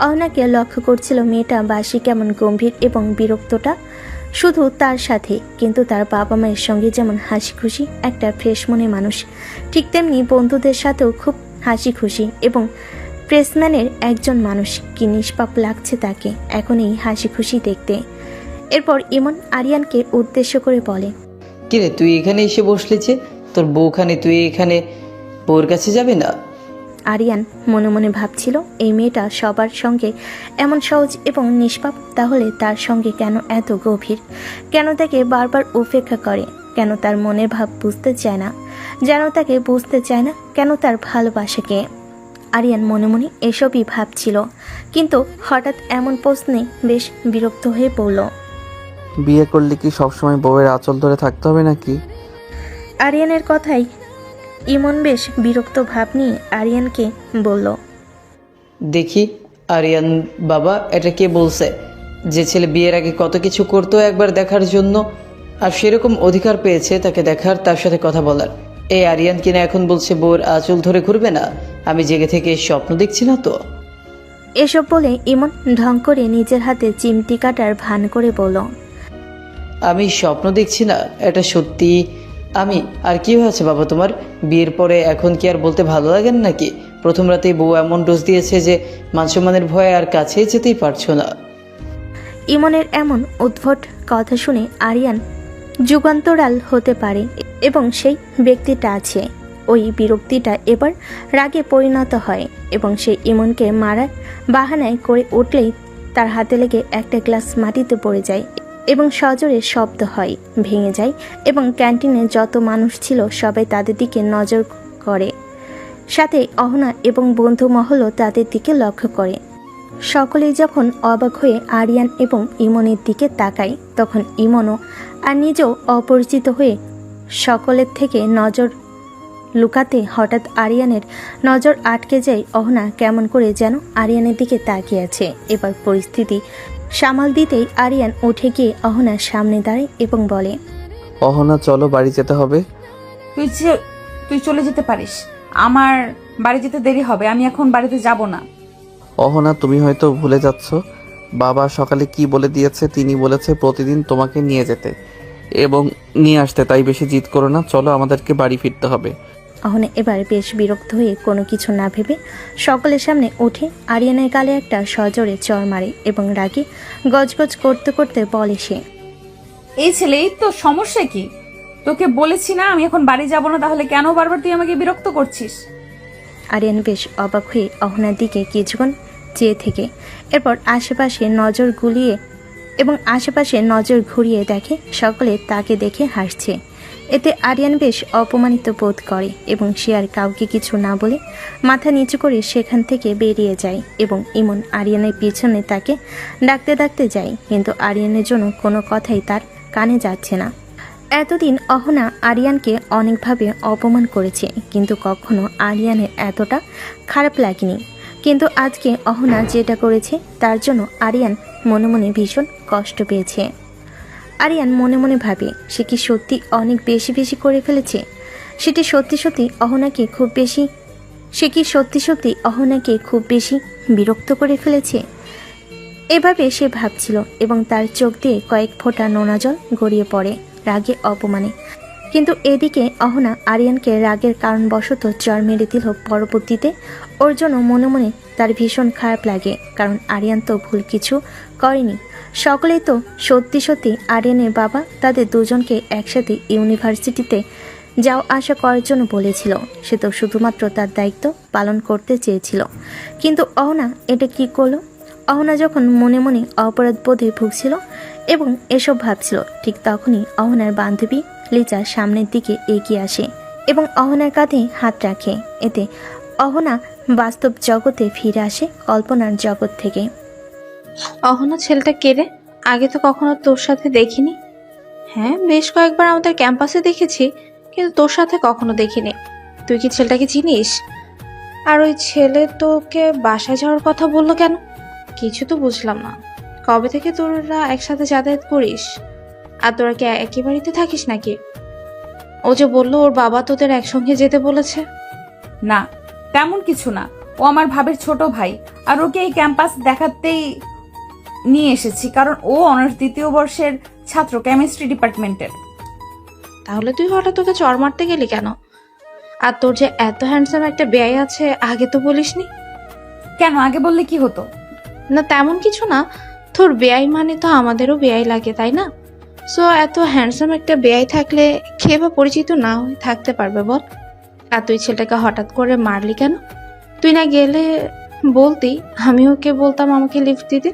অহনাকে লক্ষ্য করছিল। মেয়েটা বাসি কেমন গম্ভীর এবং বিরক্তটা শুধু তার সাথে, কিন্তু তার বাবা মায়ের সঙ্গে যেমন হাসি খুশি একটা ফ্রেশ মনে মানুষ, ঠিক তেমনি বন্ধুদের সাথেও খুব হাসি খুশি এবং প্রেসম্যানের একজন মানুষ। কি নিষ্পাপ লাগছে তাকে এখন এই হাসি খুশি দেখতে। এরপর ইমন আরিয়ানকে উদ্দেশ্য করে বলে, কিরে তুই এখানে এসে বসলি যে? তোর বউখানে তুই এখানে বউর কাছে যাবি না? আরিয়ান মনে মনে ভাবছিল এই মেয়েটা সবার সঙ্গে এমন সহজ এবং নিষ্পাপ, তাহলে তার সঙ্গে কেন এত গভীর? কেন তাকে বারবার উপেক্ষা করে? কেন তার মনের ভাব বুঝতে চায় না? যেন তাকে বুঝতে চায় না কেন তার ভালোবাসাকে? আরিয়ান মনে মনে এসবই ভাবছিল, কিন্তু হঠাৎ এমন প্রশ্নে বেশ বিরক্ত হয়ে পড়ল। বিয়ে করলে কি সবসময় বউয়ের আঁচল ধরে থাকতে হবে নাকি? আরিয়ানের কথাই ইমন বেশ বিরক্ত ভাব নিয়ে আরিয়ানকে বলল, দেখি আরিয়ান বাবা, এটা কে বলছে যে ছেলে বিয়ের আগে কত কিছু করতো একবার দেখার জন্য, আর সেরকম অধিকার পেয়েছে তাকে দেখার, তার সাথে কথা বলার? এই আরিয়ান কিনা এখন বলছে বউর আঁচল ধরে ঘুরবে না? আমি জেগে থেকে স্বপ্ন দেখছি না তো? এসব বলে ইমন ঢং করে নিজের হাতে চিমটি কাটার ভান করে বলল, আমি স্বপ্ন দেখছি না, এটা সত্যি আমি। আর কি হয়েছে বাবা তোমার? বিয়ের পরে এখন কি আর বলতে ভালো লাগে না নাকি? প্রথম রাতেই বউ এমন ডোজ দিয়েছে যে মান-সম্মানের ভয়ে আর কাছেই যেতেই পারছো না। ইমনের এমন উদ্ভট কথা শুনে আরিয়ান যুগান্তরাল হতে পারে এবং সেই ব্যক্তিটা আছে। ওই বিরক্তিটা এবার রাগে পরিণত হয় এবং সে ইমনকে মারার বাহানায় করে উঠলেই তার হাতে লেগে একটা গ্লাস মাটিতে পড়ে যায় এবং সজোরে শব্দ হয়, ভেঙে যায় এবং ক্যান্টিনে যত মানুষ ছিল সবাই তাদের দিকে নজর করে। সাথে অহনা এবং বন্ধু মহলও তাদের দিকে লক্ষ্য করে। সকলেই যখন অবাক হয়ে আরিয়ান এবং ইমনের দিকে তাকায়, তখন ইমনও আর নিজেও অপরিচিত হয়ে সকলের থেকে নজর লুকাতে হঠাৎ আরিয়ানের নজর আটকে যায়। অহনা কেমন করে যেন আরিয়ানের দিকে তাকিয়ে আছে। এবার পরিস্থিতি সামাল দিতেই আরিয়ান উঠে গিয়ে অহনার সামনে দাঁড়ায় এবং বলে, অহনা চলো, বাড়ি যেতে হবে। তুই চলে যেতে পারিস, আমার বাড়ি যেতে দেরি হবে, আমি এখন বাড়িতে যাব না। অহনা, তুমি হয়তো ভুলে যাচ্ছ, বাবা সকালে কি বলে দিয়েছে। তিনি বলেছে প্রতিদিন তোমাকে নিয়ে যেতে এবং নিয়ে আসতে, তাই বেশি জিদ করো না, চলো আমাদেরকে বাড়ি ফিরতে হবে। অহনা এবার বেশ বিরক্ত হয়ে কোনো কিছু না ভেবে সকলের সামনে উঠে আরিয়ানের গালে একটা সজোরে চড় মারে এবং রাগে গজগজ করতে করতে বলে সে, এই ছেলে, এই তো সমস্যা কি? তোকে বলেছি না আমি এখন বাড়ি যাব না, তাহলে কেন বারবার তুই আমাকে বিরক্ত করছিস? আরিয়ান বেশ অবাক হয়ে অহনার দিকে কিছুক্ষণ চেয়ে থেকে এরপর আশেপাশে নজর ঘুরিয়ে দেখে সকলে তাকে দেখে হাসছে। এতে আরিয়ান বেশ অপমানিত বোধ করে এবং সে আর কাউকে কিছু না বলে মাথা নিচু করে সেখান থেকে বেরিয়ে যায় এবং ইমন আরিয়ানের পিছনে তাকে ডাকতে ডাকতে যায়, কিন্তু আরিয়ানের জন্য কোনো কথাই তার কানে যাচ্ছে না। এতদিন অহনা আরিয়ানকে অনেকভাবে অপমান করেছে, কিন্তু কখনো আরিয়ানের এতটা খারাপ লাগেনি। কিন্তু আজকে অহনা যেটা করেছে তার জন্য আরিয়ান মনে মনে ভীষণ কষ্ট পেয়েছে। আরিয়ান মনে মনে ভাবে সে কি সত্যি অনেক বেশি বেশি করে ফেলেছে? সে কি সত্যি সত্যি অহনাকে খুব বেশি বিরক্ত করে ফেলেছে? এভাবে সে ভাবছিল এবং তার চোখ দিয়ে কয়েক ফোঁটা নোনা জল গড়িয়ে পড়ে রাগে অপমানে। কিন্তু এদিকে অহনা আরিয়ানকে রাগের কারণবশত চর মেরে দিল। পরবর্তীতে ওর জন্য মনে মনে তার ভীষণ খারাপ লাগে, কারণ আরিয়ান তো ভুল কিছু করেনি। সকলেই তো সত্যি সত্যি আরিয়ানের বাবা তাদের দুজনকে একসাথে ইউনিভার্সিটিতে যাও আসা করার জন্য বলেছিল। সে তো শুধুমাত্র তার দায়িত্ব পালন করতে চেয়েছিল, কিন্তু অহনা এটা কি করলো? অহনা যখন মনে মনে অপরাধ বোধে ভুগছিল এবং এসব ভাবছিল, ঠিক তখনই অহনার বান্ধবী লিজা সামনের দিকে এগিয়ে আসে এবং অহনার কাঁধে হাত রাখে। এতে অহনা বাস্তব জগতে ফিরে আসে কল্পনার জগৎ থেকে। অহনা ছেলেটা কে রে? আগে তো কখনো তোর সাথে দেখিনি। হ্যাঁ, বেশ কয়েকবার আমাদের ক্যাম্পাসে দেখেছি, কিন্তু তোর সাথে কখনো দেখিনি। তুই কি ছেলেটাকে চিনিস? আর ওই ছেলে তোকে বাসায় যাওয়ার কথা বললো কেন? কিছু তো বুঝলাম না। কবে থেকে তোরা একসাথে যাতায়াত করিস? আর তোরা কি একই বাড়িতে থাকিস নাকি? ও যে বললো ওর বাবা তোদের একসঙ্গে যেতে বলেছে। না, তেমন কিছু না। ও আমার ভাবের ছোট ভাই, আর ওকে এই ক্যাম্পাস দেখাতেই নিয়ে এসেছি, কারণ ও অনার্স 2য় বর্ষের ছাত্র, কেমিস্ট্রি ডিপার্টমেন্টের। তাহলে তুই হঠাৎ তোকে চর মারতে গেলি কেন? আর তোর যে এত হ্যান্ডসাম একটা বেয়াই আছে, আগে তো বলিসনি কেন? আগে বললে কি হতো? না, তেমন কিছু না। তোর বেয়াই মানে তো আমাদেরও বেয়াই লাগে, তাই না? সো এত হ্যান্ডসাম একটা বেয়াই থাকলে কে বা পরিচিত না হয়ে থাকতে পারবে বল? আর তুই ছেলেটাকে হঠাৎ করে মারলি কেন? তুই না গেলে বলতি, আমি ওকে বলতাম আমাকে লিফট দিতে।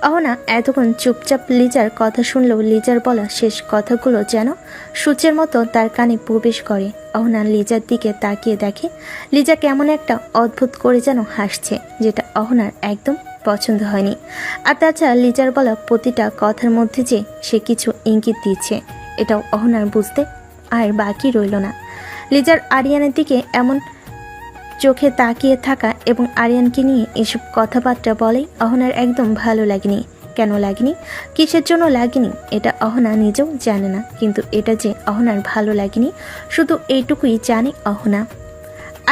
অহনা এতক্ষণ চুপচাপ লিজার কথা শুনলেও লিজার বলা শেষ কথাগুলো যেন সূচের মতো তার কানে প্রবেশ করে। অহনা লিজার দিকে তাকিয়ে দেখে লিজা কেমন একটা অদ্ভুত করে যেন হাসছে, যেটা অহনার একদম পছন্দ হয়নি। আর তাছাড়া লিজার বলা প্রতিটা কথার মধ্যে যে সে কিছু ইঙ্গিত দিচ্ছে, এটাও অহনার বুঝতে আর বাকি রইল না। লিজার আরিয়ানের দিকে এমন চোখে তাকিয়ে থাকা এবং আরিয়ানকে নিয়ে এসব কথাবার্তা বলে অহনার একদম ভালো লাগেনি। কেন লাগেনি, কিসের জন্য লাগেনি, এটা অহনা নিজেও জানে না, কিন্তু এটা যে অহনার ভালো লাগেনি শুধু এইটুকুই জানে অহনা।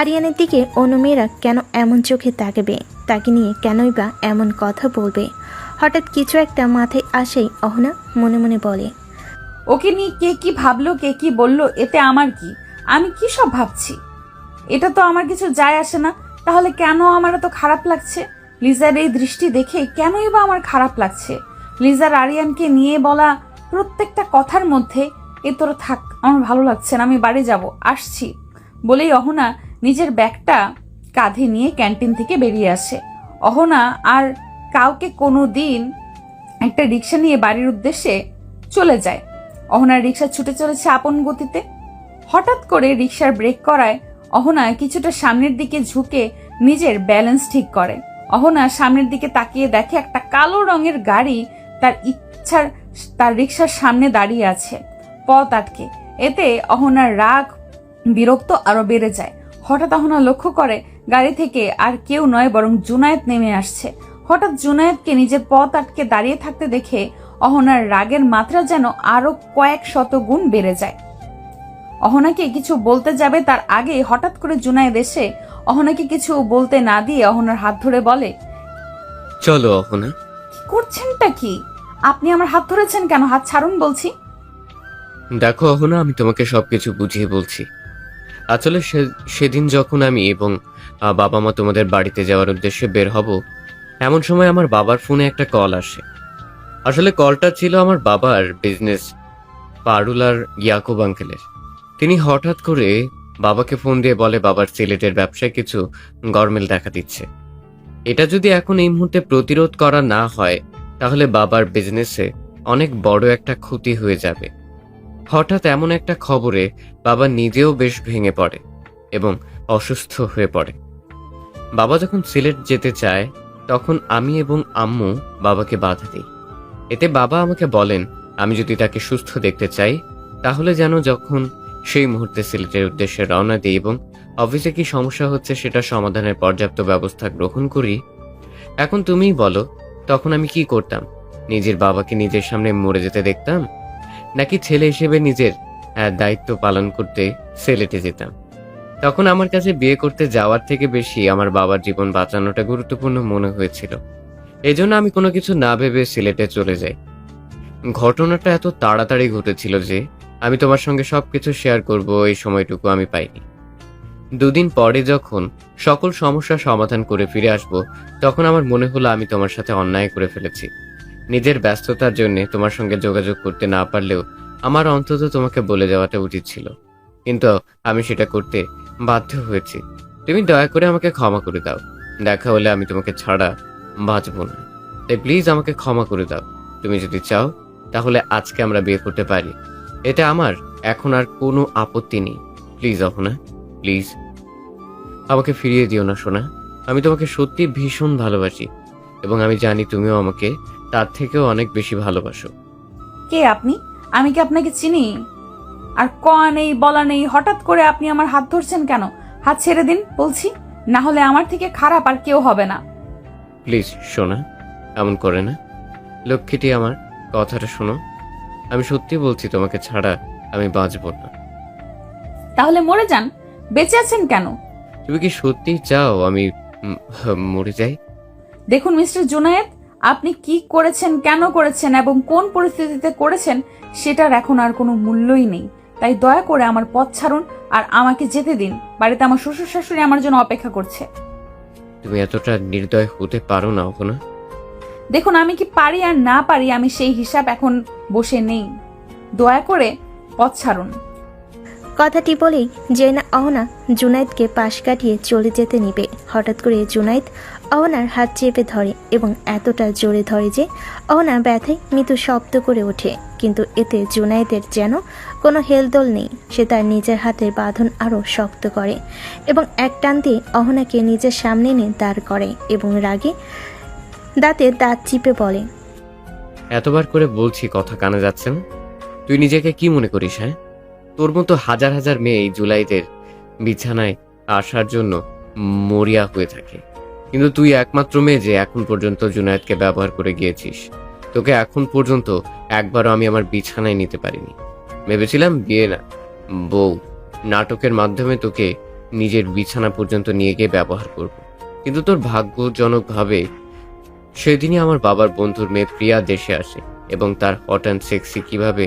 আরিয়ানের দিকে অন্য মেয়েরা কেন এমন চোখে তাকাবে, তাকে নিয়ে কেনই বা এমন কথা বলবে? হঠাৎ কিছু একটা মাথায় আসেই অহনা মনে মনে বলে, ওকে নিয়ে কে কি ভাবলো, কে কি বললো, এতে আমার কি? আমি কি সব ভাবছি? এটা তো আমার কিছু যায় আসে না। তাহলে কেন আমার এত খারাপ লাগছে? লিজার এই দৃষ্টি দেখে কেনই বা আমার খারাপ লাগছে? লিজার আরিয়ানকে নিয়ে বলা প্রত্যেকটা কথার মধ্যে এ তোর থাক, আমার ভালো লাগছে না, আমি বাড়ি যাব, আসছি বলেই অহনা নিজের ব্যাগটা কাঁধে নিয়ে ক্যান্টিন থেকে বেরিয়ে আসে। অহনা আর কাউকে কোনো দিন একটা রিক্সা নিয়ে বাড়ির উদ্দেশ্যে চলে যায়। অহনার রিক্সা ছুটে চলেছে আপন গতিতে। হঠাৎ করে রিক্সার ব্রেক করায় অহনা কিছুটা সামনের দিকে ঝুঁকে নিজের ব্যালেন্স ঠিক করে। অহনা সামনের দিকে তাকিয়ে দেখে একটা কালো রঙের গাড়ি তার রিক্সার সামনে দাঁড়িয়ে আছে, পথ আটকে। এতে অহনার রাগ বিরক্ত আরো বেড়ে যায়। হঠাৎ অহনা লক্ষ্য করে গাড়ি থেকে আর কেউ নয় বরং জুনায়েদ নেমে আসছে। হঠাৎ জুনায়েদকে নিজের পথ আটকে দাঁড়িয়ে থাকতে দেখে অহনার রাগের মাত্রা যেন আরো কয়েক শত গুণ বেড়ে যায়। অহনাকে কিছু বলতে যাবে তার আগে হঠাৎ করে জুনায়েদ এসে অহনাকে কিছু বলতে না দিয়ে অহনার হাত ধরে বলে, চলো অহনা। কি করছেনটা কি? আপনি আমার হাত ধরেছেন কেন? হাত ছাড়ুন বলছি। দেখো অহনা, আমি তোমাকে সবকিছু বুঝিয়ে বলছি। আসলে সেদিন যখন আমি এবং বাবা মা তোমাদের বাড়িতে যাওয়ার উদ্দেশ্যে বের হব, এমন সময় আমার বাবার ফোনে একটা কল আসে। আসলে কলটা ছিল আমার বাবার বিজনেস পারুলার ইয়াকুব আঙ্কেলের। তিনি হঠাৎ করে বাবাকে ফোন দিয়ে বলে বাবার সিলেটের ব্যবসায় কিছু গরমিল দেখা দিচ্ছে। এটা যদি এখন এই মুহূর্তে প্রতিরোধ করা না হয় তাহলে বাবার বিজনেসে অনেক বড় একটা ক্ষতি হয়ে যাবে। হঠাৎ এমন একটা খবরে বাবা নিজেও বেশ ভেঙে পড়ে এবং অসুস্থ হয়ে পড়ে। বাবা যখন সিলেট যেতে চায় তখন আমি এবং আম্মু বাবাকে বাধা দিই। এতে বাবা আমাকে বলেন আমি যদি তাকে সুস্থ দেখতে চাই তাহলে যেন যখন সেই মুহূর্তে সিলেটের উদ্দেশ্যে রওনা দিই এবং অফিসে কি সমস্যা হচ্ছে সেটা সমাধানের পর্যাপ্ত ব্যবস্থা গ্রহণ করি। এখন তুমিই বলো, তখন আমি কি করতাম? নিজের বাবাকে নিজের সামনে মরে যেতে দেখতাম, নাকি ছেলে হিসেবে নিজের দায়িত্ব পালন করতে সিলেটে যেতাম? তখন আমার কাছে বিয়ে করতে যাওয়ার থেকে বেশি আমার বাবার জীবন বাঁচানোটা গুরুত্বপূর্ণ মনে হয়েছিল। এজন্য আমি কোনো কিছু না ভেবে সিলেটে চলে যাই। ঘটনাটা এত তাড়াতাড়ি ঘটেছিল যে আমি তোমার সঙ্গে সবকিছু শেয়ার করব এই সময়টুকু আমি পাইনি। দুদিন পরে যখন সকল সমস্যার সমাধান করে ফিরে আসব তখন আমার মনে হলো আমি তোমার সাথে অন্যায় করে ফেলেছি। নিজের ব্যস্ততার জন্য তোমার সঙ্গে যোগাযোগ করতে না পারলেও আমার অন্তত তোমাকে বলে যাওয়াটা উচিত ছিল, কিন্তু আমি সেটা করতে বাধ্য হয়েছি। তুমি দয়া করে আমাকে ক্ষমা করে দাও। দেখা হলে আমি তোমাকে ছাড়া বাঁচব না, তাই প্লিজ আমাকে ক্ষমা করে দাও। তুমি যদি চাও তাহলে আজকে আমরা বিয়ে করতে পারি, এতে আমার এখন আর কোনো আপত্তি নেই। প্লিজ অহনা, প্লিজ আমাকে ফিরিয়ে দিও না সোনা। আমি তোমাকে সত্যি ভীষণ ভালোবাসি এবং আমি জানি তুমিও আমাকে তার থেকেও অনেক বেশি ভালোবাসো। কে আপনি? আমি কি আপনাকে চিনি? আর ক নেই বলা নেই, হঠাৎ করে আপনি আমার হাত ধরছেন কেন? হাত ছেড়ে দিন বলছি, না হলে আমার থেকে খারাপ আর কেউ হবে না। প্লিজ সোনা, এমন করে না। লক্ষ্মীটি আমার, কথাটা শোনো। আমি সত্যি বলছি তোমাকে ছাড়া আমি বাঁচব না। তাহলে মরে যান, বেঁচে আছেন কেন? তুমি কি সত্যি চাও আমি মরে যাই? দেখুন মিস্টার জুনায়েদ, আপনি কি করেছেন, কেন করেছেন এবং কোন পরিস্থিতিতে করেছেন সেটার এখন আর কোনো মূল্যই নেই। তাই দয়া করে আমার পথ ছাড়ুন আর আমাকে যেতে দিন। বাড়িতে আমার শ্বশুর শাশুড়ি আমার জন্য অপেক্ষা করছে। তুমি এতটা নির্দয় হতে পারো না অহনা। দেখুন, আমি কি পারি আর না পারি আমি সেই হিসাব এখন বসে নেই। দয়া করে পথ ছাড়ুন। কথাটি বলেই জেনা অহনা জুনায়েদকে পাশ কাটিয়ে চলে যেতে নিবে। হঠাৎ করে জুনায়েদ অহনার হাত চেপে ধরে এবং এতটা জোরে ধরে যে অহনা ব্যথায় মৃদু শব্দ করে ওঠে, কিন্তু এতে জুনায়েদের যেন কোনো হেলদোল নেই। সে তার নিজের হাতের বাঁধন আরও শক্ত করে এবং এক টান দিয়ে অহনাকে নিজের সামনে এনে দাঁড় করে এবং রাগে দাঁতে দাঁত চিপে বলে, এতবার করে বলছি কথা কানে যাচ্ছে না? তুই নিজেকে কি মনে করিস? হ্যাঁ, তোর মতো হাজার হাজার মেয়ে এই জুলাইদের বিছানায় আসার জন্য মরিয়া হয়ে থাকে। কিন্তু তুই একমাত্র মেয়ে যে এখন পর্যন্ত জুনায়েদকে ব্যবহার করে গিয়েছিস। তোকে এখন পর্যন্ত একবারও আমি আমার বিছানায় নিতে পারিনি। ভেবেছিলাম বিয়ে না, বউ নাটকের মাধ্যমে তোকে নিজের বিছানা পর্যন্ত নিয়ে গিয়ে ব্যবহার করব। কিন্তু তোর ভাগ্যজনকভাবে সেদিনই আমার বাবার বন্ধুর মেয়ে প্রিয়া দেশে আসে এবং তার হট অ্যান্ড সেক্সি কিভাবে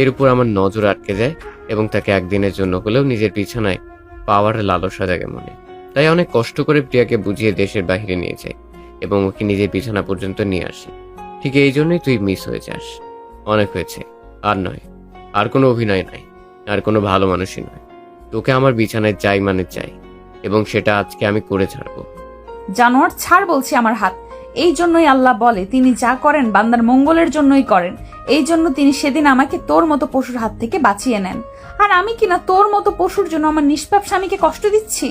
এর উপর আমার নজর আটকে যায় এবং তাকে একদিনের জন্য হলেও নিজের বিছানায় পাওয়ার লালসা জাগে মনে। তাই অনেক কষ্ট করে প্রিয়াকে বুঝিয়ে দেশের বাইরে নিয়ে যায় এবং ওকে নিজের বিছানা পর্যন্ত নিয়ে আসি। ঠিক এই জন্যই তুই মিস হয়ে যাস। অনেক হয়েছে, আর নয়, আর কোনো অভিনয় নাই, আর কোনো ভালো মানুষই নয়। তোকে আমার বিছানায় চাই মানে চাই, এবং সেটা আজকে আমি করে ছাড়বো। জানোয়ার, ছাড় বলছি আমার হাত। এই জন্যই আল্লাহ বলে তিনি যা করেন বান্দার মঙ্গলের জন্যই করেন। এই জন্য তিনি সেদিন আমাকে তোর মতো পশুর হাত থেকে বাঁচিয়ে নেন। আর আমি কিনা তোর মতো পশুর জন্য আমার নিষ্পাপ স্বামীকে কষ্ট দিচ্ছি?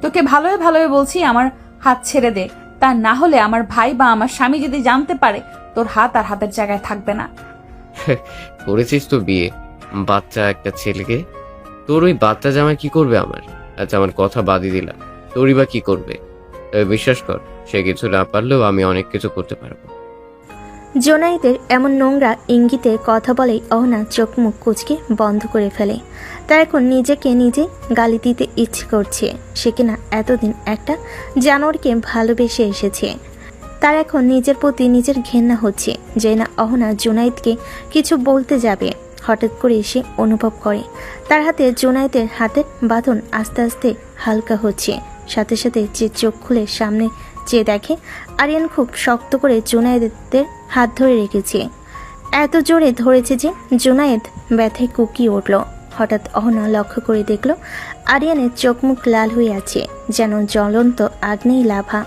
তোকে ভালোই ভালোই বলছি আমার হাত ছেড়ে দে, তা না হলে আমার ভাই বা আমার স্বামী যদি জানতে পারে তোর হাত আর হাতের জায়গায় থাকবে না। করেছিস তো বিয়ে, বাচ্চা একটা ছেলেকে। তোর ওই বাচ্চা জামাই কি করবে আমার? আচ্ছা, আমার কথা বাদই দিলাম, তোরই বা কি করবে? তবে বিশ্বাস কর, সে কিছু না পারলেও আমি অনেক কিছু করতে পারবো। জোনায়েদের এমন নোংরা ইঙ্গিতে কথা বলেই অহনা চোখ মুখ কুঁচকে বন্ধ করে ফেলে। তার এখন নিজেকে নিজে গালি দিতে ইচ্ছে করছে। সে কিনা এতদিন একটা জানোয়ারকে ভালোবেসে এসেছে। তার এখন নিজের প্রতি নিজের ঘেন্না হচ্ছে যে না অহনা জোনায়েদকে কিছু বলতে যাবে। হঠাৎ করে সে অনুভব করে তার হাতে জোনায়েদের হাতের বাঁধন আস্তে আস্তে হালকা হচ্ছে। সাথে সাথে যে চোখ খুলে সামনে চেয়ে দেখে আরিয়ান খুব শক্ত করে জোনায়েদের হাত ধরে রেখেছে। এত জোরে ধরেছে যে জোনায়েদ ব্যথায় কুকিয়ে উঠল। হঠাৎ অহনা লক্ষ্য করে দেখল আরিয়ানের চোখ মুখ লাল হয়ে আছে, যেন জ্বলন্ত আগ্নেয় লাভা।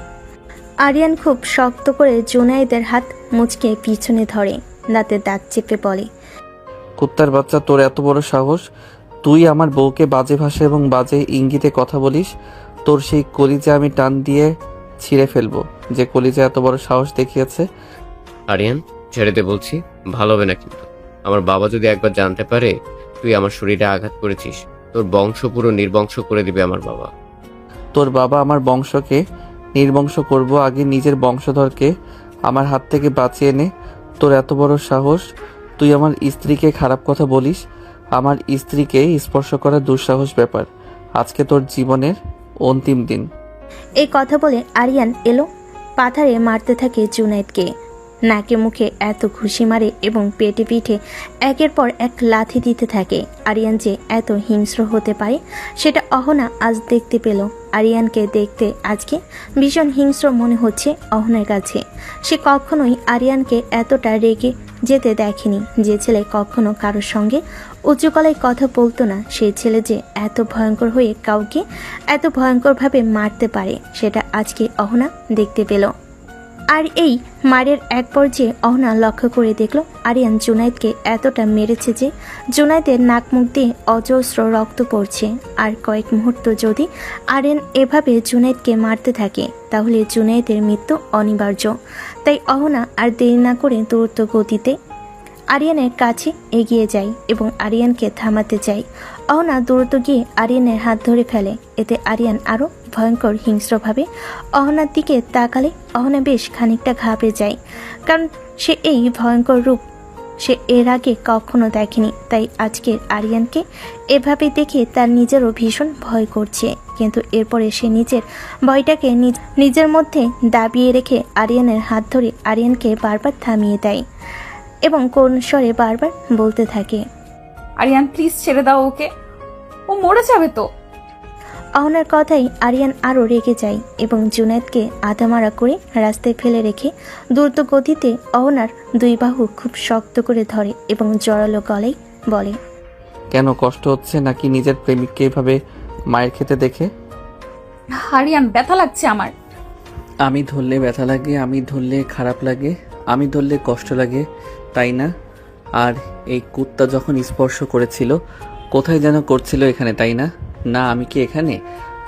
আরিয়ান খুব শক্ত করে জোনায়েদের হাত মুচকে পিছনে ধরে, দাঁতে দাঁত চেপে বলে, কুত্তার বাচ্চা, তোর এত বড় সাহস! তুই আমার বউকে বাজে ভাষা এবং বাজে ইঙ্গিতে কথা বলিস। তোর সেই কলিজা আমি টান দিয়ে ছিঁড়ে ফেলবো, যে কলিজা এত বড় সাহস দেখিয়েছে। আরিয়ান, ছেড়ে দে বলছি, ভালো হবে না কিন্তু। আমার বাবা যদি একবার জানতে পারে তুই আমার শরীরে আঘাত করেছিস, তোর বংশ পুরো নির্বংশ করে দিবে আমার বাবা। তোর বাবা আমার বংশকে নির্বংশ করব, আগে নিজের বংশধরকে আমার হাত থেকে বাঁচিয়ে নে। তোর এত বড় সাহস, তুই আমার স্ত্রীকে খারাপ কথা বলিস। আমার স্ত্রীকে স্পর্শ করার দুঃসাহস ব্যাপার। আজকে তোর জীবনের অন্তিম দিন। এই কথা বলে আরিয়ান এলো পাথারে মারতে থাকে জুনায়েদকে। নাকে মুখে এত ঘুষি মারে এবং পেটে পিঠে একের পর এক লাথি দিতে থাকে। আরিয়ান যে এত হিংস্র হতে পারে সেটা অহনা আজ দেখতে পেল। আরিয়ানকে দেখতে আজকে ভীষণ হিংস্র মনে হচ্ছে অহনার কাছে। সে কখনোই আরিয়ানকে এতটা রেগে যেতে দেখেনি। যে ছেলে কখনো কারোর সঙ্গে উঁচু গলায় কথা বলতো না, সেই ছেলে যে এত ভয়ঙ্কর হয়ে কাউকে এত ভয়ঙ্করভাবে মারতে পারে সেটা আজকে অহনা দেখতে পেল। আর এই মারের এক পর্যায়ে অহনা লক্ষ্য করে দেখল আরিয়ান জুনায়েদকে এতটা মেরেছে যে জুনায়েদের নাক মুখ দিয়ে অজস্র রক্ত পড়ছে। আর কয়েক মুহূর্ত যদি আরিয়ান এভাবে জুনায়েদকে মারতে থাকে তাহলে জুনায়েদের মৃত্যু অনিবার্য। তাই অহনা আর দেরি না করে দ্রুত গতিতে আরিয়ানের কাছে এগিয়ে যায় এবং আরিয়ানকে থামাতে চায়। অহনা দ্রুত গিয়ে আরিয়ানের হাত ধরে ফেলে। এতে আরিয়ান আরও ভয়ঙ্কর হিংস্রভাবে অহনার দিকে তাকালে অহনা বেশ খানিকটা ঘাবড়ে যায়, কারণ সে এই ভয়ঙ্কর রূপ সে এর আগে কখনো দেখেনি। তাই আজকের আরিয়ানকে এভাবে দেখে তার নিজেরও ভীষণ ভয় করছে। কিন্তু এরপরে সে নিজের ভয়টাকে নিজের মধ্যে দাবিয়ে রেখে আরিয়ানের হাত ধরে আরিয়ানকে বারবার থামিয়ে দেয় এবং কোন স্বরে বারবার বলতে থাকে, আরিয়ান প্লিজ ছেড়ে দাও ওকে, ও মরে যাবে তো। অহনার কথাই আরিয়ান আরও রেগে যায় এবং জুনায়েদকে আধামারা করে রাস্তায় ফেলে রেখে দ্রুত গতিতে অহনার দুই বাহু খুব শক্ত করে ধরে এবং জোরালো গলায় বলে, কেন কষ্ট হচ্ছে নাকি নিজের প্রেমিককে এভাবে মায়ের খেতে দেখে? আরিয়ান, ব্যথা লাগছে আমার। আমি ধরলে ব্যথা লাগে, আমি ধরলে খারাপ লাগে, আমি ধরলে কষ্ট লাগে, তাই না? আর এই কুত্তা যখন স্পর্শ করেছিল কোথায় যেন করছিল, এখানে তাই না? না, আমি কি এখানে?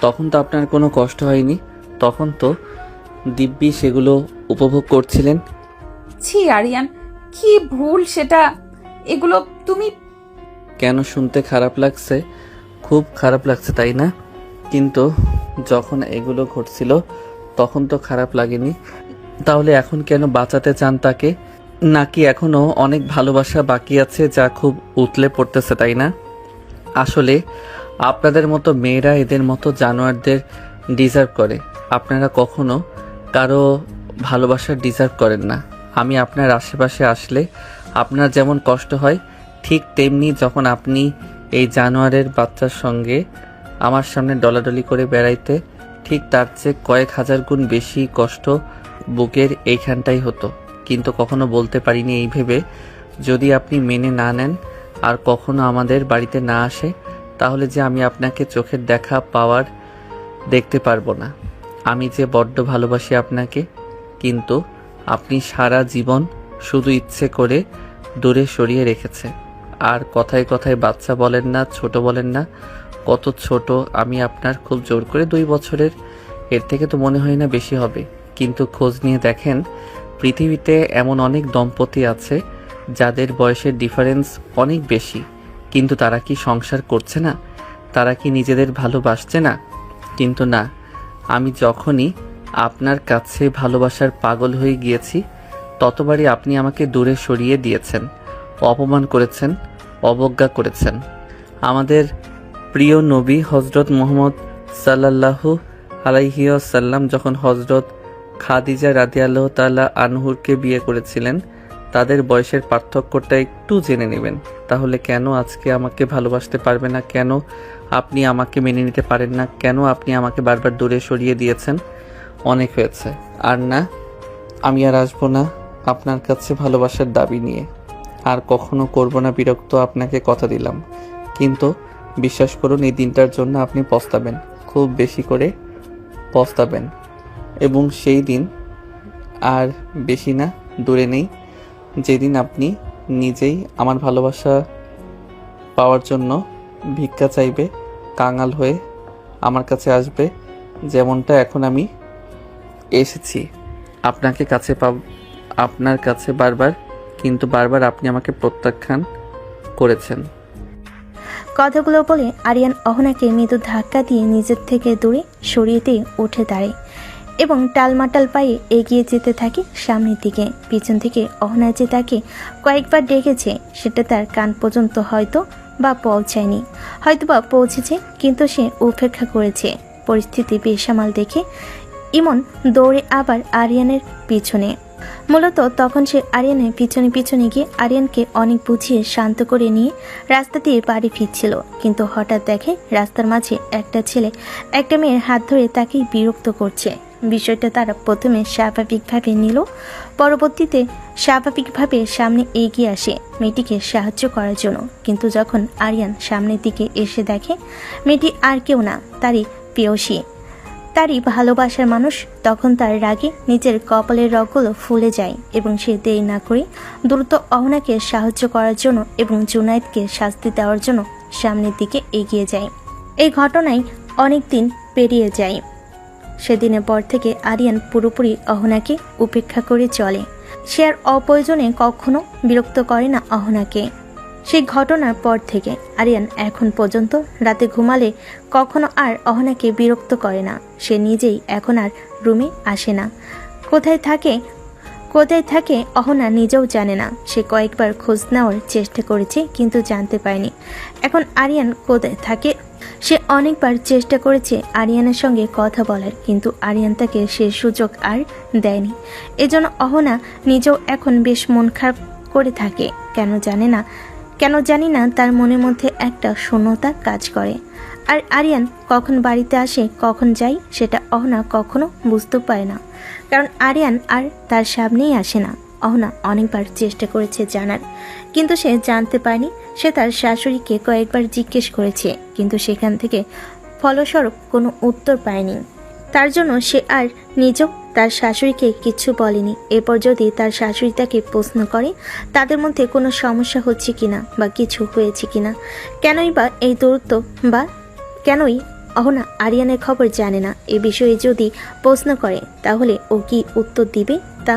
তখন তো আপনার কোনো কষ্ট হয়নি, তখন তো দিব্যি সেগুলো উপভোগ করছিলেন। ছি আরিয়ান, কি ভুল সেটা। এগুলো তুমি কেন শুনতে খারাপ লাগছে? খুব খারাপ লাগছে তাই না? কিন্তু যখন এগুলো ঘটছিল তখন তো খারাপ লাগেনি। তাহলে এখন কেন বাঁচাতে চান তাকে? নাকি এখনো অনেক ভালোবাসা বাকি আছে যা খুব উতলে পড়তেছে, তাই না? আসলে আপনাদের মতো মেয়েরা এদের মতো জানোয়ারদের ডিজার্ভ করে। আপনারা কখনো কারো ভালোবাসার ডিজার্ভ করেন না। আমি আপনার আশেপাশে আসলে আপনার যেমন কষ্ট হয়, ঠিক তেমনি যখন আপনি এই জানোয়ারের বাচ্চার সঙ্গে আমার সামনে ডলাডলি করে বেড়াইতে, ঠিক তার চেয়ে কয়েক হাজার গুণ বেশি কষ্ট বুকের এইখানটাই হতো। কিন্তু কখনো বলতে পারিনি এই ভেবে, যদি আপনি মেনে না নেন আর কখনো আমাদের বাড়িতে না আসে, তাহলে যে আমি আপনাকে চোখের দেখা পাওয়ার দেখতে পারবো না। আমি যে বড্ড ভালোবাসি আপনাকে, কিন্তু আপনি সারা জীবন শুধু ইচ্ছে করে দূরে সরিয়ে রেখেছে। আর কথায় কথায় বাচ্চা বলেন না, ছোট বলেন না। কত ছোট আমি আপনার, খুব জোর করে 2 বছরের, এর থেকে তো মনে হয় না বেশি হবে। কিন্তু খোঁজ নিয়ে দেখেন, পৃথিবীতে এমন অনেক দম্পতি আছে যাদের বয়সের ডিফারেন্স অনেক বেশি, কিন্তু তারা কি সংসার করছে না? তারা কি নিজেদের ভালোবাসছে না? কিন্তু না, আমি যখনই আপনার কাছে ভালোবাসার পাগল হয়ে গিয়েছি, ততবারই আপনি আমাকে দূরে সরিয়ে দিয়েছেন, অপমান করেছেন, অবজ্ঞা করেছেন। আমাদের প্রিয় নবী হজরত মুহাম্মদ সাল্লাল্লাহু আলাইহি ওয়াসাল্লাম যখন হজরত খাদিজা রাদিয়াল্লাহু তাআলা আনহুরকে বিয়ে করেছিলেন, তাদের বয়সের পার্থক্যটা একটু জেনে নেবেন। তাহলে কেন আজকে আমাকে ভালোবাসতে পারবে না? কেন আপনি আমাকে মেনে নিতে পারেন না? কেন আপনি আমাকে বারবার দূরে সরিয়ে দিয়েছেন? অনেক হয়েছে, আর না, আমি আর আসবো না আপনার কাছে ভালোবাসার দাবি নিয়ে। আর কখনো করব না বিরক্ত, আপনাকে কথা দিলাম। কিন্তু বিশ্বাস করুন, এই দিনটার জন্য আপনি পস্তাবেন, খুব বেশি করে পস্তাবেন। এবং সেই দিন আর বেশি না দূরে নেই, যেদিন আপনি নিজেই আমার ভালোবাসা পাওয়ার জন্য ভিক্ষা চাইবে, কাঙাল হয়ে আমার কাছে আসবে, যেমনটা এখন আমি এসেছি আপনাকে কাছে আপনার কাছে বারবার, কিন্তু বারবার আপনি আমাকে প্রত্যাখ্যান করেছেন। কথাগুলো বলে আরিয়ান অহনাকে মৃদু ধাক্কা দিয়ে নিজের থেকে দূরে সরিয়ে দিয়ে উঠে দাঁড়ায় এবং টালমাটাল পায়ে এগিয়ে যেতে থাকে সামনের দিকে। পিছন থেকে অহনা যে তাকে কয়েকবার ডেকেছে, সেটা তার কান পর্যন্ত হয়তো বা পৌঁছায়নি, হয়তো বা পৌঁছেছে, কিন্তু সে উপেক্ষা করেছে। পরিস্থিতি বেসামাল দেখে ইমন দৌড়ে আবার আরিয়ানের পিছনে। মূলত তখন সে আরিয়ানের পিছনে পিছনে গিয়ে আরিয়ানকে অনেক বুঝিয়ে শান্ত করে নিয়ে রাস্তা দিয়ে বাড়ি ফিরছিল। কিন্তু হঠাৎ দেখে রাস্তার মাঝে একটা ছেলে একটা মেয়ের হাত ধরে তাকেই বিরক্ত করছে। বিষয়টা তারা প্রথমে স্বাভাবিকভাবে নিল, পরবর্তীতে স্বাভাবিকভাবে সামনে এগিয়ে আসে মেয়েটিকে সাহায্য করার জন্য। কিন্তু যখন আরিয়ান সামনের দিকে এসে দেখে মেয়েটি আর কেউ না, তারই প্রেয়সী, তারই ভালোবাসার মানুষ, তখন তার রাগে নিজের কপালের রগগুলো ফুলে যায় এবং সে দেরি না করে দ্রুত অহনাকে সাহায্য করার জন্য এবং জুনায়েদকে শাস্তি দেওয়ার জন্য সামনের দিকে এগিয়ে যায়। এই ঘটনায় অনেক দিন পেরিয়ে যায়। সেদিনের পর থেকে আরিয়ান পুরোপুরি অহনাকে উপেক্ষা করে চলে। সে আর অপ্রয়োজনে কখনো বিরক্ত করে না অহনাকে। সেই ঘটনার পর থেকে আরিয়ান এখন পর্যন্ত রাতে ঘুমালে কখনো আর অহনাকে বিরক্ত করে না। সে নিজেই এখন আর রুমে আসে না। কোথায় থাকে অহনা নিজেও জানে না। সে কয়েকবার খোঁজ নেওয়ার চেষ্টা করেছে, কিন্তু জানতে পারেনি এখন আরিয়ান কোথায় থাকে। সে অনেকবার চেষ্টা করেছে আরিয়ানের সঙ্গে কথা বলার, কিন্তু আরিয়ান তাকে সে সুযোগ আর দেয়নি। এজন্য অহনা নিজেও এখন বেশ মন খারাপ করে থাকে। কেন জানি না তার মনের মধ্যে একটা শূন্যতা কাজ করে। আর আরিয়ান কখন বাড়িতে আসে, কখন যায়, সেটা অহনা কখনো বুঝতে পারে না, কারণ আরিয়ান আর তার সামনেই আসে না। অহনা অনেকবার চেষ্টা করেছে জানার, কিন্তু সে জানতে পারেনি। সে তার শাশুড়িকে কয়েকবার জিজ্ঞেস করেছে, কিন্তু সেখান থেকে ফলস্বরূপ কোনো উত্তর পায়নি। তার জন্য সে আর নিজেও তার শাশুড়িকে কিছু বলেনি। এরপর যদি তার শাশুড়ি তাকে প্রশ্ন করে তাদের মধ্যে কোনো সমস্যা হচ্ছে কিনা বা কিছু হয়েছে কিনা, কেনই বা এই দূরত্ব, বা কেনই অহনা আরিয়ানের খবর জানে না, এ বিষয়ে যদি প্রশ্ন করে তাহলে ও কি উত্তর দিবে তা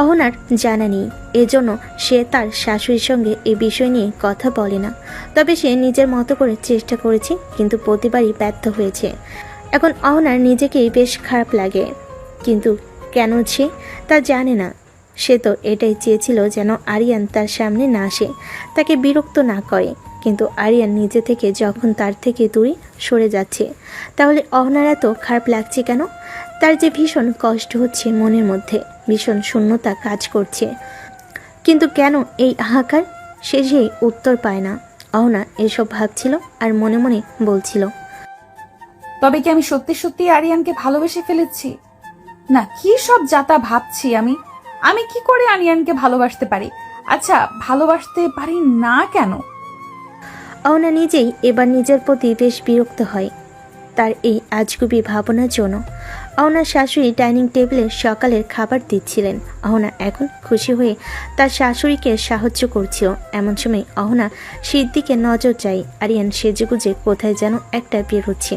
অহনার জানা নেই, এজন্য সে তার শাশুড়ির সঙ্গে এই বিষয় নিয়ে কথা বলে না। তবে সে নিজের মতো করে চেষ্টা করেছে, কিন্তু প্রতিবারই ব্যর্থ হয়েছে। এখন অহনার নিজেকেই বেশ খারাপ লাগে, কিন্তু কেন সে তা জানে না। সে তো এটাই চেয়েছিল যেন আরিয়ান তার সামনে না আসে, তাকে বিরক্ত না করে। কিন্তু আরিয়ান নিজে থেকে যখন তার থেকে দূরে সরে যাচ্ছে, তাহলে অহনার এত খারাপ লাগছে কেন? তার যে ভীষণ কষ্ট হচ্ছে মনের মধ্যে, ভীষণ শূন্যতা কাজ করছে। কিন্তু কেন এই হাহাকার? সে যে উত্তর পায় না। অহনা এসব ভাবছিল আর মনে মনে বলছিল, তবে কি আমি সত্যি সত্যি আরিয়ানকে ভালোবেসে ফেলেছি? না, কি সব যাতা ভাবছি আমি। আমি কি করে আরিয়ানকে ভালোবাসতে পারি? আচ্ছা, ভালোবাসতে পারি না কেন? অহনা নিজেই এবার নিজের প্রতি বেশ বিরক্ত হয় তার এই আজগুবি ভাবনার জন্য। অহনার শাশুড়ি ডাইনিং টেবিলে সকালের খাবার দিচ্ছিলেন। অহনা এখন খুশি হয়ে তার শাশুড়িকে সাহায্য করছিল। এমন সময় অহনা শীত দিকে নজর যায়। আরিয়ান সেজেগুজে কোথায় যেন একটা বের হচ্ছে।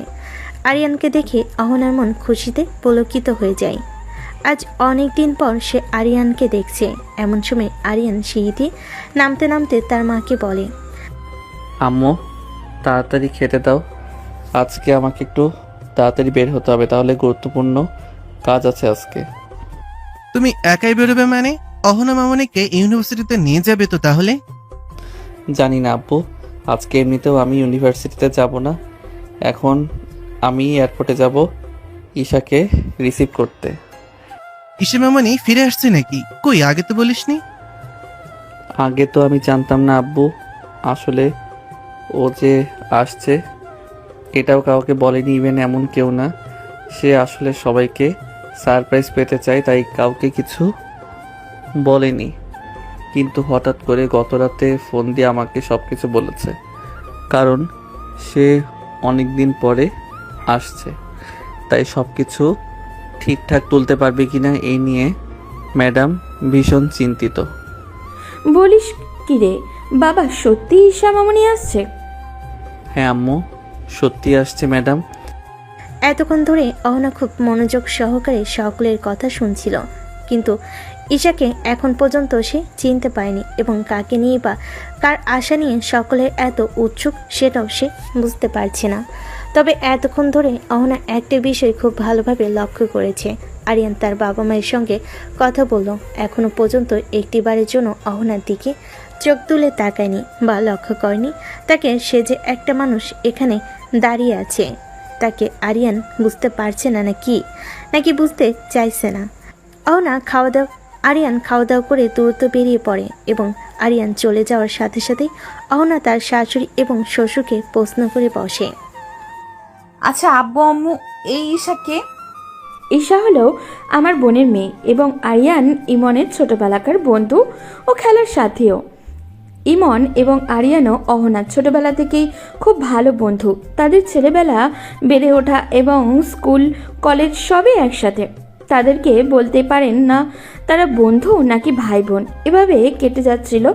আরিয়ানকে দেখে অহনার মন খুশিতে পুলকিত হয়ে যায়। আজ অনেক দিন পর সে আরিয়ানকে দেখছে। এমন সময় আরিয়ান সিঁড়ি দিয়ে নামতে নামতে তার মাকে বলে, আম্মু, তাড়াতাড়ি খেতে দাও। আজকে আমাকে একটু তাড়াতাড়ি বের হতে হবে, তাহলে গুরুত্বপূর্ণ কাজ আছে আজকে। তুমি একাই বেরোবে মানে? অহনা মামনিকে ইউনিভার্সিটিতে নিয়ে যাবে তো তাহলে? জানি না আব্বু, আজকে এমনিতেও আমি ইউনিভার্সিটিতে যাব না। এখন আমি এয়ারপোর্টে যাব ঈশাকে রিসিভ করতে। ঈশা মামনি ফিরে আসছে নাকি? কই, আগে তো বলিসনি। আগে তো আমি জানতাম না আব্বু, আসলে ও যে আসছে এটাও কাউকে বলেনি, ইভেন এমন কেউ না। সে আসলে সবাইকে সারপ্রাইজ পেতে চায়, তাই কাউকে কিছু বলেনি। কিন্তু হঠাৎ করে গত রাতে ফোন দিয়ে আমাকে সব কিছু বলেছে, কারণ সে অনেক দিন পরে আসছে। তাই সব কিছু ঠিকঠাক তুলতে পারবে কিনা এই নিয়ে ম্যাডাম ভীষণ চিন্তিত। বলিস কি রে বাবা, সত্যি ঈশা মামনি আসছে? হ্যাঁ আম্মু, সত্যি আসছে ম্যাডাম। এতক্ষণ ধরে অহনা খুব মনোযোগ সহকারে সকলের কথা শুনছিল, কিন্তু ঈশাকে এখন পর্যন্ত সে চিনতে পায়নি, এবং কাকে নিয়ে বা কার আশা নিয়ে সকলের এত উৎসুক সেটাও সে বুঝতে পারছে না। তবে এতক্ষণ ধরে অহনা একটা বিষয় খুব ভালোভাবে লক্ষ্য করেছে। আরিয়ান তার বাবা মায়ের সঙ্গে কথা বলল, এখনো পর্যন্ত একটিবারের জন্য অহনার দিকে চোখ তুলে তাকায়নি বা লক্ষ্য করেনি তাকে। সে যে একটা মানুষ এখানে দাঁড়িয়ে আছে, তাকে আরিয়ান বুঝতে পারছে না নাকি বুঝতে চাইছে না। আরিয়ান খাওয়া দাওয়া করে দ্রুত বেরিয়ে পড়ে, এবং আরিয়ান চলে যাওয়ার সাথে সাথেই অহনা তার শাশুড়ি এবং শ্বশুরকে প্রশ্ন করে বসে, আচ্ছা আব্বু আম্মু, এই ঈশাকে? ঈশা হলো আমার বোনের মেয়ে, এবং আরিয়ান ইমনের ছোটবেলাকার বন্ধু ও খেলার সাথীও। ইমন এবং আরিয়ানও অহনার ছোটবেলা থেকেই খুব ভালো বন্ধু। তাদের ছেলেবেলা বেড়ে ওঠা এবং স্কুল কলেজ সবই একসাথে। তাদেরকে বলতে পারেন না তারা বন্ধু নাকি ভাই বোন। এভাবে কেটে যাচ্ছিল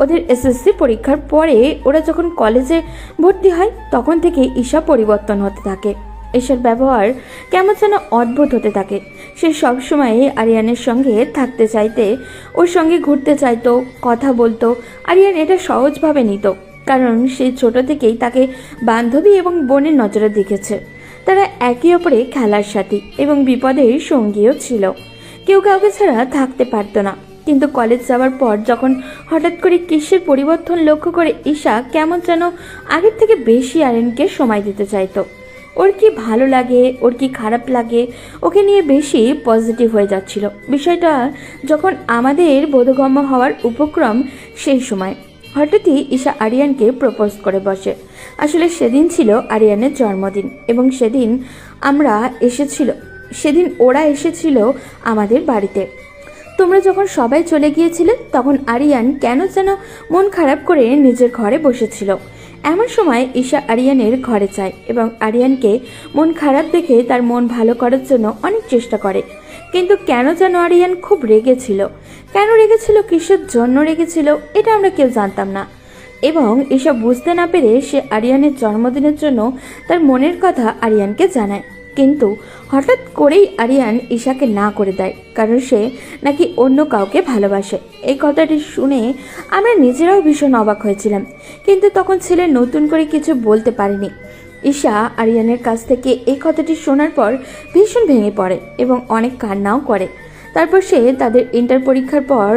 ওদের এসএসসি পরীক্ষার পরে। ওরা যখন কলেজে ভর্তি হয় তখন থেকে ঈশা পরিবর্তন হতে থাকে। ঈশার ব্যবহার কেমন যেন অদ্ভুত হতে থাকে। সে সবসময় আরিয়ানের সঙ্গে থাকতে চাইতে, ওর সঙ্গে ঘুরতে চাইতো, কথা বলতো। আরিয়ান এটা সহজভাবে নিত, কারণ সে ছোট থেকেই তাকে বান্ধবী এবং বোনের নজরে দেখেছে। তারা একে অপরে খেলার সাথী এবং বিপদের সঙ্গীও ছিল। কেউ কাউকে ছাড়া থাকতে পারতো না। কিন্তু কলেজ যাওয়ার পর যখন হঠাৎ করে কিসের পরিবর্তন লক্ষ্য করে ঈশা কেমন যেন আগের থেকে বেশি আরিয়ানকে সময় দিতে চাইতো। ওর কি ভালো লাগে, ওর কি খারাপ লাগে, ওকে নিয়ে বেশি পজিটিভ হয়ে যাচ্ছিল। বিষয়টা যখন আমাদের বোধগম্য হওয়ার উপক্রম, সেই সময় হঠাৎই ঈশা আরিয়ানকে প্রপোজ করে বসে। আসলে সেদিন ছিল আরিয়ানের জন্মদিন, এবং সেদিন ওরা এসেছিল আমাদের বাড়িতে। তোমরা যখন সবাই চলে গিয়েছিলে তখন আরিয়ান কেন যেন মন খারাপ করে নিজের ঘরে বসেছিল। এমন সময় ঈশা আরিয়ানের ঘরে যায় এবং আরিয়ানকে মন খারাপ দেখে তার মন ভালো করার জন্য অনেক চেষ্টা করে। কিন্তু কেন যেন আরিয়ান খুব রেগেছিল। কেন রেগেছিল, কিসের জন্য রেগেছিল, এটা আমরা কেউ জানতাম না। এবং এসব বুঝতে না পেরে সে আরিয়ানের জন্মদিনের জন্য তার মনের কথা আরিয়ানকে জানায়। কিন্তু হঠাৎ করেই আরিয়ান ঈশাকে না করে দেয়, কারণ সে নাকি অন্য কাউকে ভালোবাসে। এই কথাটি শুনে আমরা নিজেরাও ভীষণ অবাক হয়েছিলাম, কিন্তু তখন ছেলে নতুন করে কিছু বলতে পারেনি। ঈশা আরিয়ানের কাছ থেকে এই কথাটি শোনার পর ভীষণ ভেঙে পড়ে এবং অনেক কান্নাও করে। তারপর সে তাদের ইন্টার পরীক্ষার পর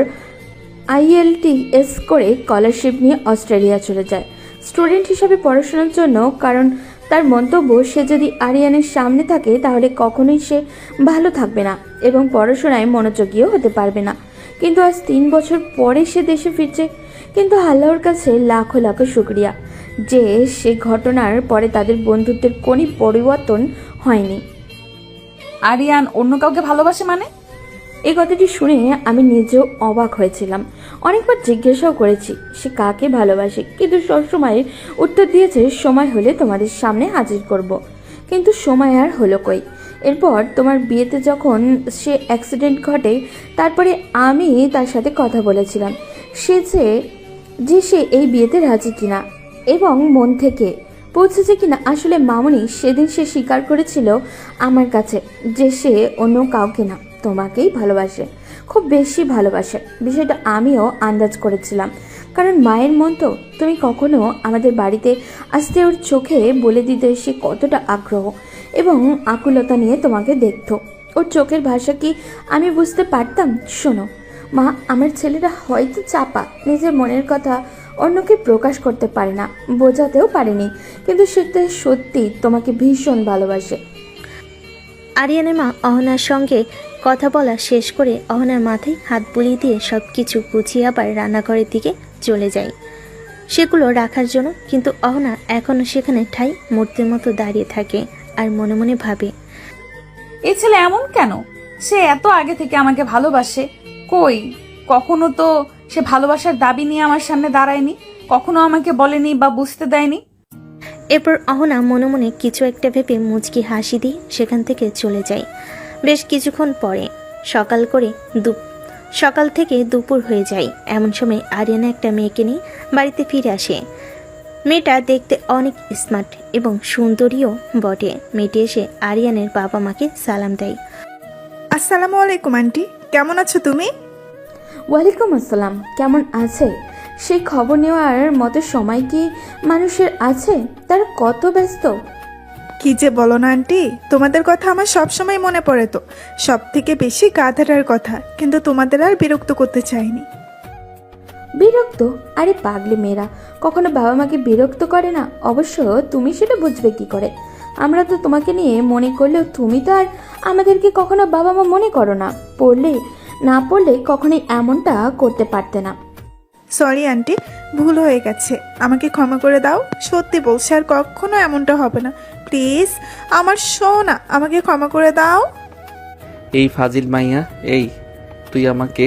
IELTS করে স্কলারশিপ নিয়ে অস্ট্রেলিয়া চলে যায় স্টুডেন্ট হিসাবে পড়াশোনার জন্য, কারণ তার মন্তব্য সে যদি আরিয়ানের সামনে থাকে তাহলে কখনোই সে ভালো থাকবে না এবং পড়াশোনায় মনোযোগীও হতে পারবে না। কিন্তু আজ 3 বছর পরে সে দেশে ফিরছে, কিন্তু আল্লাহর কাছে লাখো লাখো শুকরিয়া যে সে ঘটনার পরে তাদের বন্ধুত্বের কোনো পরিবর্তন হয়নি। আরিয়ান অন্য কাউকে ভালোবাসে মানে? এই কথাটি শুনে আমি নিজেও অবাক হয়েছিলাম। অনেকবার জিজ্ঞাসাও করেছি সে কাকে ভালোবাসে, কিন্তু সবসময় উত্তর দিয়েছে সময় হলে তোমাদের সামনে হাজির করব। কিন্তু সময় আর হলো কই। এরপর তোমার বিয়েতে যখন সে অ্যাক্সিডেন্ট ঘটে, তারপরে আমি তার সাথে কথা বলেছিলাম যে সে এই বিয়েতে রাজি কিনা এবং মন থেকে পৌঁছেছে কিনা। আসলে মামনি সেদিন সে স্বীকার করেছিল আমার কাছে যে সে অন্য কাউকে না, তোমাকেই ভালোবাসে, খুব বেশি ভালোবাসে। বিষয়টা আমিও আন্দাজ করেছিলাম, কারণ মায়ের মন তো। তুমি কখনো আমাদের বাড়িতে আসতে ওর চোখে বলে দিতে সে কতটা আগ্রহ এবং আকুলতা নিয়ে তোমাকে দেখতো। ওর চোখের ভাষা কি আমি বুঝতে পারতাম। শোনো মা, আমার ছেলেরা হয়তো চাপা, নিজের মনের কথা অন্যকে প্রকাশ করতে পারে না, বোঝাতেও পারেনি, কিন্তু সেটা সত্যি তোমাকে ভীষণ ভালোবাসে। আরিয়ানের মা অহনার সঙ্গে কথা বলা শেষ করে অহনার মাথায় হাত বুলিয়ে দিয়ে সব কিছু গুছিয়ে আবার রান্নাঘরের দিকে চলে যায় সেগুলো রাখার জন্য। কিন্তু অহনা এখনও সেখানে ঠাই মূর্তির মতো দাঁড়িয়ে থাকে আর মনে মনে ভাবে, এই ছেলে এমন কেন? সে এত আগে থেকে আমাকে ভালোবাসে, কই কখনো তো সে ভালোবাসার দাবি নিয়ে আমার সামনে দাঁড়ায়নি, কখনো আমাকে বলেনি বা বুঝতে দেয়নি। এরপর অহনা মনে মনে কিছু একটা ভেবে মুচকি হাসি দিয়ে সেখান থেকে চলে যায়। বেশ কিছুক্ষণ পরে সকাল থেকে দুপুর হয়ে যায়। এমন সময় আরিয়ানা একটা মেয়েকে নিয়ে বাড়িতে ফিরে আসে। মেয়েটা দেখতে অনেক স্মার্ট এবং সুন্দরীও বটে। মেয়েটি এসে আরিয়ানের বাবা মাকে সালাম দেয়। আসসালামু আলাইকুম আন্টি, কেমন আছো তুমি? ওয়ালাইকুম আসসালাম। কেমন আছে? সেই খবর নেওয়ার মতো সময় কি মানুষের আছে? তারা কত ব্যস্ত। কি যে বলো না আন্টি, তোমাদের কথা আমার সব সময় মনে পড়ে, তো সব থেকে বেশি গাধাটার কথা, কিন্তু তোমাদের আর বিরক্ত করতে চাইনি। বিরক্ত? আরে পাগলি মেয়েরা কখনো বাবা মাকে বিরক্ত করে না। অবশ্য তুমি সেটা বুঝবে কি করে? আমরা তো তোমাকে নিয়ে মনে করলেও তুমি তো আর আমাদেরকে কখনো বাবা মা মনে করো না। পড়লে কখনোই এমনটা করতে পারতে না। সরি আন্টি, ভুল হয়ে গেছে, আমাকে ক্ষমা করে দাও। সত্যি বলছি আর কখনো এমনটা হবে না, প্লিজ আমার সোনা, আমাকে ক্ষমা করে দাও। এই ফাজিল মাইয়া, এই তুই আমাকে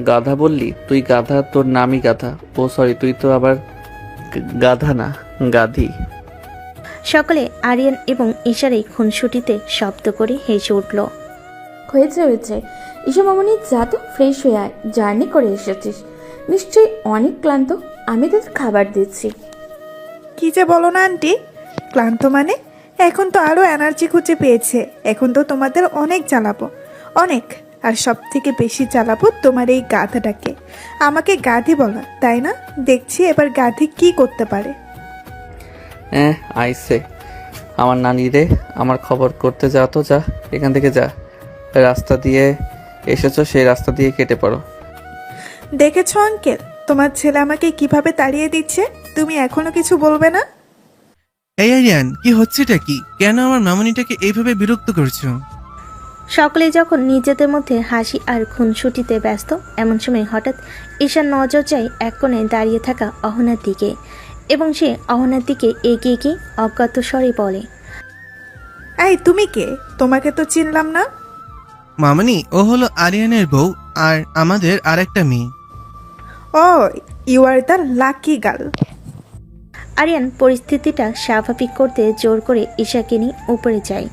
গাধা বললি? তুই গাধা, তোর নামই গাধা। ও সরি, তুই তো আবার গাধা না, গাধি। সকলে আরিয়ান এবং ঈশার এই খুনসুটিতে শব্দ করে হেসে উঠল। হয়েছে ঈশা মামনি, যা তো ফ্রেশ হয়ে আয়, জার্নি করে এসেছিস, নিশ্চয়ই অনেক ক্লান্ত। আমি তোদের খাবার দিচ্ছি। কি যে বলো না আন্টি, ক্লান্ত মানে? এখন তো আরো এনার্জি খুঁজে পেয়েছে, এখন তো তোমাদের অনেক জ্বালাবো, অনেক। আর সব থেকে বেশি জ্বালাবো তোমার এই গাধাটাকে। আমাকে গাধি বলা, তাই না? দেখছি এবার গাধি কি করতে পারে। আইসে আমার নানি রে, আমার খবর করতে যা তো, যা এখান থেকে যা। রাস্তা দিয়ে এসেছো, সেই রাস্তা দিয়ে কেটে পড়ো। দেখেছো আঙ্কেল, তোমার ছেলে আমাকে কিভাবে তাড়িয়ে দিচ্ছে, তুমি এখনো কিছু বলবে না? এই আরিয়ান, কি হচ্ছেটা কি? কেন আমার মামনিটাকে এইভাবে বিরক্ত করছো? সকলে যখন নিজেদের মধ্যে হাসি আর খুনসুটিতে ব্যস্ত, এমন সময় হঠাৎ ঈশার নজর যায় এক কোণে দাঁড়িয়ে থাকা অহনার দিকে এবং সে অহনার দিকে এগিয়ে গিয়ে অজ্ঞাত স্বরে বলে, এই তুমি কে? তোমাকে তো চিনলাম না। মামনি, ও হলো আরিয়ানের বউ আর আমাদের আরেকটা মেয়ে। Oh, you are the lucky girl. Aryan পরিস্থিতিটা স্বাভাবিক করতে জোর করে ঈশাকে নিয়ে উপরে যায়।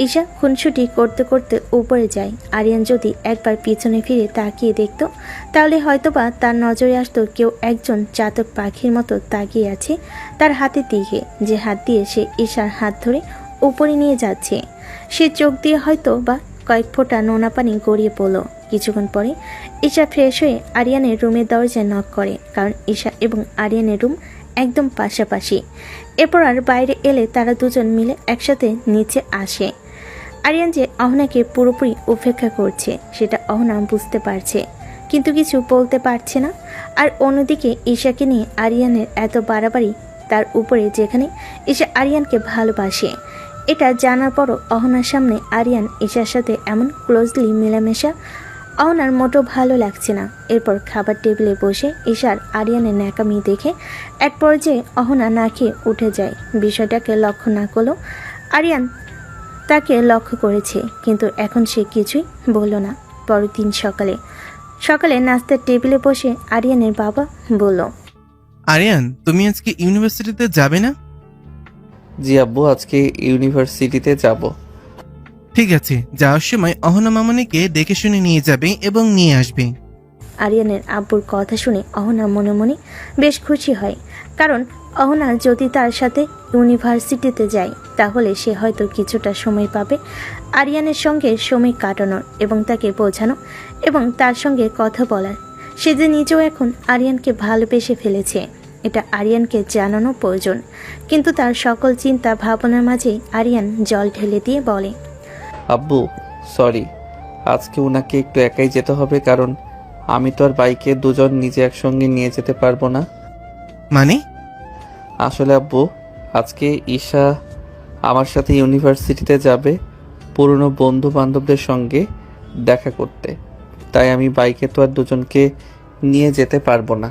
ঈশা খুনসুটি করতে করতে উপরে যায়। আরিয়ান যদি একবার পিছনে ফিরে তাকিয়ে দেখত, তাহলে হয়তোবা তার নজরে আসতো কেউ একজন চাতক পাখির মতো তাকিয়ে আছে তার হাতের দিকে, যে হাত দিয়ে সে ঈশার হাত ধরে উপরে নিয়ে যাচ্ছে। সে চোখ দিয়ে হয়তো বা কয়েক ফোঁটা নোনা পানি গড়িয়ে পড়ল। কিছুক্ষণ পরে ঈশা ফ্রেশ হয়ে আরিয়ানের রুমের দরজায় নক করে, কারণ ঈশা এবং আরিয়ানের রুম একদম পাশাপাশি। এরপর আর বাইরে এলে তারা দুজন মিলে একসাথে নিচে আসে। আরিয়ান যে অহনাকে পুরোপুরি উপেক্ষা করছে সেটা অহনা বুঝতে পারছে, কিন্তু কিছু বলতে পারছে না। আর অন্যদিকে ঈশাকে নিয়ে আরিয়ানের এত বাড়াবাড়ি, তার উপরে যেখানে ঈশা আরিয়ানকে ভালোবাসে। এটা জানার পরও অহনার সামনে আরিয়ান ঈশার সাথে এমন ক্লোজলি মেলামেশা অহনার মোটেও ভালো লাগছে না। এরপর খাবার টেবিলে বসে ঈশার আরিয়ানের ন্যাকামি দেখে এক পর্যায়ে অহনা না খেয়ে উঠে যায়। বিষয়টাকে লক্ষ্য না করলেও আরিয়ান তাকে লক্ষ্য করেছে, কিন্তু এখন সে কিছুই বলল না। পরের দিন সকালে নাস্তার টেবিলে বসে আরিয়ানের বাবা বলল, আরিয়ান, তুমি আজকে ইউনিভার্সিটিতে যাবে না? জি আব্বু, আজকে ইউনিভার্সিটিতে যাব। ঠিক আছে, যাওয়ার সময় অহনা মামনিকে দেখে শুনে নিয়ে যাবে এবং নিয়ে আসবে। আরিয়ানের আব্বুর কথা শুনে অহনা মনে মনে বেশ খুশি হয়, কারণ অহনা যদি তার সাথে ইউনিভার্সিটিতে যায় তাহলে সে হয়তো কিছুটা সময় পাবে আরিয়ানের সঙ্গে সময় কাটানোর এবং তাকে বোঝানো এবং তার সঙ্গে কথা বলার। সে যে নিজেও এখন আরিয়ানকে ভালোবেসে ফেলেছে, এটা আরিয়ানকে জানানো প্রয়োজন। কিন্তু তার সকল চিন্তা ভাবনার মাঝে আরিয়ান জল ঢেলে দিয়ে বলে, আব্বু সরি, আজকে ওনাকে একটু একাই যেতে হবে, কারণ আমি তো আর বাইকে দুজন নিজে একসঙ্গে নিয়ে যেতে পারবো না। মানে? আসলে আব্বু, আজকে ঈশা আমার সাথে ইউনিভার্সিটিতে যাবে পুরনো বন্ধু বান্ধবদের সঙ্গে দেখা করতে, তাই আমি বাইকে তো আর দুজনকে নিয়ে যেতে পারবো না।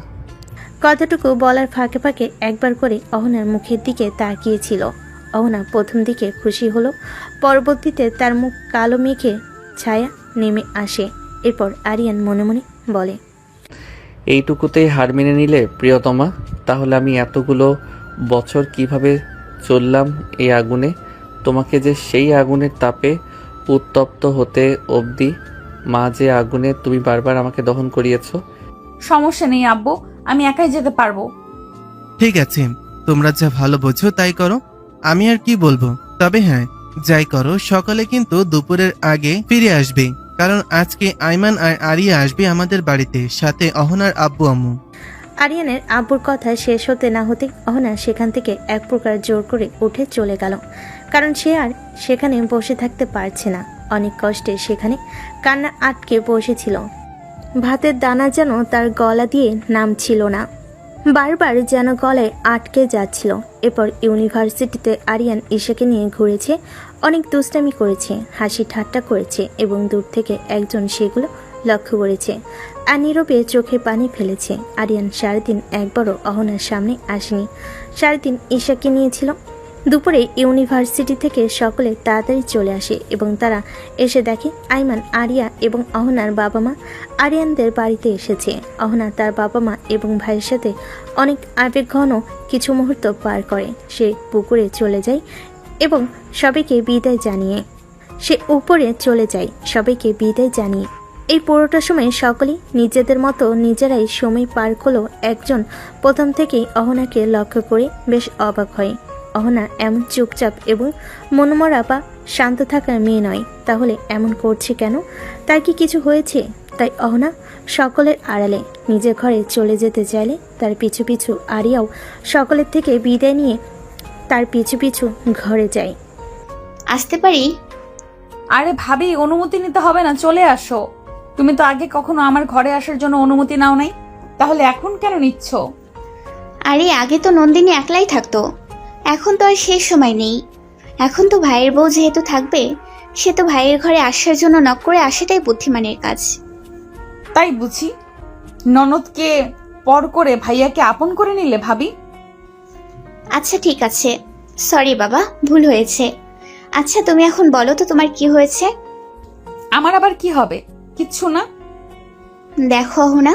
কথাটুকু বলার ফাঁকে ফাঁকে একবার করে অহনার মুখের দিকে তাকিয়েছিল। অহনা প্রথম দিকে খুশি হলো, পরবর্তীতে তার মুখ কালো মেঘে ছায়া নেমে আসে। এরপর আরিয়ান মনে মনে বলে, এইটুকুতেই হার মেনে নিলে প্রিয়তমা? তাহলে আমি এতগুলো বছর কিভাবে চললাম এই আগুনে? তোমাকে যে সেই আগুনের তাপে উত্তপ্ত হতে অবধি মা যে আগুনে তুমি বারবার আমাকে দহন করিয়েছো। সমস্যা নেই আব্বু, আমি একাই যেতে পারবো। ঠিক আছে, তোমরা যা ভালো বোঝো তাই করো, আমি আর কি বলবো। তবে হ্যাঁ, যাই করো সকালে কিন্তু দুপুরের আগে ফিরে আসবে, কারণ আজকে আইমান আর আরিয়া আসবে আমাদের বাড়িতে, সাথে অহনার আব্বু আম্মু। আরিয়ানের আব্বুর কথা শেষ হতে না হতে অহনা সেখান থেকে এক প্রকার জোর করে উঠে চলে গেল, কারণ সে আর সেখানে বসে থাকতে পারছে না। অনেক কষ্টে সেখানে কান্না আটকে বসেছিল। ভাতের দানা যেন তার গলা দিয়ে নামছিল না, বারবার যেন গলায় আটকে যাচ্ছিল। এরপর ইউনিভার্সিটিতে আরিয়ান ঈশাকে নিয়ে ঘুরেছে, অনেক দুষ্টামি করেছে, হাসি ঠাট্টা করেছে এবং দূর থেকে একজন সেগুলো লক্ষ্য করেছে আর নীরবে চোখে পানি ফেলেছে। আরিয়ান সারাদিন একবারও অহনার সামনে আসেনি, সারাদিন ঈশাকে নিয়েছিল। দুপুরে ইউনিভার্সিটি থেকে সকলে তাড়াতাড়ি চলে আসে এবং তারা এসে দেখে আইমান, আরিয়া এবং অহনার বাবা মা আরিয়ানদের বাড়িতে এসেছে। অহনা তার বাবা মা এবং ভাইয়ের সাথে অনেক আবেগঘন কিছু মুহূর্ত পার করে। সে পুকুরে চলে যায় এবং সবাইকে বিদায় জানিয়ে এই পুরোটা সময় সকলেই নিজেদের মতো নিজেরাই সময় পার করলেও একজন প্রথম থেকেই অহনাকে লক্ষ্য করে বেশ অবাক হয়। অহনা এমন চুপচাপ এবং মনমরা বা শান্ত থাকার মেয়ে নয়, তাহলে এমন করছে কেন? তার কি কিছু হয়েছে? তাই অহনা সকলের আড়ালে নিজের ঘরে চলে যেতে চাইলে তার পিছু পিছু আরিয়াও সকলের থেকে বিদায় নিয়ে তার পিছু পিছু ঘরে যায়। আসতে পারি? আরে ভাবি, অনুমতি নিতে হবে না, চলে আসো। তুমি তো আগে কখনো আমার ঘরে আসার জন্য অনুমতি নাও নাই, তাহলে এখন কেন নিচ্ছ? আরে আগে তো নন্দিনী একলাই থাকতো, এখন তো আর সেই সময় নেই। এখন তো ভাইয়ের বউ যেহেতু থাকবে, সে তো ভাইয়ের ঘরে আসার জন্য নক করে আসাটাই বুদ্ধিমানের কাজ। তাই বুঝি ননদকে পর করে ভাইয়াকে আপন করে নিলে ভাবি? আচ্ছা ঠিক আছে, সরি বাবা, ভুল হয়েছে। আচ্ছা তুমি এখন বলো তো তোমার কি হয়েছে? আমার আবার কি হবে? কিচ্ছু না। দেখো অহনা,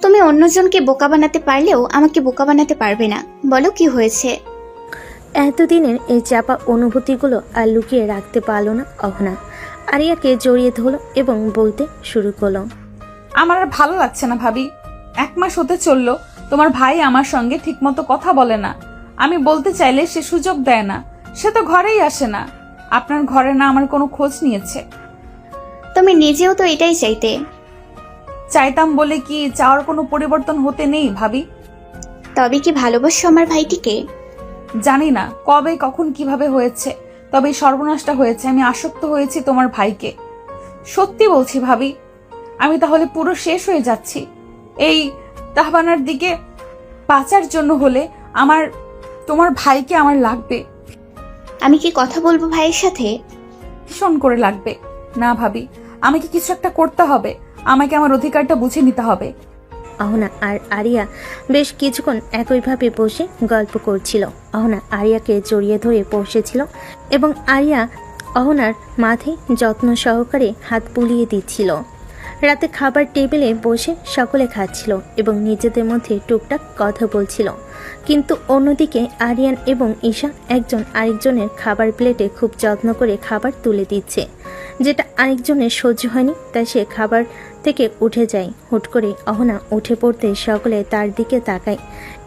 তুমি অন্যজনকে বোকা বানাতে পারলেও আমাকে বোকা বানাতে পারবে না। বলো কি হয়েছে? এতদিনের এই চাপা অনুভূতিগুলো আর লুকিয়ে রাখতে পারল না অহনা। আরিয়াকে জড়িয়ে ধরল এবং বলতে শুরু করলো, আমার আর ভালো লাগছে না ভাবি। 1 মাস হতে চললো তোমার ভাই আমার সঙ্গে ঠিকমতো কথা বলে না। আমি বলতে চাইলে সে সুযোগ দেয় না। সে তো ঘরেই আসে না। আপনার ঘরে না আমার কোনো খোঁজ নিয়েছে। তুমি নিজেও তো এটাই চাইতে। চাইতাম বলে কি চাওয়ার কোনো পরিবর্তন হতে নেই ভাবি? তবে কি ভালোবাসো আমার ভাইটিকে? জানি না কবে কখন কিভাবে হয়েছে, তবে এই সর্বনাশটা হয়েছে। আমি আসক্ত হয়েছি তোমার ভাইকে। সত্যি বলছি ভাবি, আমি তাহলে পুরো শেষ হয়ে যাচ্ছি। এই তাহবানার দিকে বাঁচার জন্য হলে তোমার ভাইকে আমার লাগবে। আমি কি কথা বলবো ভাইয়ের সাথে? ভীষণ করে লাগবে। না ভাবি, আমাকে কিছু একটা করতে হবে। আমাকে আমার অধিকারটা বুঝে নিতে হবে। অহনা আর আরিয়া বেশ কিছুক্ষণ একইভাবে বসে গল্প করছিল। অহনা আরিয়াকে জড়িয়ে ধরে বসেছিল এবং আরিয়া অহনার মাথায় যত্ন সহকারে হাত বুলিয়ে দিচ্ছিল। রাতে খাবার টেবিলে বসে সকলে খাচ্ছিল এবং নিজেদের মধ্যে টুকটাক কথা বলছিল। কিন্তু অন্যদিকে আরিয়ান এবং ঈশা একজন আরেকজনের খাবার প্লেটে খুব যত্ন করে খাবার তুলে দিচ্ছে, যেটা আরেকজনের সহ্য হয়নি। তাই সে খাবার থেকে উঠে যায়। হুট করে অহনা উঠে পড়তে সকলে তার দিকে তাকায়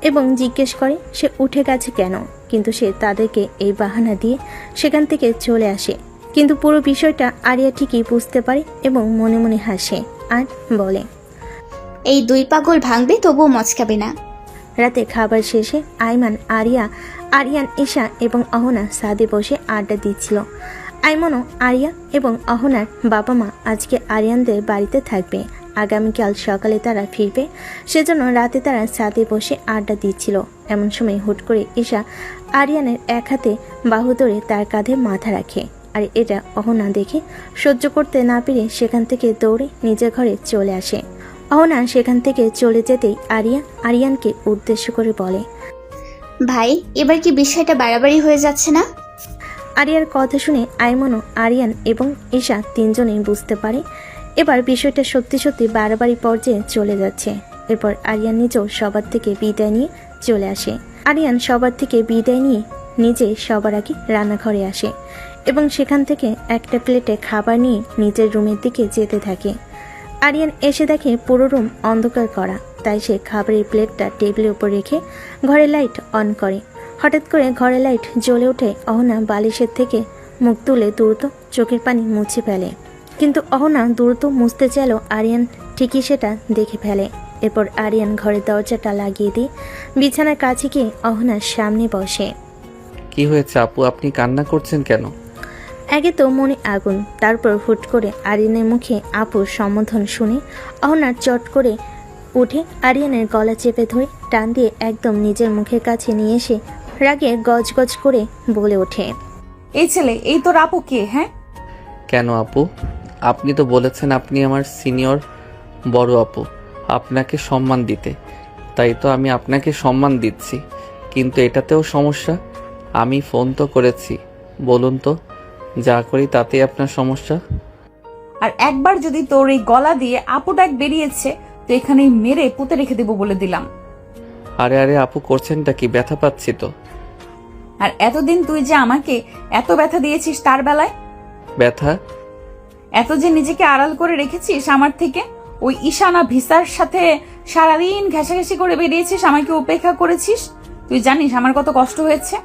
এবং জিজ্ঞেস করে সে উঠে গেছে কেন, কিন্তু সে তাদেরকে এই বাহানা দিয়ে সেখান থেকে চলে আসে। কিন্তু পুরো বিষয়টা আরিয়া ঠিকই বুঝতে পারে এবং মনে মনে হাসে আর বলে, এই দুই পাগল ভাঙবে তবুও মচকাবে না। রাতে খাবার শেষে আইমান, আরিয়ান, ঈশা এবং অহনা ছাদে বসে আড্ডা দিচ্ছিল। আইমনও আরিয়া এবং অহনার বাবা মা আজকে আরিয়ানদের বাড়িতে থাকবে। আগামীকাল সকালে তারা ফিরবে, সেজন্য রাতে তারা ছাদে বসে আড্ডা দিচ্ছিল। এমন সময় হুট করে ঈশা আরিয়ানের এক হাতে বাহু ধরে তার কাঁধে মাথা রাখে। আর এটা অহনা দেখে সহ্য করতে না পেরে সেখান থেকে দৌড়ে নিজের ঘরে চলে আসে। অহনা সেখান থেকে চলে যেতেই আরিয়ানকে উদ্দেশ্য করে বলে, ভাই এবার কি বিষয়টা বাড়াবাড়ি হয়ে যাচ্ছে না? আরিয়ার কথা শুনে আইমনও, আরিয়ান এবং ঈশা তিনজনেই বুঝতে পারে এবার বিষয়টা সত্যি সত্যি বাড়াবাড়ি পর্যায়ে চলে যাচ্ছে। এরপর আরিয়ান নিজেও সবার থেকে বিদায় নিয়ে চলে আসে। আরিয়ান সবার থেকে বিদায় নিয়ে নিজে সবার আগে রান্নাঘরে আসে এবং সেখান থেকে একটা প্লেটে খাবার নিয়ে নিজের রুমের দিকে যেতে থাকে। আরিয়ান এসে দেখে পুরো রুম অন্ধকার করা, তাই সে খাবারের প্লেটটা টেবিলের উপর রেখে ঘরে লাইট অন করে। হঠাৎ করে ঘরে লাইট জ্বলে ওঠে। অহনা বালিশের থেকে মুখ তুলে দ্রুত চোখের পানি মুছে ফেলে, কিন্তু অহনা দ্রুত মুছতে চাইলেও আরিয়ান ঠিকই সেটা দেখে ফেলে। এরপর আরিয়ান ঘরের দরজাটা লাগিয়ে দিয়ে বিছানার কাছে গিয়ে অহনার সামনে বসে। কি হয়েছে আপু, আপনি কান্না করছেন কেন? আগে তো মনে আগুন, তারপর হুট করে আরিয়ানের মুখে আপুর সম্বোধন শুনে অহনার চট করে উঠে আরিয়ানের গলা চেপে ধরে টান দিয়ে একদম নিজের মুখের কাছে নিয়ে এসে রাগে গজগজ করে বলে ওঠে, এই ছেলে, এই তোর আপু কে? হ্যাঁ, কেন আপু? আপনি তো বলেছেন আপনি আমার সিনিয়র বড় আপু, আপনাকে সম্মান দিতে, তাই তো আমি আপনাকে সম্মান দিচ্ছি। কিন্তু এটাতেও সমস্যা? আমি ফোন তো করেছি, বলুন তো যা করি তাতেই আপনার সমস্যা? আর একবার যদি তোর এই গলা দিয়ে আপু ডাক বেরিয়েছে তো এখানেই মেরে পুঁতে রেখে দেবো বলে দিলাম। আরে আরে আপু, করছেনটা কি? ব্যথা পাচ্ছি তো। আর এতদিন তুই যে আমাকে এত ব্যথা দিয়েছিস তার বেলায়? ব্যথা? এত যে নিজেকে আড়াল করে রেখেছিস আমার থেকে, ওই ঈশানা ভিসার সাথে সারাদিন ঘেঁষাঘেঁষি করে বেরিয়েছিস, আমাকে উপেক্ষা করেছিস। তুই জানিস আমার কত কষ্ট হয়েছে?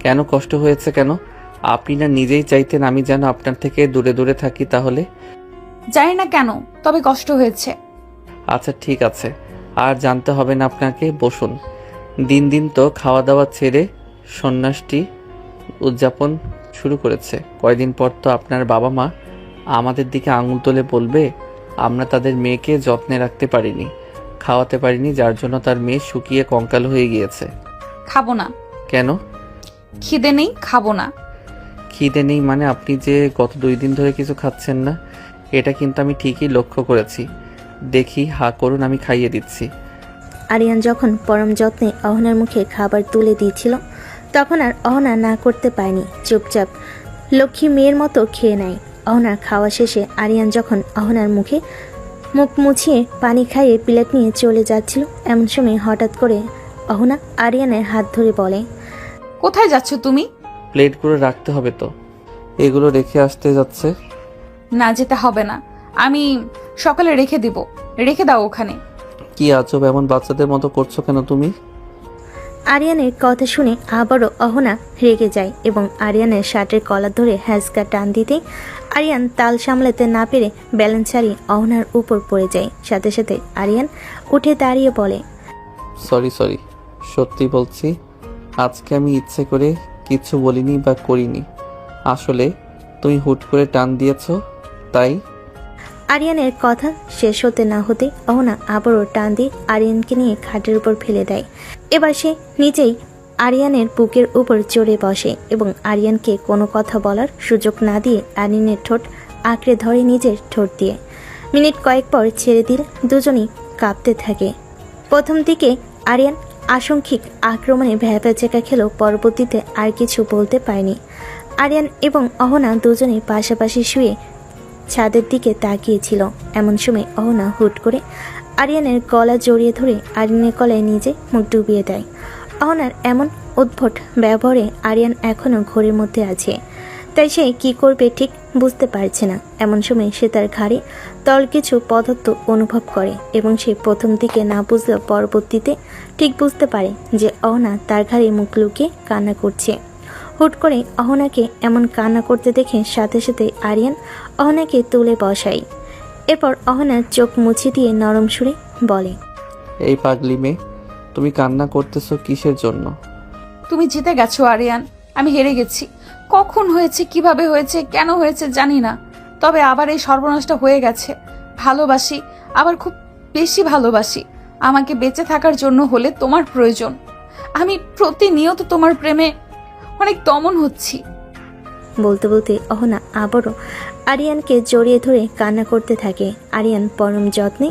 কেন কষ্ট হয়েছে কেন? আপনি না নিজেই চাইতেন আমি যেন আপনার থেকে দূরে দূরে থাকি? তাহলে জানি না কেন, তবে কষ্ট হয়েছে। আচ্ছা ঠিক আছে, আর জানতে হবে না আপনাকে। বসুন। দিন দিন তো খাওয়া দাওয়া ছেড়ে সন্ন্যাসটি উদযাপন শুরু করেছে। কয়দিন পর তো আপনার বাবা মা আমাদের দিকে আঙুল তুলে বলবে আমরা তাদের মেয়েকে যত্নে রাখতে পারিনি, খাওয়াতে পারিনি, যার জন্য তার মেয়ে শুকিয়ে কঙ্কাল হয়ে গিয়েছে। খাবো না। কেন? খিদে নেই, খাবো না। খিদে নেই মানে? আপনি যে গত 2 দিন ধরে কিছু খাচ্ছেন না, এটা কিন্তু আমি ঠিকই লক্ষ্য করেছি। দেখি, হা করুন, আমি খাইয়ে দিচ্ছি। আরিয়ান যখন পরম যত্নে অহনার মুখে খাবার তুলে দিয়েছিল তখন আর অহনা না করতে পারেনি, চুপচাপ লক্ষ্মী মেয়ের মতো খেয়ে নেয়। অহনার খাওয়া শেষে আরিয়ান যখন অহনার মুখে মুখ মুছিয়ে পানি খাইয়ে প্লেট নিয়ে চলে যাচ্ছিল, এমন সময় হঠাৎ করে অহনা আরিয়ানের হাত ধরে বলে, কোথায় যাচ্ছ তুমি? প্লেটগুলো রাখতে হবে তো, এগুলো রেখে আসতে যাচ্ছে। না, যেতে হবে না, আমি সকালে রেখে দিব। রেখে দাও ওখানে। কি আজব, এমন বাচ্চাদের মতো করছো কেন তুমি? আরিয়ানের কথা শুনে আবারও অহনা রেগে যায় এবং আরিয়ানের শার্টের কলার ধরে হ্যাঁচকা টান দিতে আরিয়ান তাল সামলাতে না পেরে ব্যালেন্স হারিয়ে অহনার উপর পড়ে যায়। সাথে সাথে আরিয়ান উঠে দাঁড়িয়ে বলে, সরি সত্যি বলছি, আজকে আমি ইচ্ছে করে কিছু বলিনি বা করিনি। আসলে তুমি হুট করে টান দিয়েছো তাই। আরিয়ানের কথা শেষ হতে না হতে অহনা আবারও টান দিয়ে আরিয়ানকে নিয়ে খাটের উপর ফেলে দেয়। এবার সে নিজেই আরিয়ানের বুকের উপর চড়ে বসে এবং আরিয়ানকে কোনো কথা বলার সুযোগ না দিয়ে আরিয়ানের ঠোঁট আঁকড়ে ধরে নিজের ঠোঁট দিয়ে। মিনিট কয়েক পর ছেড়ে দিলে দুজনেই কাঁপতে থাকে। প্রথম দিকে আরিয়ান আশঙ্কিক আক্রমণে ভ্যাপা খেলেও পরবর্তীতে আর কিছু বলতে পারেনি। আরিয়ান এবং অহনা দুজনেই পাশাপাশি শুয়ে ছাদের দিকে তাকিয়েছিল। এমন সময় অহনা হুট করে আরিয়ানের গলা জড়িয়ে ধরে আরিয়ানের গলায় নিজে মুখ ডুবিয়ে দেয়। অহনার এমন উদ্ভট ব্যবহারে আরিয়ান এখনও ঘোরের মধ্যে আছে, তাই সে কি করবে ঠিক বুঝতে পারছে না। এমন সময় সে তার ঘাড়ে তল কিছু পদার্থ অনুভব করে এবং সে প্রথম দিকে না বুঝলেও পরবর্তীতে ঠিক বুঝতে পারে যে অহনা তার ঘাড়ে মুখ লুকিয়ে কান্না করছে। হুট করে অহনাকে এমন কান্না করতে দেখে সাথে সাথে আরিয়ান অহনাকে তুলে বসায়। এরপর অহনার চোখ মুছে দিয়ে নরম সুরে বলে, এই পাগলি মেয়ে, তুমি কান্না করতেছো কিসের জন্য? তুমি জিতে গেছো আরিয়ান, আমি হেরে গেছি। কখন হয়েছে, কিভাবে হয়েছে, কেন হয়েছে জানি না, তবে আবার এই সর্বনাশটা হয়ে গেছে। ভালোবাসি, আবার খুব বেশি ভালোবাসি। আমাকে বেঁচে থাকার জন্য হলে তোমার প্রয়োজন। আমি প্রতিনিয়ত তোমার প্রেমে অনেক দমন হচ্ছি। বলতে বলতে অহনা আবারও আরিয়ানকে জড়িয়ে ধরে কান্না করতে থাকে। আরিয়ান পরম যত্নে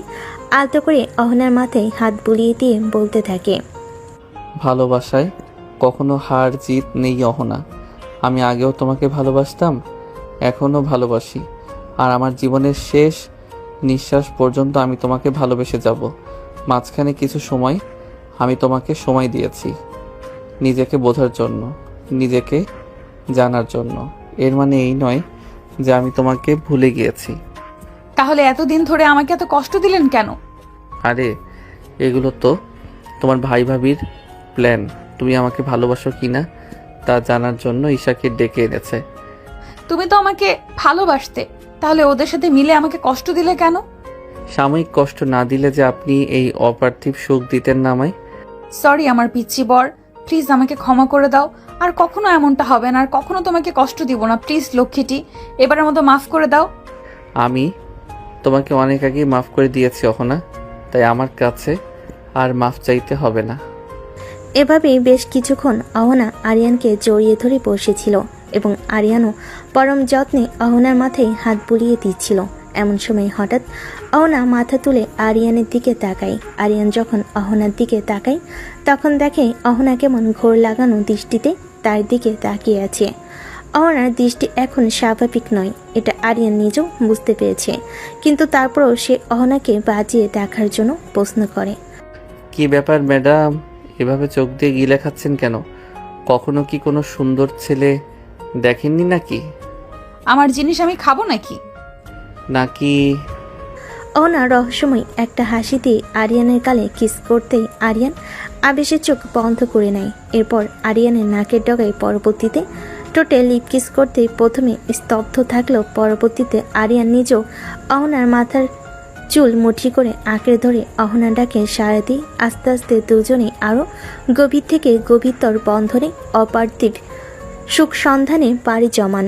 আলতো করে অহনার মাথায় হাত বুলিয়ে দিয়ে বলতে থাকে, ভালোবাসায় কখনো হার জিত নেই অহনা। আমি আগেও তোমাকে ভালোবাসতাম, এখনও ভালোবাসি, আর আমার জীবনের শেষ নিঃশ্বাস পর্যন্ত আমি তোমাকে ভালোবেসে যাব। মাঝখানে কিছু সময় আমি তোমাকে সময় দিয়েছি নিজেকে বোঝার জন্য, নিজেকে জানার জন্য। এর মানে এই নয় যে আমি তোমাকে ভুলে গিয়েছি। তাহলে এতদিন ধরে আমাকে এত কষ্ট দিলেন কেন? আরে এগুলো তো তোমার ভাই ভাবির প্ল্যান। তুমি আমাকে ভালোবাসো কিনা তা জানার জন্য ঈশাকে ডেকে এনেছে। তুমি তো আমাকে ভালোবাসতে, তাহলে ওদের সাথে মিলে আমাকে কষ্ট দিলে কেন? সাময়িক কষ্ট না দিলে যে আপনি এই অপার্থিব সুখ দিতেন না আমায়। সরি আমার পিচ্চি বর, প্লিজ আমাকে ক্ষমা করে দাও। আর কখনো এমনটা হবে না, আর কখনো তোমাকে কষ্ট দিব না। প্লিজ লক্ষ্মীটি, এবারের মতো মাফ করে দাও। আমি তোমাকে অনেক আগেই মাফ করে দিয়েছি অহনা, তাই আমার কাছে আর মাফ চাইতে হবে না। এভাবেই বেশ কিছুক্ষণ অহনা আরিয়ানকে জড়িয়ে ধরে বসেছিল এবং আরিয়ানও পরম যত্নে অহনার মাথায় হাত বুলিয়ে দিচ্ছিল। এমন সময় হঠাৎ অহনা মাথা তুলে আরিয়ানের দিকে তাকায়। আরিয়ান যখন অহনার দিকে তাকায় তখন দেখে অহনা কেমন ঘোর লাগানো দৃষ্টিতে তার দিকে তাকিয়ে আছে। অহনার দৃষ্টি এখন স্বাভাবিক নয়, এটা আরিয়ান নিজেও বুঝতে পেরেছে, কিন্তু তারপরও সে অহনাকে বাজিয়ে দেখার জন্য প্রশ্ন করে, কি ব্যাপার ম্যাডাম, এভাবে চোখ দিয়ে গিলে খাচ্ছেন কেন? কখনো কি কোনো সুন্দর ছেলে দেখেননি নাকি? আমার জিনিস আমি খাবো নাকি? নাকি অহনা রহস্যময় একটা হাসি দিয়ে আরিয়ানের গালে কিস করতেই আরিয়ান আবেশে চোখ বন্ধ করে নেয়। এরপর আরিয়ানের নাকের ডগায় পরবর্তীতে ঠোঁটে লিপ কিস করতেই প্রথমে স্তব্ধ থাকলেও পরবর্তীতে আরিয়ান নিজেও অহনার মাথার চুল মুঠি করে আঁকড়ে ধরে অহনা ডাকে সাড়া দিয়ে আস্তে আস্তে দুজনেই আরও গভীর থেকে গভীরতর বন্ধনে অপার্থিব সুখ সন্ধানে পাড়ি জমান।